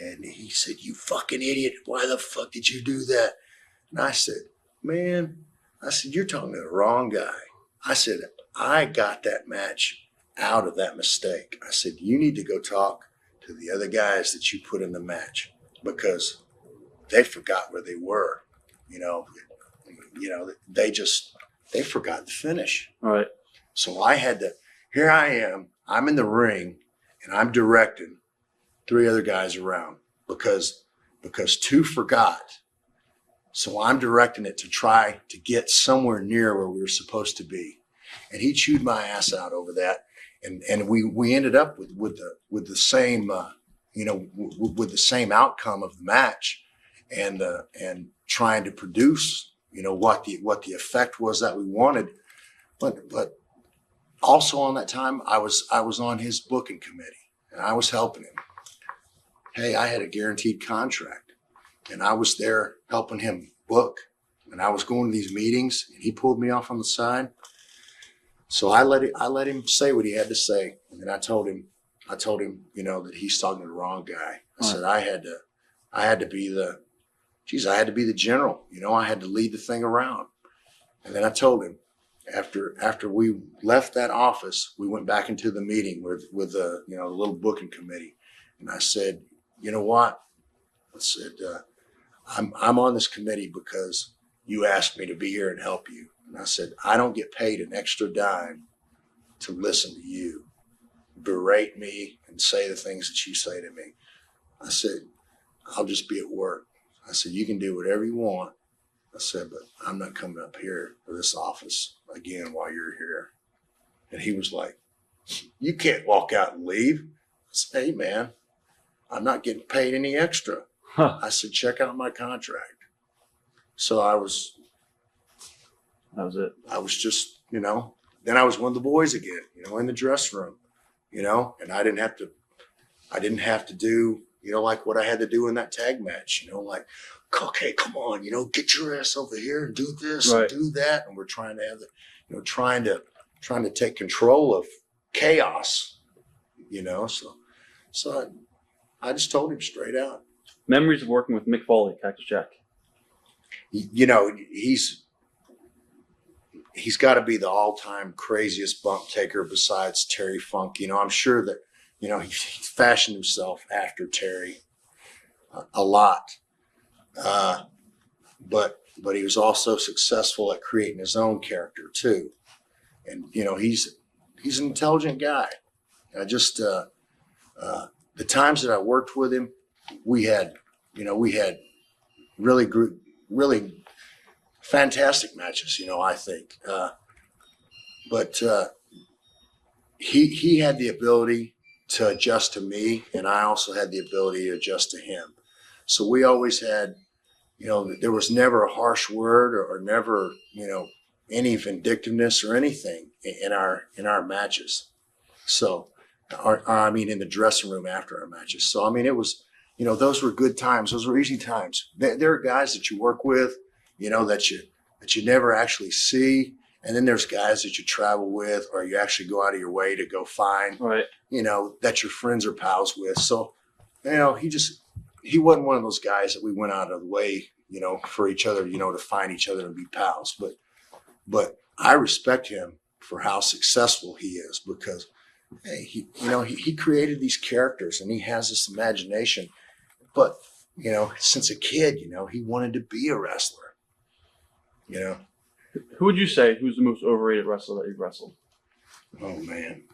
and he said, "You fucking idiot. Why the fuck did you do that?" And I said, "Man," "you're talking to the wrong guy." I said, "I got that match out of that mistake." I said, "You need to go talk to the other guys that you put in the match because they forgot where they were. They forgot the finish." All right. So here I am, I'm in the ring and I'm directing 3 other guys around because 2 forgot. So I'm directing it to try to get somewhere near where we were supposed to be. And he chewed my ass out over that. And we ended up with the same, with the same outcome of the match and trying to produce, what the effect was that we wanted. But also on that time, I was on his booking committee and I was helping him. Hey, I had a guaranteed contract and I was there helping him book and I was going to these meetings and he pulled me off on the side. So I let him say what he had to say. And then I told him, that he's talking to the wrong guy. I said, I had to be the general, I had to lead the thing around. And then I told him after we left that office, we went back into the meeting with the little booking committee. And I said, "You know what?" I said, I'm on this committee because you asked me to be here and help you. And I said, "I don't get paid an extra dime to listen to you berate me and say the things that you say to me." I said, "I'll just be at work." I said, "You can do whatever you want." I said, "But I'm not coming up here to this office again while you're here." And he was like, "You can't walk out and leave." I said, "Hey, man, I'm not getting paid any extra." Huh. I said, "Check out my contract." So that was it. I was just, then I was one of the boys again, in the dressing room, and I didn't have to do, like what I had to do in that tag match, like, "Okay, come on, get your ass over here and do this Right. and do that." And we're trying to have trying to take control of chaos, so I just told him straight out. Memories of working with Mick Foley, Cactus Jack. He's got to be the all-time craziest bump taker besides Terry Funk. I'm sure that, he fashioned himself after Terry a lot. But he was also successful at creating his own character too. And, he's an intelligent guy. I just, the times that I worked with him, we had really fantastic matches, I think. But he had the ability to adjust to me, and I also had the ability to adjust to him. So we always had, there was never a harsh word or never, any vindictiveness or anything in our matches. So, in the dressing room after our matches. So, it was, those were good times. Those were easy times. There are guys that you work with, that you never actually see. And then there's guys that you travel with or you actually go out of your way to go find, Right. That your friends or pals with. So, he wasn't one of those guys that we went out of the way, for each other, to find each other and be pals. But I respect him for how successful he is because, hey, he created these characters and he has this imagination. But, since a kid, he wanted to be a wrestler, Who would you say who's the most overrated wrestler that you've wrestled? Oh, man.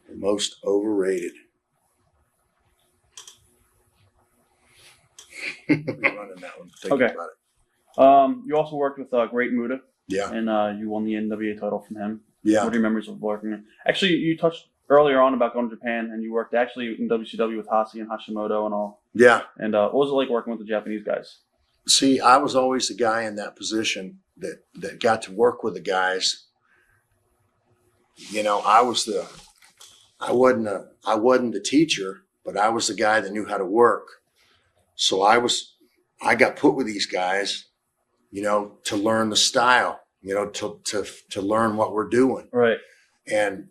The most overrated. Running that one. Thinking Okay. about it. You also worked with Great Muta. Yeah. And you won the NWA title from him. Yeah. What are your memories of working? Actually, you touched earlier on about going to Japan, and you worked actually in WCW with Hashi and Hashimoto and all. Yeah. And what was it like working with the Japanese guys? See, I was always the guy in that position that got to work with the guys. I wasn't the teacher, but I was the guy that knew how to work. So I got put with these guys, to learn the style, to learn what we're doing. Right. And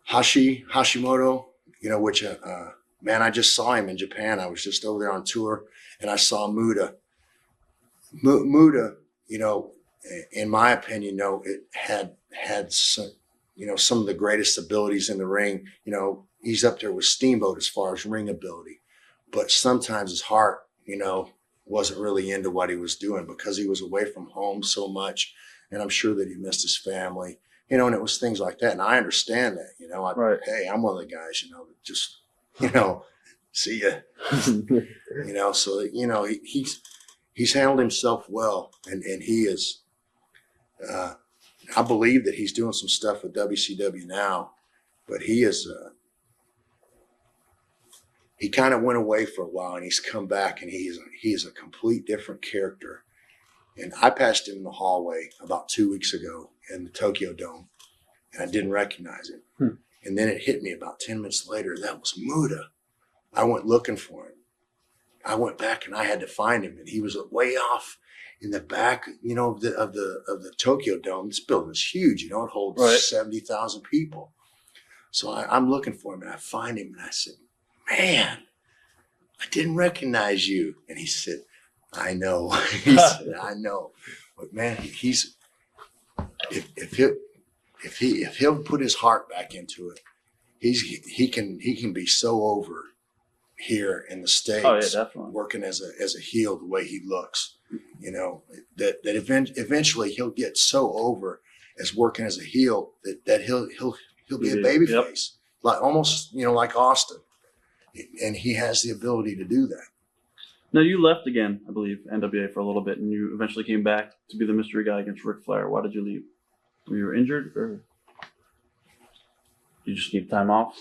Hashimoto, which man, I just saw him in Japan. I was just over there on tour, and I saw Muta. Muta, in my opinion, it had some, some of the greatest abilities in the ring. He's up there with Steamboat as far as ring ability, but sometimes his heart, wasn't really into what he was doing because he was away from home so much, and I'm sure that he missed his family. And it was things like that. And I understand that, Right. Hey, I'm one of the guys, that just, see ya, so, he's handled himself well. And he is, I believe that he's doing some stuff with WCW now, but he is, he kind of went away for a while and he's come back and he is a complete different character. And I passed him in the hallway about 2 weeks ago in the Tokyo Dome, and I didn't recognize him. And then it hit me about 10 minutes later, that was Muta. I went looking for him. I went back and I had to find him, and he was way off in the back, of the Tokyo Dome. This building is huge, it holds Right. 70,000 people. So I'm looking for him, and I find him, and I said, "Man, I didn't recognize you." And he said, "I know." He said, "I know, but man, if he'll put his heart back into it, he can be so over here in the States." Oh, yeah, definitely. Working as a heel the way he looks, that eventually he'll get so over as working as a heel that he'll be a baby Yep. face, like almost like Austin, and he has the ability to do that. Now, you left again, I believe, NWA for a little bit, and you eventually came back to be the mystery guy against Ric Flair. Why did you leave? Were you injured, or you just need time off?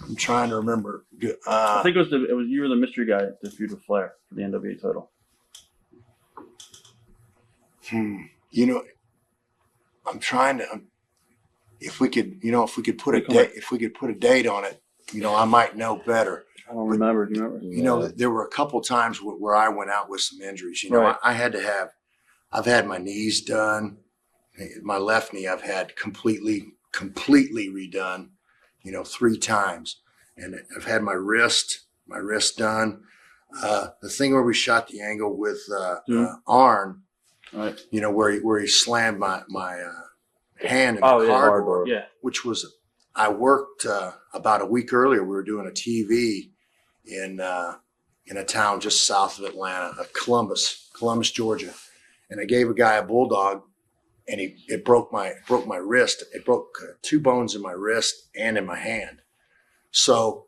I'm trying to remember. I think it was you were the mystery guy to feud with Flair for the NWA title. I'm trying to. If we could put a date on it, I might know better. I don't remember. Do you remember? There were a couple times where I went out with some injuries. Right. I've had my knees done. My left knee I've had completely redone, 3 times. And I've had my wrist done. The thing where we shot the angle with Arn, Right. where he slammed my hand in Oh, the yeah, cardboard, yeah. which was, I worked about a week earlier. We were doing a TV in a town just south of Atlanta, of Columbus, Georgia, and I gave a guy a bulldog, and it broke my wrist. It broke 2 bones in my wrist and in my hand. So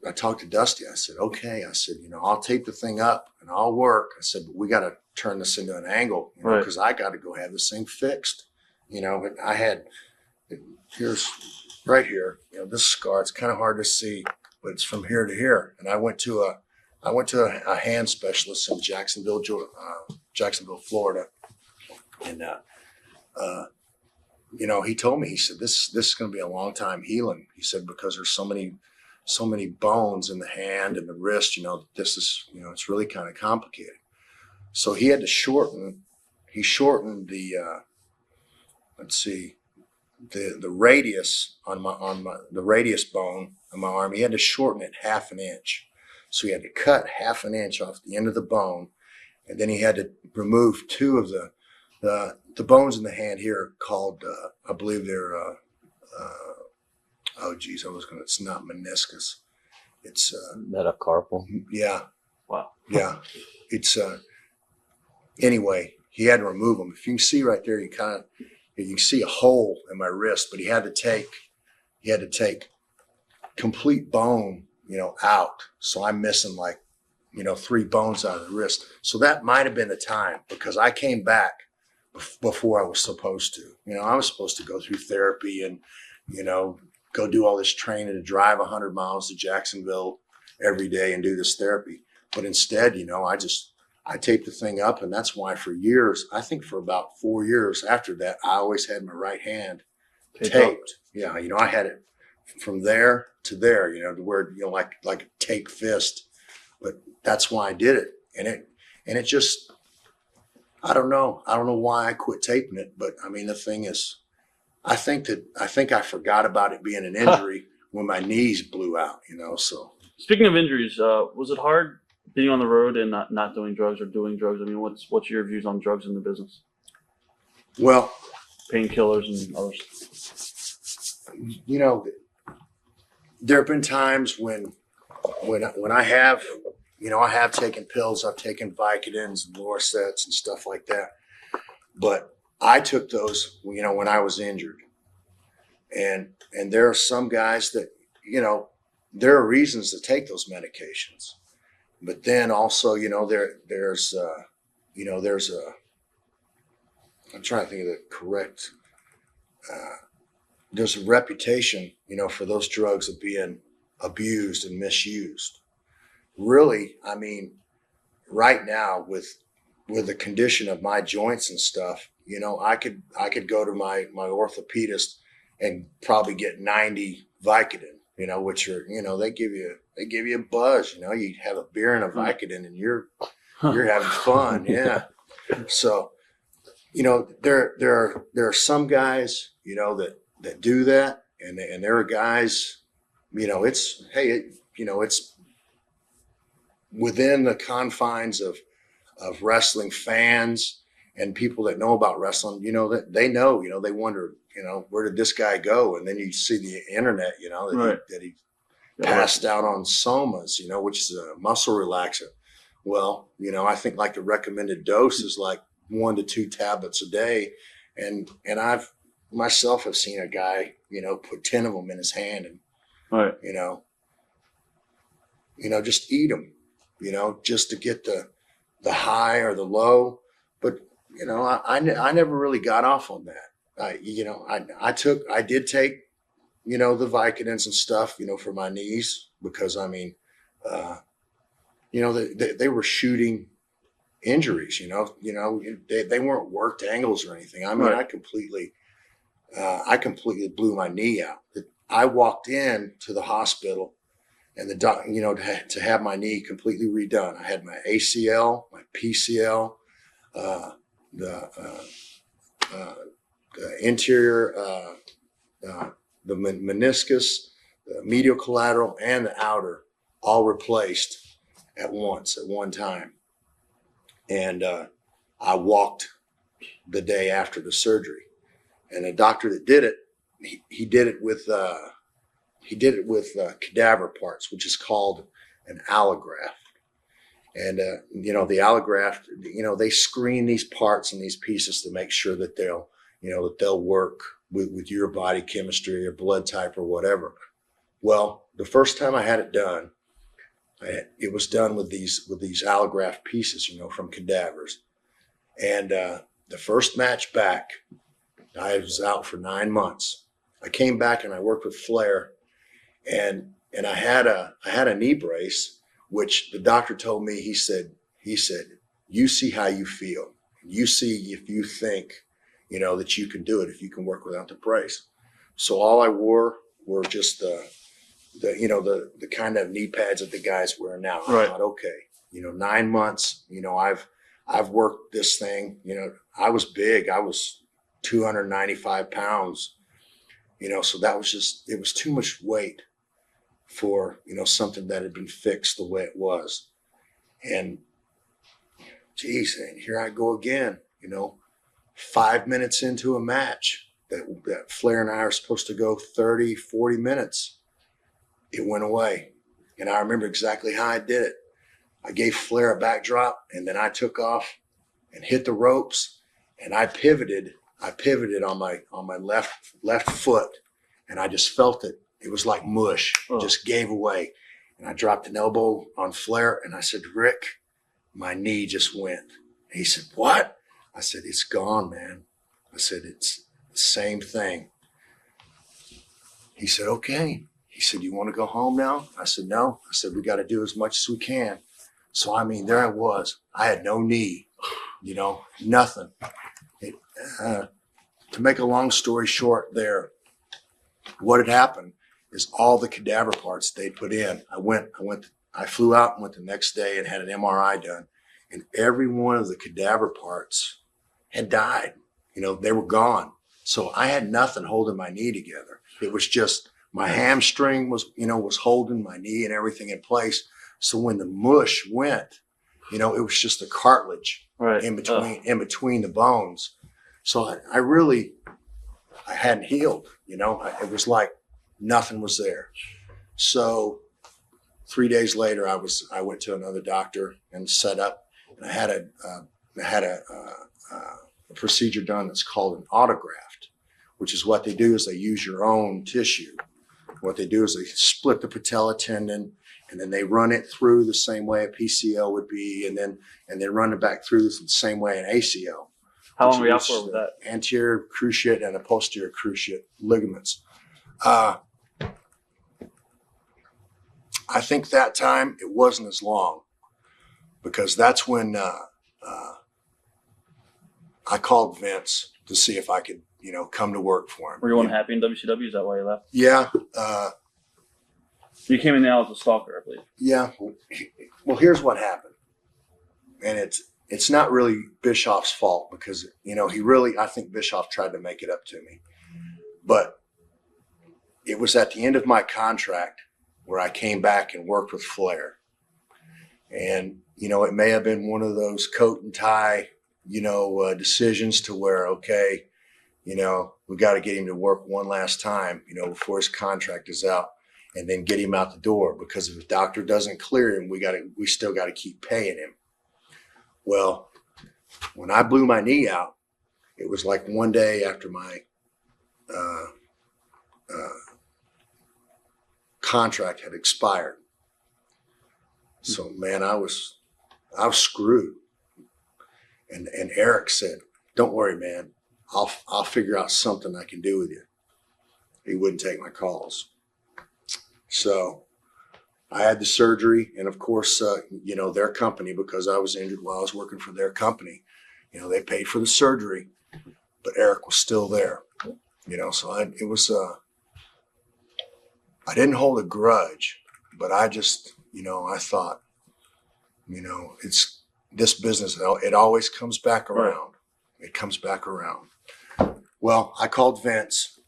I talked to Dusty. I said, "Okay," I said, "I'll tape the thing up and I'll work." I said, "But we got to turn this into an angle, Right. because I got to go have this thing fixed." But I had, here's right here, this scar. It's kind of hard to see, but it's from here to here. And I went to a hand specialist in Jacksonville, Florida, and he told me, he said, this is going to be a long time healing. He said, because there's so many bones in the hand and the wrist, this is, it's really kind of complicated. So he had to shorten the, the radius on the radius bone on my arm. He had to shorten it 1/2 inch. So he had to cut 1/2 inch off the end of the bone. And then he had to remove 2 of The bones in the hand here are called, I believe they're, it's not meniscus. It's, metacarpal. yeah. Wow. Yeah. It's, anyway, he had to remove them. If you can see right there, you can see a hole in my wrist, but he had to take complete bone, out. So I'm missing 3 bones out of the wrist. So that might have been the time, because I came back before I was supposed to. I was supposed to go through therapy and, go do all this training to drive 100 miles to Jacksonville every day and do this therapy. But instead, I taped the thing up, and that's why for years, I think for about 4 years after that, I always had my right hand taped. Yeah, I had it from there to there, to where, like a taped fist. But that's why I did it. And it just, I don't know why I quit taping it. But I mean, the thing is, I think I forgot about it being an injury when my knees blew out, so. Speaking of injuries, was it hard being on the road and not doing drugs or doing drugs? I mean, what's your views on drugs in the business? Well, painkillers and others. There have been times when I have, I have taken pills. I've taken Vicodins and Lorcets and stuff like that. But I took those, when I was injured. And there are some guys that, there are reasons to take those medications. But then also, there's I'm trying to think of the correct, there's a reputation, for those drugs of being abused and misused. Really, I mean, right now with the condition of my joints and stuff, I could go to my orthopedist and probably get 90 Vicodin, which are, they give you a buzz, you have a beer and a Vicodin and you're having fun. Yeah. So, there are some guys, that do that. And there are guys, it's within the confines of wrestling fans and people that know about wrestling, that they know, they wonder, where did this guy go? And then you see the internet, that he passed out on somas, which is a muscle relaxant. Well, I think the recommended dose is 1 to 2 tablets a day. And I've myself have seen a guy, put 10 of them in his hand and, right. Just eat them, just to get the high or the low. But, I never really got off on that. I did take, the Vicodins and stuff, for my knees, because I mean, they were shooting injuries, they weren't worked angles or anything. I mean, right. I completely blew my knee out. I walked in to the hospital and the doc, to have my knee completely redone. I had my ACL, my PCL, the interior, the meniscus, the medial collateral, and the outer, all replaced at one time. And I walked the day after the surgery. And the doctor that did it, he did it with cadaver parts, which is called an allograft. And the allograft, they screen these parts and these pieces to make sure that they'll work with your body chemistry or blood type or whatever. Well, the first time I had it done, it was done with these allograft pieces, from cadavers. And the first match back, I was out for 9 months. I came back and I worked with Flair, and I had a knee brace, which the doctor told me. He said, you see how you feel. You see if you think, that you can do it, if you can work without the brace. So all I wore were just the kind of knee pads that the guys wear now. I thought, okay, 9 months, I've worked this thing, I was big. I was 295 pounds, so that was it was too much weight for, something that had been fixed the way it was. And geez, and here I go again, 5 minutes into a match that Flair and I are supposed to go 30, 40 minutes, it went away. And I remember exactly how I did it. I gave Flair a backdrop, and then I took off and hit the ropes, and I pivoted on my left foot, and I just felt it. It was like mush. It just gave away. And I dropped an elbow on Flair, and I said, Rick, my knee just went. And he said, what? I said, it's gone, man. I said, it's the same thing. He said, okay. He said, you want to go home now? I said, no. I said, we got to do as much as we can. So, I mean, there I was. I had no knee, nothing. To make a long story short there, what had happened is all the cadaver parts they put in. I flew out and went the next day and had an MRI done. And every one of the cadaver parts had died. They were gone. So I had nothing holding my knee together. It was just my hamstring was holding my knee and everything in place. So when the mush went, it was just the cartilage in between the bones. So I hadn't healed, it was like nothing was there. So 3 days later, I went to another doctor and set up, and I had a procedure done that's called an autograft, which is what they do is they use your own tissue. What they do is they split the patella tendon, and then they run it through the same way a PCL would be, and then run it back through the same way an ACL. How long were you out for with that? Anterior cruciate and a posterior cruciate ligaments. I think that time it wasn't as long, because that's when I called Vince to see if I could, come to work for him. Were you unhappy in WCW? Is that why you left? Yeah. You came in now as a stalker, I believe. Yeah. Well, here's what happened. And it's not really Bischoff's fault, because, I think Bischoff tried to make it up to me. But it was at the end of my contract where I came back and worked with Flair. And, it may have been one of those coat and tie, decisions to where, okay, we got to get him to work one last time, before his contract is out, and then get him out the door, because if the doctor doesn't clear him, we still got to keep paying him. Well, when I blew my knee out, it was like one day after my contract had expired. So, man, I was screwed. And Eric said, "Don't worry, man. I'll figure out something I can do with you." He wouldn't take my calls. So I had the surgery, and of course, their company, because I was injured while I was working for their company, they paid for the surgery, but Eric was still there, so I didn't hold a grudge, but I just, I thought, it's this business, it always comes back around. It comes back around. Well, I called Vince.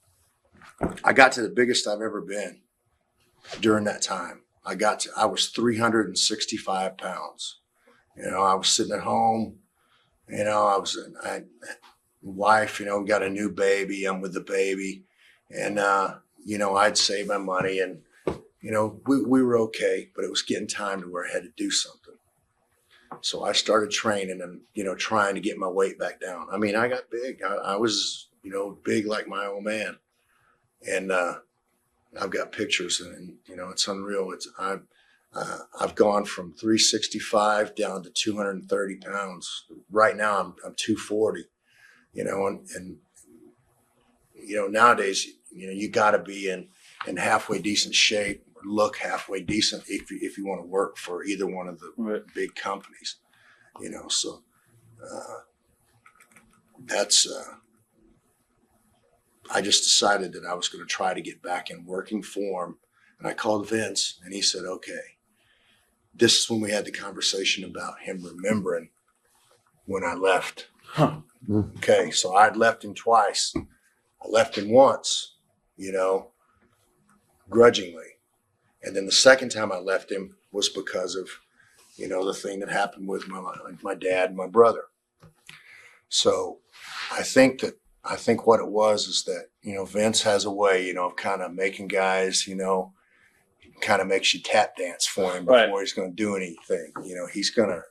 I got to the biggest I've ever been during that time. I was 365 pounds. I was sitting at home. Wife, got a new baby. I'm with the baby. And, I'd save my money, and, we were okay, but it was getting time to where I had to do something. So I started training and, trying to get my weight back down. I mean, I got big. I was, big like my old man. And, I've got pictures, and it's unreal. I've gone from 365 down to 230 pounds. Right now I'm 240. And nowadays you got to be in halfway decent shape, or look halfway decent if you want to work for either one of the big companies. So that's. I just decided that I was going to try to get back in working form. And I called Vince, and he said, okay. This is when we had the conversation about him remembering when I left. Huh. Okay, so I'd left him twice. I left him once, grudgingly. And then the second time I left him was because of, the thing that happened with my dad and my brother. So I think what it was is that, Vince has a way, of kind of making guys, kind of makes you tap dance for him before he's going to do anything. He's going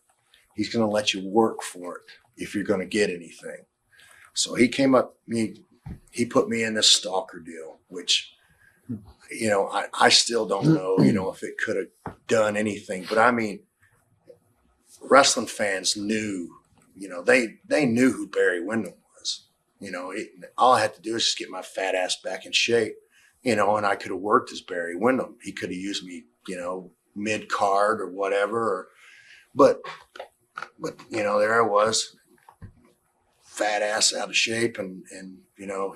to let you work for it if you're going to get anything. So he came up, he put me in this stalker deal, which, I still don't know, if it could have done anything. But I mean, wrestling fans knew, they knew who Barry Windham was. All I had to do is just get my fat ass back in shape, and I could have worked as Barry Windham. He could have used me, mid card or whatever. But there I was, fat ass out of shape, and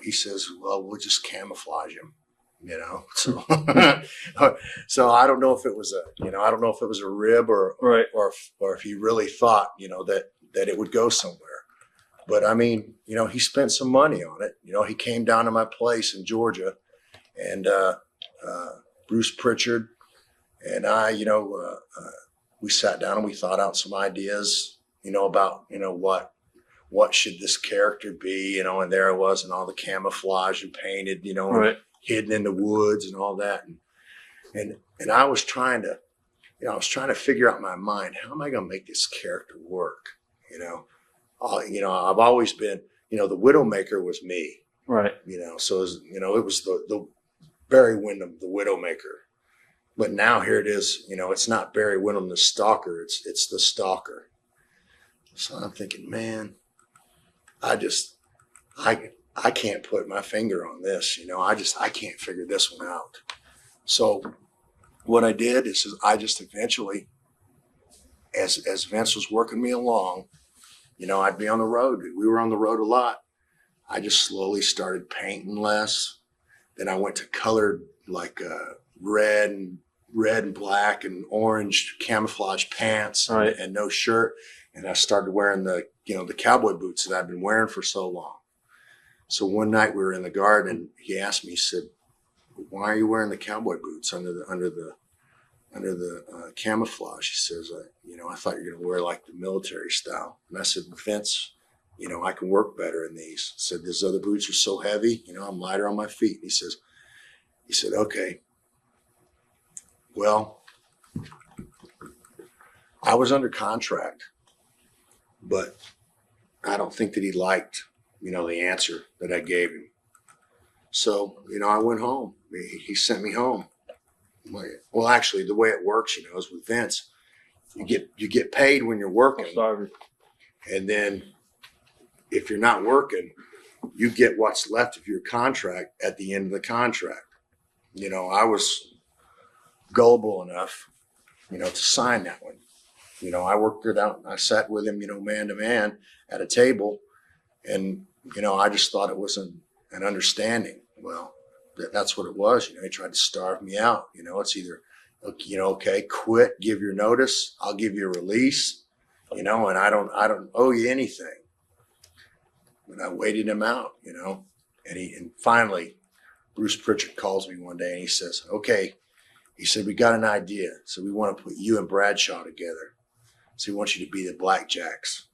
he says, well, we'll just camouflage him. So so I don't know if it was a rib or if he really thought that it would go somewhere. But I mean, he spent some money on it. He came down to my place in Georgia, and Bruce Pritchard and I, we sat down and we thought out some ideas, about what should this character be, and there I was in all the camouflage and painted, and hidden in the woods and all that. And I was trying to figure out in my mind, how am I going to make this character work? I've always been, the Widowmaker was me, right? So it was the Barry Windham, the Widowmaker. But now here it is, it's not Barry Windham, the stalker, it's the stalker. So I'm thinking, man, I can't put my finger on this, I can't figure this one out. So what I did is I just eventually, as Vince was working me along, I'd be on the road. We were on the road a lot. I just slowly started painting less. Then I went to colored, like red and black and orange camouflage pants and no shirt. And I started wearing the cowboy boots that I've been wearing for so long. So one night we were in the garden. He asked me, he said, "Why are you wearing the cowboy boots under the camouflage?" He says, "I thought you were going to wear like the military style." And I said, "Vince, I can work better in these." I said, "These other boots are so heavy, I'm lighter on my feet." And he said, "Okay, well, I was under contract, but I don't think that he liked, the answer that I gave him. So, I went home. He sent me home." Well, actually, the way it works, is with Vince, you get paid when you're working, and then if you're not working, you get what's left of your contract at the end of the contract. I was gullible enough, to sign that one. I worked it out. I sat with him, man to man at a table, and I just thought it was an understanding. Well, that's what it was. He tried to starve me out. It's either, okay, quit, give your notice, I'll give you a release, and I don't owe you anything. But I waited him out, and finally Bruce Pritchard calls me one day and he says, "Okay," he said, "we got an idea. So we want to put you and Bradshaw together. So we want you to be the Blackjacks."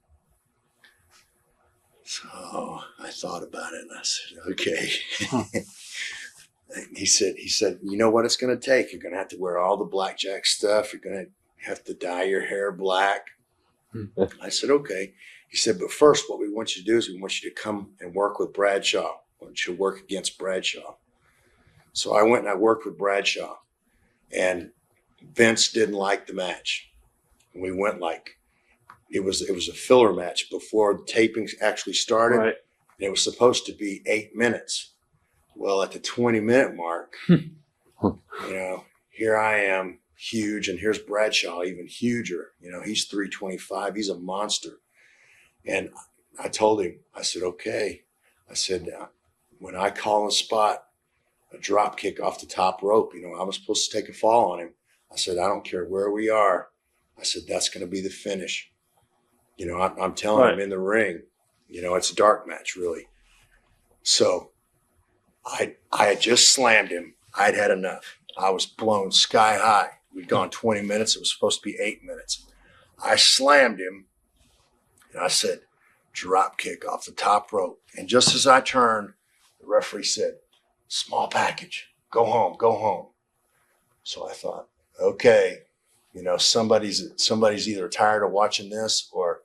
So I thought about it and I said, "Okay." He said, "You know what it's going to take? You're going to have to wear all the Blackjack stuff. You're going to have to dye your hair black." I said, "Okay." He said, "But first, what we want you to do is we want you to come and work with Bradshaw. We want you to work against Bradshaw." So I went and I worked with Bradshaw, and Vince didn't like the match. We went it was a filler match before the tapings actually started. Right. And it was supposed to be 8 minutes. Well, at the 20-minute mark, here I am, huge, and here's Bradshaw, even huger. He's 325. He's a monster. And I told him, I said, "Okay." I said, "When I call a spot, a drop kick off the top rope, I was supposed to take a fall on him." I said, "I don't care where we are." I said, "That's going to be the finish." I'm telling him in the ring, it's a dark match, really. So I had just slammed him. I'd had enough. I was blown sky high. We'd gone 20 minutes. It was supposed to be 8 minutes. I slammed him, and I said, drop kick off the top rope. And just as I turned, the referee said, "Small package, go home, go home." So I thought, okay, you know, somebody's either tired of watching this or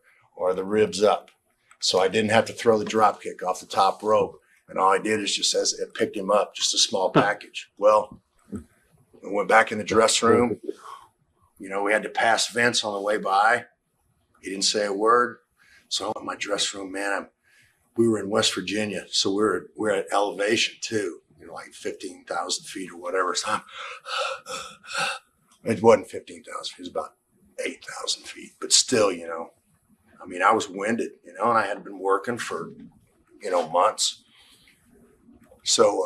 the ribs up. So I didn't have to throw the drop kick off the top rope. And all I did is just as it picked him up, just a small package. Well, we went back in the dressing room. You know, we had to pass Vince on the way by. He didn't say a word. So I went in my dressing room, man. We were in West Virginia, so we're at elevation too. You know, like 15,000 feet or whatever. So it wasn't 15,000 feet. It was about 8,000 feet. But still, you know, I mean, I was winded, you know, and I had been working for, you know, months. So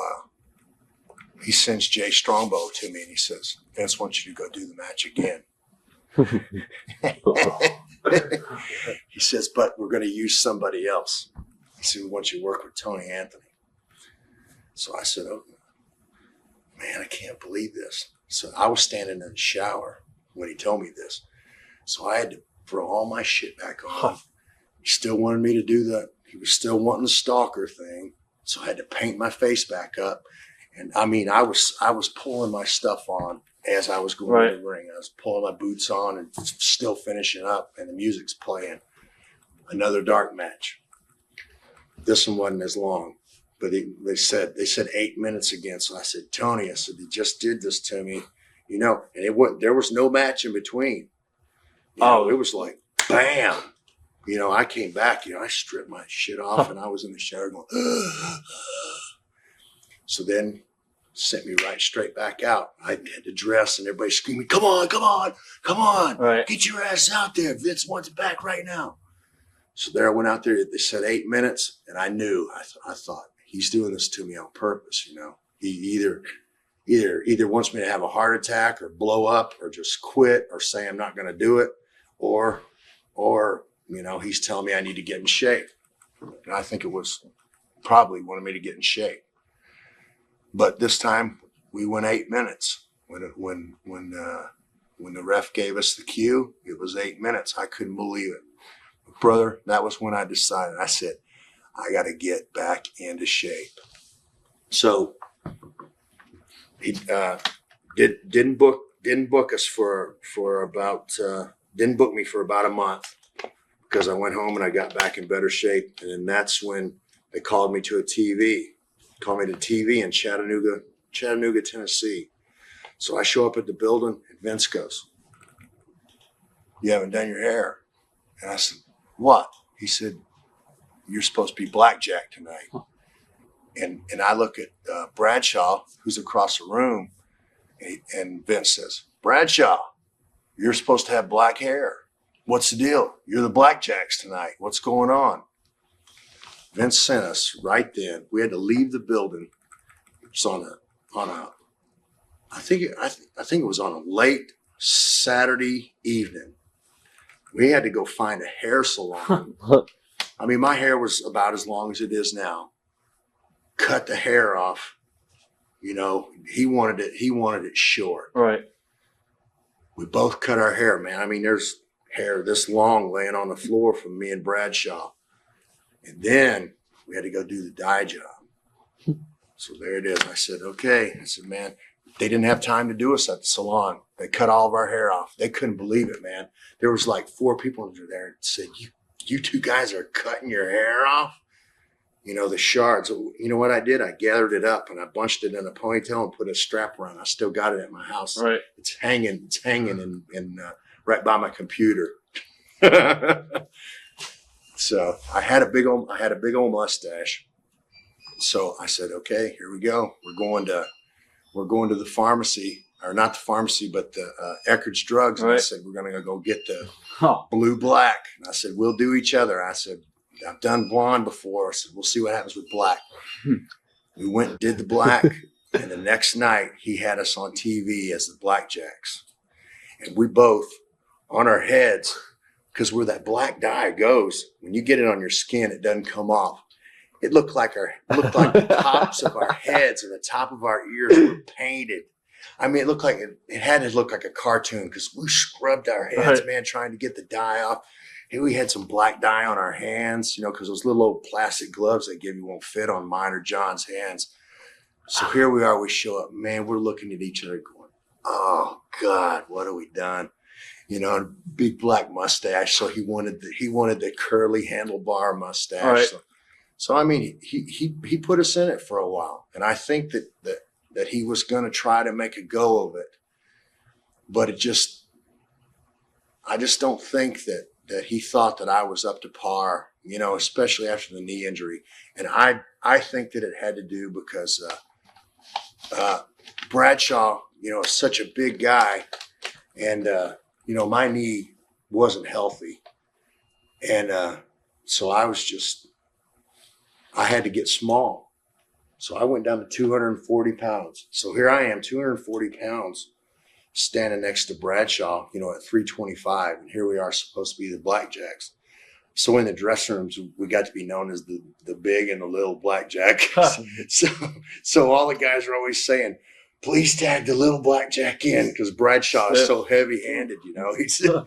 he sends Jay Strongbow to me and he says, "Vince wants you to go do the match again." He says, "But we're going to use somebody else." He said, "We want you to work with Tony Anthony." So I said, "Oh, man, I can't believe this." So I was standing in the shower when he told me this. So I had to throw all my shit back on. He still wanted me to do that. He was still wanting the stalker thing. So I had to paint my face back up. And I mean, I was pulling my stuff on as I was going to the ring. I was pulling my boots on and still finishing up, and the music's playing. Another dark match. This one wasn't as long, but they said 8 minutes again. So I said, "Tony," I said, "they just did this to me, you know," and there was no match in between. You know, it was like, bam. You know, I came back, you know, I stripped my shit off and I was in the shower going, So then sent me right straight back out. I had to dress and everybody screaming, "Come on, come on, come on. Right. Get your ass out there. Vince wants it back right now." So there I went out there. They said 8 minutes and I knew, I thought, he's doing this to me on purpose, you know. He either wants me to have a heart attack or blow up or just quit or say I'm not going to do it or, you know, he's telling me I need to get in shape. And I think it was probably wanted me to get in shape. But this time we went 8 minutes. When the ref gave us the cue, it was 8 minutes. I couldn't believe it. But brother, that was when I decided. I said, I got to get back into shape. So he didn't book us for about didn't book me for about a month because I went home and I got back in better shape. And then that's when they called me to a TV. Called me to TV in Chattanooga, Tennessee. So I show up at the building and Vince goes, "You haven't done your hair." And I said, "What?" He said, "You're supposed to be Blackjack tonight." And I look at Bradshaw, who's across the room, and Vince says, "Bradshaw, you're supposed to have black hair. What's the deal? You're the Blackjacks tonight. What's going on?" Vince sent us right then. We had to leave the building. It was I think it was on a late Saturday evening. We had to go find a hair salon. I mean, my hair was about as long as it is now. Cut the hair off. You know, he wanted it short. Right. We both cut our hair, man. I mean, there's hair this long laying on the floor from me and Bradshaw. And then we had to go do the dye job. So there it is. I said, okay. I said, man, they didn't have time to do us at the salon. They cut all of our hair off. They couldn't believe it, man. There was like 4 people there that said, you two guys are cutting your hair off? You know, the shards. You know what I did? I gathered it up and I bunched it in a ponytail and put a strap around. I still got it at my house. Right. It's hanging in right by my computer. So I had a big old mustache. So I said, okay, here we go. We're going to the pharmacy, or not the pharmacy, but the Eckerd's Drugs. And I said, we're going to go get the blue black. And I said, we'll do each other. I said, I've done blonde before. I said, we'll see what happens with black. We went and did the black. And the next night he had us on TV as the Blackjacks. And we both on our heads, because where that black dye goes, when you get it on your skin, it doesn't come off. It looked like the tops of our heads and the top of our ears were painted. I mean, it had to look like a cartoon because we scrubbed our heads, man, trying to get the dye off. we had some black dye on our hands, because those little old plastic gloves they give you won't fit on mine or John's hands. So here we are, we show up, man, we're looking at each other going, oh God, what have we done? Big black mustache. So he wanted the curly handlebar mustache. All right. So I mean, he put us in it for a while. And I think that he was going to try to make a go of it, but I just don't think that he thought that I was up to par, especially after the knee injury. And I think that it had to do because Bradshaw, is such a big guy, and my knee wasn't healthy, and so I had to get small. So I went down to 240 pounds. So here I am, 240 pounds, standing next to Bradshaw, at 325. And here we are, supposed to be the Blackjacks. So in the dressing rooms, we got to be known as the big and the little Blackjack. so all the guys are always saying, please tag the little Blackjack in, because Bradshaw is so heavy-handed, He said,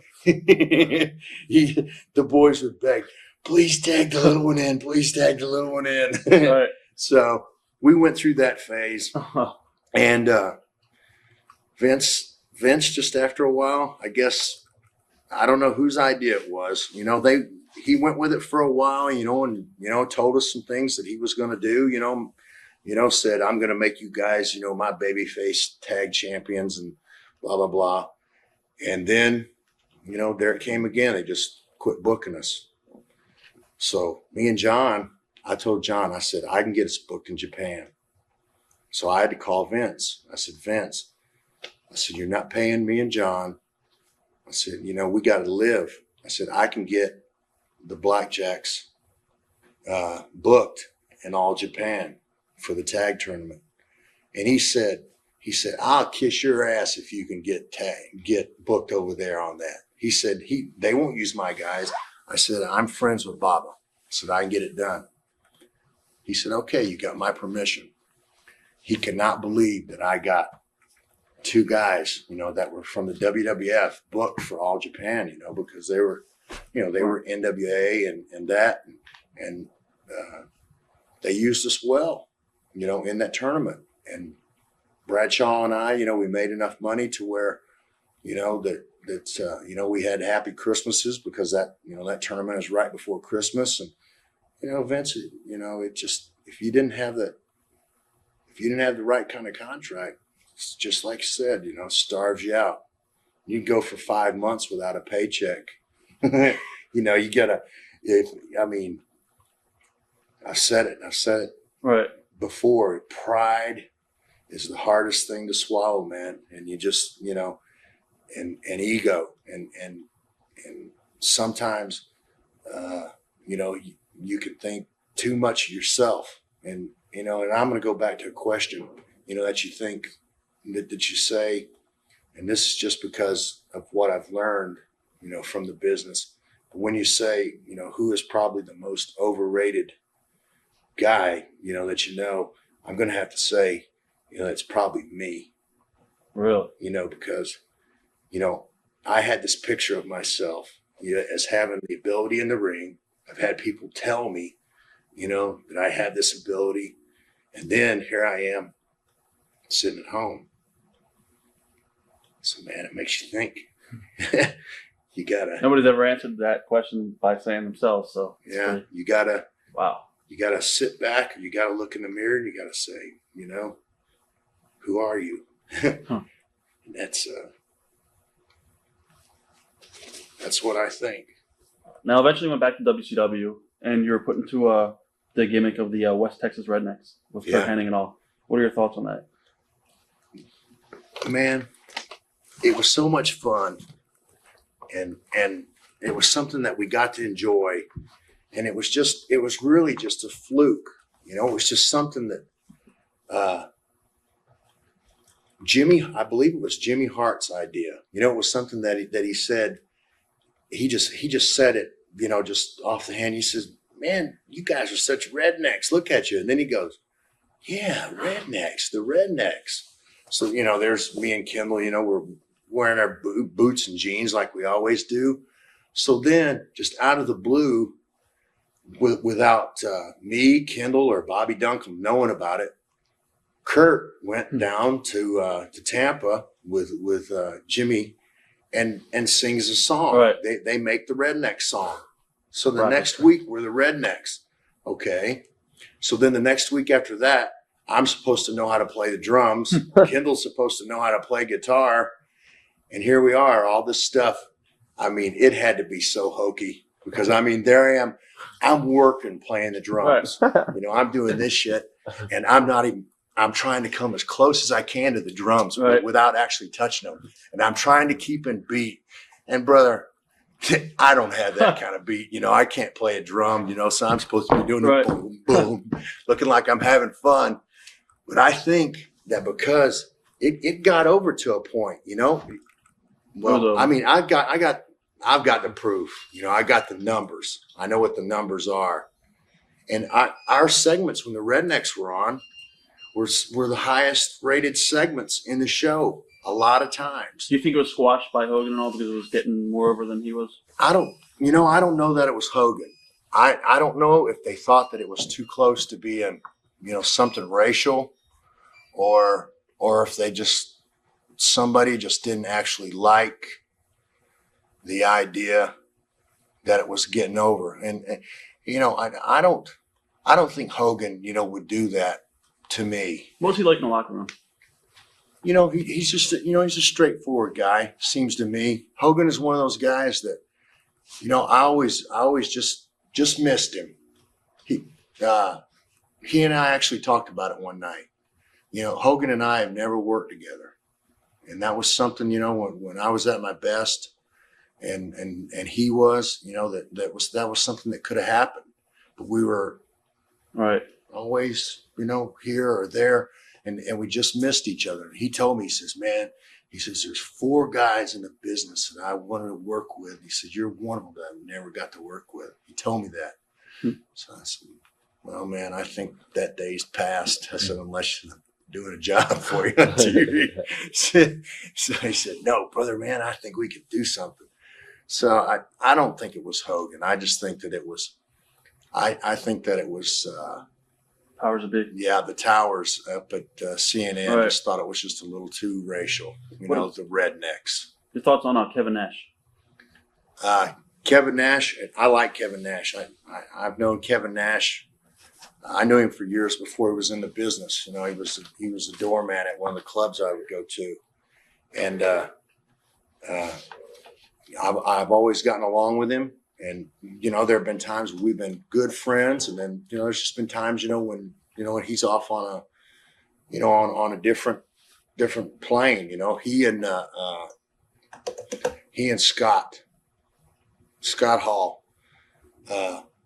the boys would beg, please tag the little one in, please tag the little one in. Right. So we went through that phase, and Vince, just after a while, I guess, I don't know whose idea it was. He went with it for a while, and told us some things that he was going to do. Said, I'm going to make you guys, my babyface tag champions, and blah blah blah. And then, there it came again. They just quit booking us. So me and John, I told John, I said, I can get us booked in Japan. So I had to call Vince. I said, Vince, you're not paying me and John. I said, we got to live. I said, I can get the Blackjacks booked in all Japan for the tag tournament. And he said, I'll kiss your ass if you can get booked over there on that. He said, they won't use my guys. I said, I'm friends with Baba. I said, I can get it done. He said, okay, you got my permission. He could not believe that I got two guys, that were from the WWF booked for all Japan, because they were, they were NWA and that, and they used us well, in that tournament. And Bradshaw and I, we made enough money to where, that we had happy Christmases, because that, that tournament is right before Christmas. And, Vince, it just, if you didn't have the right kind of contract, it's just like you said, starves you out. You can go for 5 months without a paycheck. You gotta, I've said it Right. before. Pride is the hardest thing to swallow, man. And you just, and ego, and sometimes, you can think too much of yourself. And, and I'm going to go back to a question, that you think, that you say, and this is just because of what I've learned, from the business. But when you say, who is probably the most overrated guy, that I'm going to have to say, it's probably me. Really? Because, I had this picture of myself, as having the ability in the ring. I've had people tell me, that I had this ability. And then here I am sitting at home. So, man, it makes you think. You gotta. Nobody's ever answered that question by saying themselves. So yeah, you gotta. Wow. You gotta sit back, or you gotta look in the mirror, and you gotta say, who are you? That's what I think. Now, eventually, went back to WCW, and you were put into the gimmick of the West Texas Rednecks with Kurt Hennig and all. What are your thoughts on that? Man, it was so much fun, and it was something that we got to enjoy, and it was really just a fluke. It was just something that I believe it was Jimmy Hart's idea. It was something that he said. He just said it, just off the hand. He says, man, you guys are such rednecks. Look at you. And then he goes, yeah, rednecks, the rednecks. So, there's me and Kendall, we're wearing our boots and jeans like we always do. So then, just out of the blue, without me, Kendall, or Bobby Duncan knowing about it, Kurt went down to Tampa with Jimmy and sings a song. Right. They make the Rednecks song. So the Right. next week we're the Rednecks. Okay. So then the next week after that, I'm supposed to know how to play the drums. Kendall's supposed to know how to play guitar. And here we are, all this stuff. I mean, it had to be so hokey because, I mean, there I am. I'm working playing the drums. Right. You know, I'm doing this shit, and I'm trying to come as close as I can to the drums Right. without actually touching them. And I'm trying to keep in beat. And brother, I don't have that kind of beat. You know, I can't play a drum, you know, so I'm supposed to be doing Right. it boom, boom, looking like I'm having fun. But I think that because it got over to a point, you know, well, I mean, I've got the proof, you know, I got the numbers. I know what the numbers are. And our segments when the Rednecks were on were the highest rated segments in the show a lot of times. Do you think it was squashed by Hogan and all because it was getting more over than he was? I don't know that it was Hogan. I don't know if they thought that it was too close to being, you know, something racial or if somebody just didn't actually like the idea that it was getting over. And you know, I don't think Hogan, you know, would do that to me. What was he like in the locker room? You know, he's just, you know, he's a straightforward guy, seems to me. Hogan is one of those guys that, you know, I always just missed him. He and I actually talked about it one night. You know, Hogan and I have never worked together. And that was something, you know, when I was at my best and he was, you know, that was something that could have happened. But we were Right. always, you know, here or there. And we just missed each other. And he told me, he says, man, he says, there's 4 guys in the business that I wanted to work with. He said, you're one of them that I never got to work with. He told me that. So I said, well, man, I think that day's passed. I said, unless you're doing a job for you on TV. So he said, no, brother, man, I think we could do something. So I don't think it was Hogan. I just think that it was, I think that it was, Powers of big. yeah, the towers up at CNN Right. just thought it was just a little too racial. You What know, the Rednecks. Your thoughts on Kevin Nash? Kevin Nash, I like Kevin Nash. I've known Kevin Nash. I knew him for years before he was in the business. You know, he was a doorman at one of the clubs I would go to, and I've always gotten along with him. And you know, there have been times where we've been good friends, and then you know, there's just been times, you know, when he's off on a, you know, on a different plane. You know, he and Scott Hall.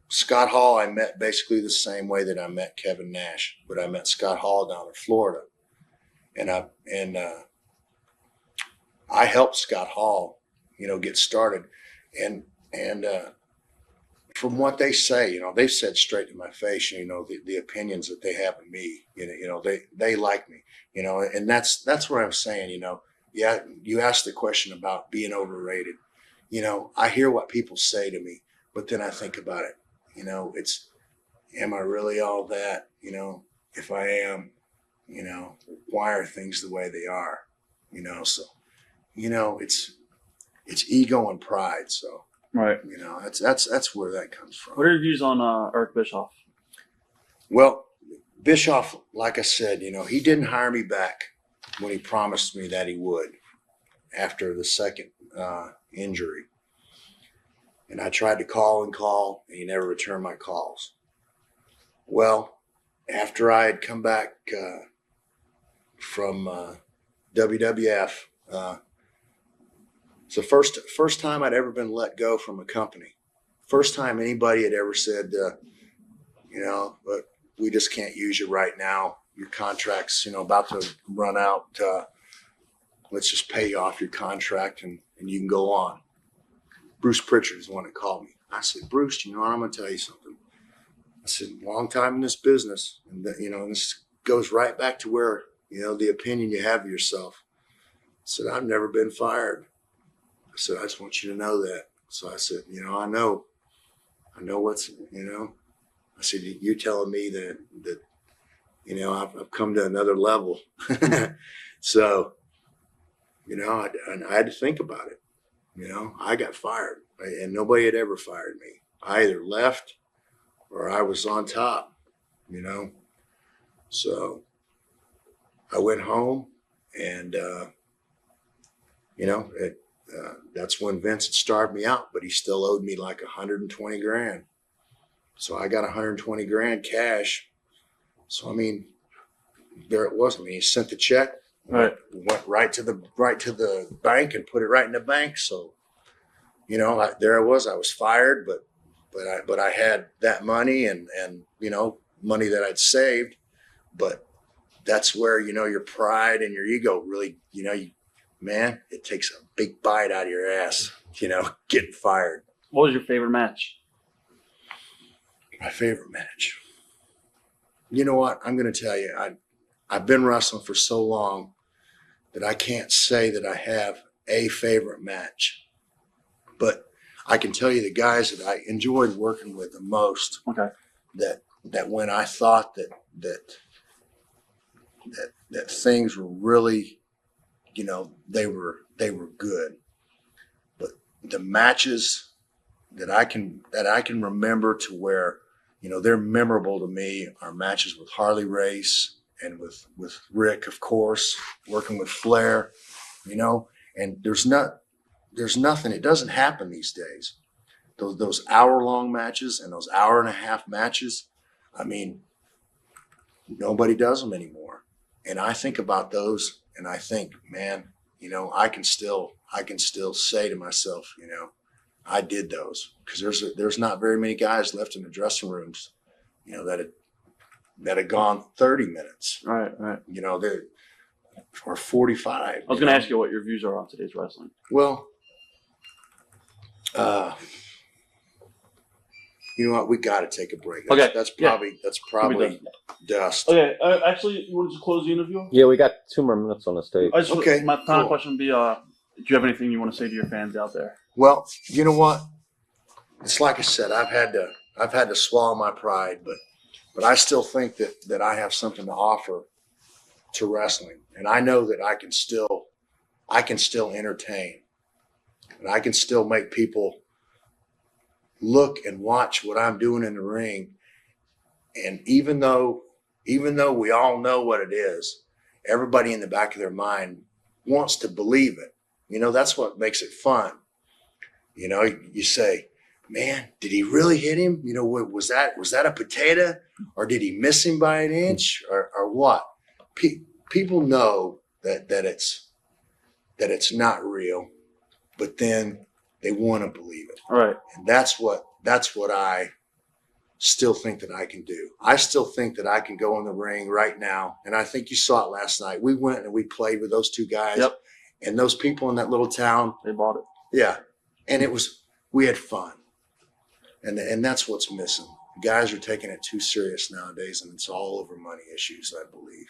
Scott Hall, I met basically the same way that I met Kevin Nash, but I met Scott Hall down in Florida, and I helped Scott Hall, you know, get started, and from what they say, you know, they've said straight to my face, you know, the opinions that they have of me, you know, they like me, you know, and that's what I'm saying, you know. Yeah, you asked the question about being overrated. You know, I hear what people say to me, but then I think about it. You know, am I really all that? You know, if I am, you know, why are things the way they are? You know, so, you know, it's ego and pride. So, Right. you know, that's where that comes from. What are your views on Eric Bischoff? Well, Bischoff, like I said, you know, he didn't hire me back when he promised me that he would after the second injury. And I tried to call, and he never returned my calls. Well, after I had come back from WWF, it's the first time I'd ever been let go from a company. First time anybody had ever said, you know, but we just can't use you right now. Your contract's, you know, about to run out. Let's just pay you off your contract and you can go on. Bruce Pritchard is the one that called me. I said, Bruce, you know what? I'm going to tell you something. I said, long time in this business. And, you know, and this goes right back to where, you know, the opinion you have of yourself. I said, I've never been fired. I said, I just want you to know that. So I said, I know what's, I said, you're telling me that I've come to another level. So, I had to think about it. I got fired, and nobody had ever fired me. I either left or I was on top, So I went home, and, that's when Vince had starved me out, but he still owed me like 120 grand. So I got 120 grand cash. So, there it was. He sent the check, Right. went right to the bank and put it right in the bank. So, there I was. I was fired, but I had that money and money that I'd saved. But that's where, your pride and your ego really, man, it takes a big bite out of your ass, getting fired. What was your favorite match? My favorite match. You know what? I'm going to tell you, I've been wrestling for so long that I can't say that I have a favorite match. But I can tell you the guys that I enjoyed working with the most. Okay. That when I thought that things were really, they were good. But the matches that I can remember to where, they're memorable to me are matches with Harley Race and with Rick, of course, working with Flair, and there's nothing, it doesn't happen these days. Those hour-long matches and those hour-and-a-half matches, nobody does them anymore. And I think about those and I think, man, I can still say to myself, I did those, because there's not very many guys left in the dressing rooms, that had gone 30 minutes. Right. Or 45. I was going to ask you what your views are on today's wrestling. Well, you know what? We got to take a break. That's probably dust. Okay. Actually, you want to just close the interview? Yeah, we got 2 more minutes on the stage. Okay. My final question would be, do you have anything you want to say to your fans out there? Well, you know what? It's like I said, I've had to swallow my pride, but I still think that I have something to offer to wrestling, and I know that I can still entertain, and I can still make people look and watch what I'm doing in the ring. And even though we all know what it is, everybody in the back of their mind wants to believe it. That's what makes it fun. You say, man, did he really hit him? Was that a potato, or did he miss him by an inch, or what? People know that it's not real, but then they want to believe it. All right. And that's what I still think that I can do. I still think that I can go in the ring right now, and I think you saw it last night. We went and we played with those 2 guys. Yep. And those people in that little town, They bought it. yeah. And we had fun. And that's what's missing. Guys are taking it too serious nowadays, and it's all over money issues, I believe.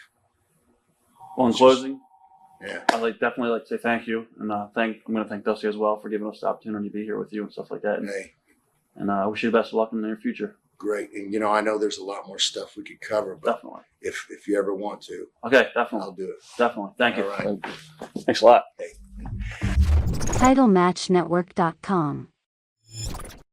Well, in closing, Yeah. I'd definitely like to say thank you, and I'm going to thank Dusty as well for giving us the opportunity to be here with you and stuff like that. Hey, And I wish you the best of luck in the near future. great. And I know there's a lot more stuff we could cover, but Definitely. if you ever want to, Okay, definitely. I'll do it. Definitely. Thank you. All right. Thanks a lot. TitleMatchNetwork.com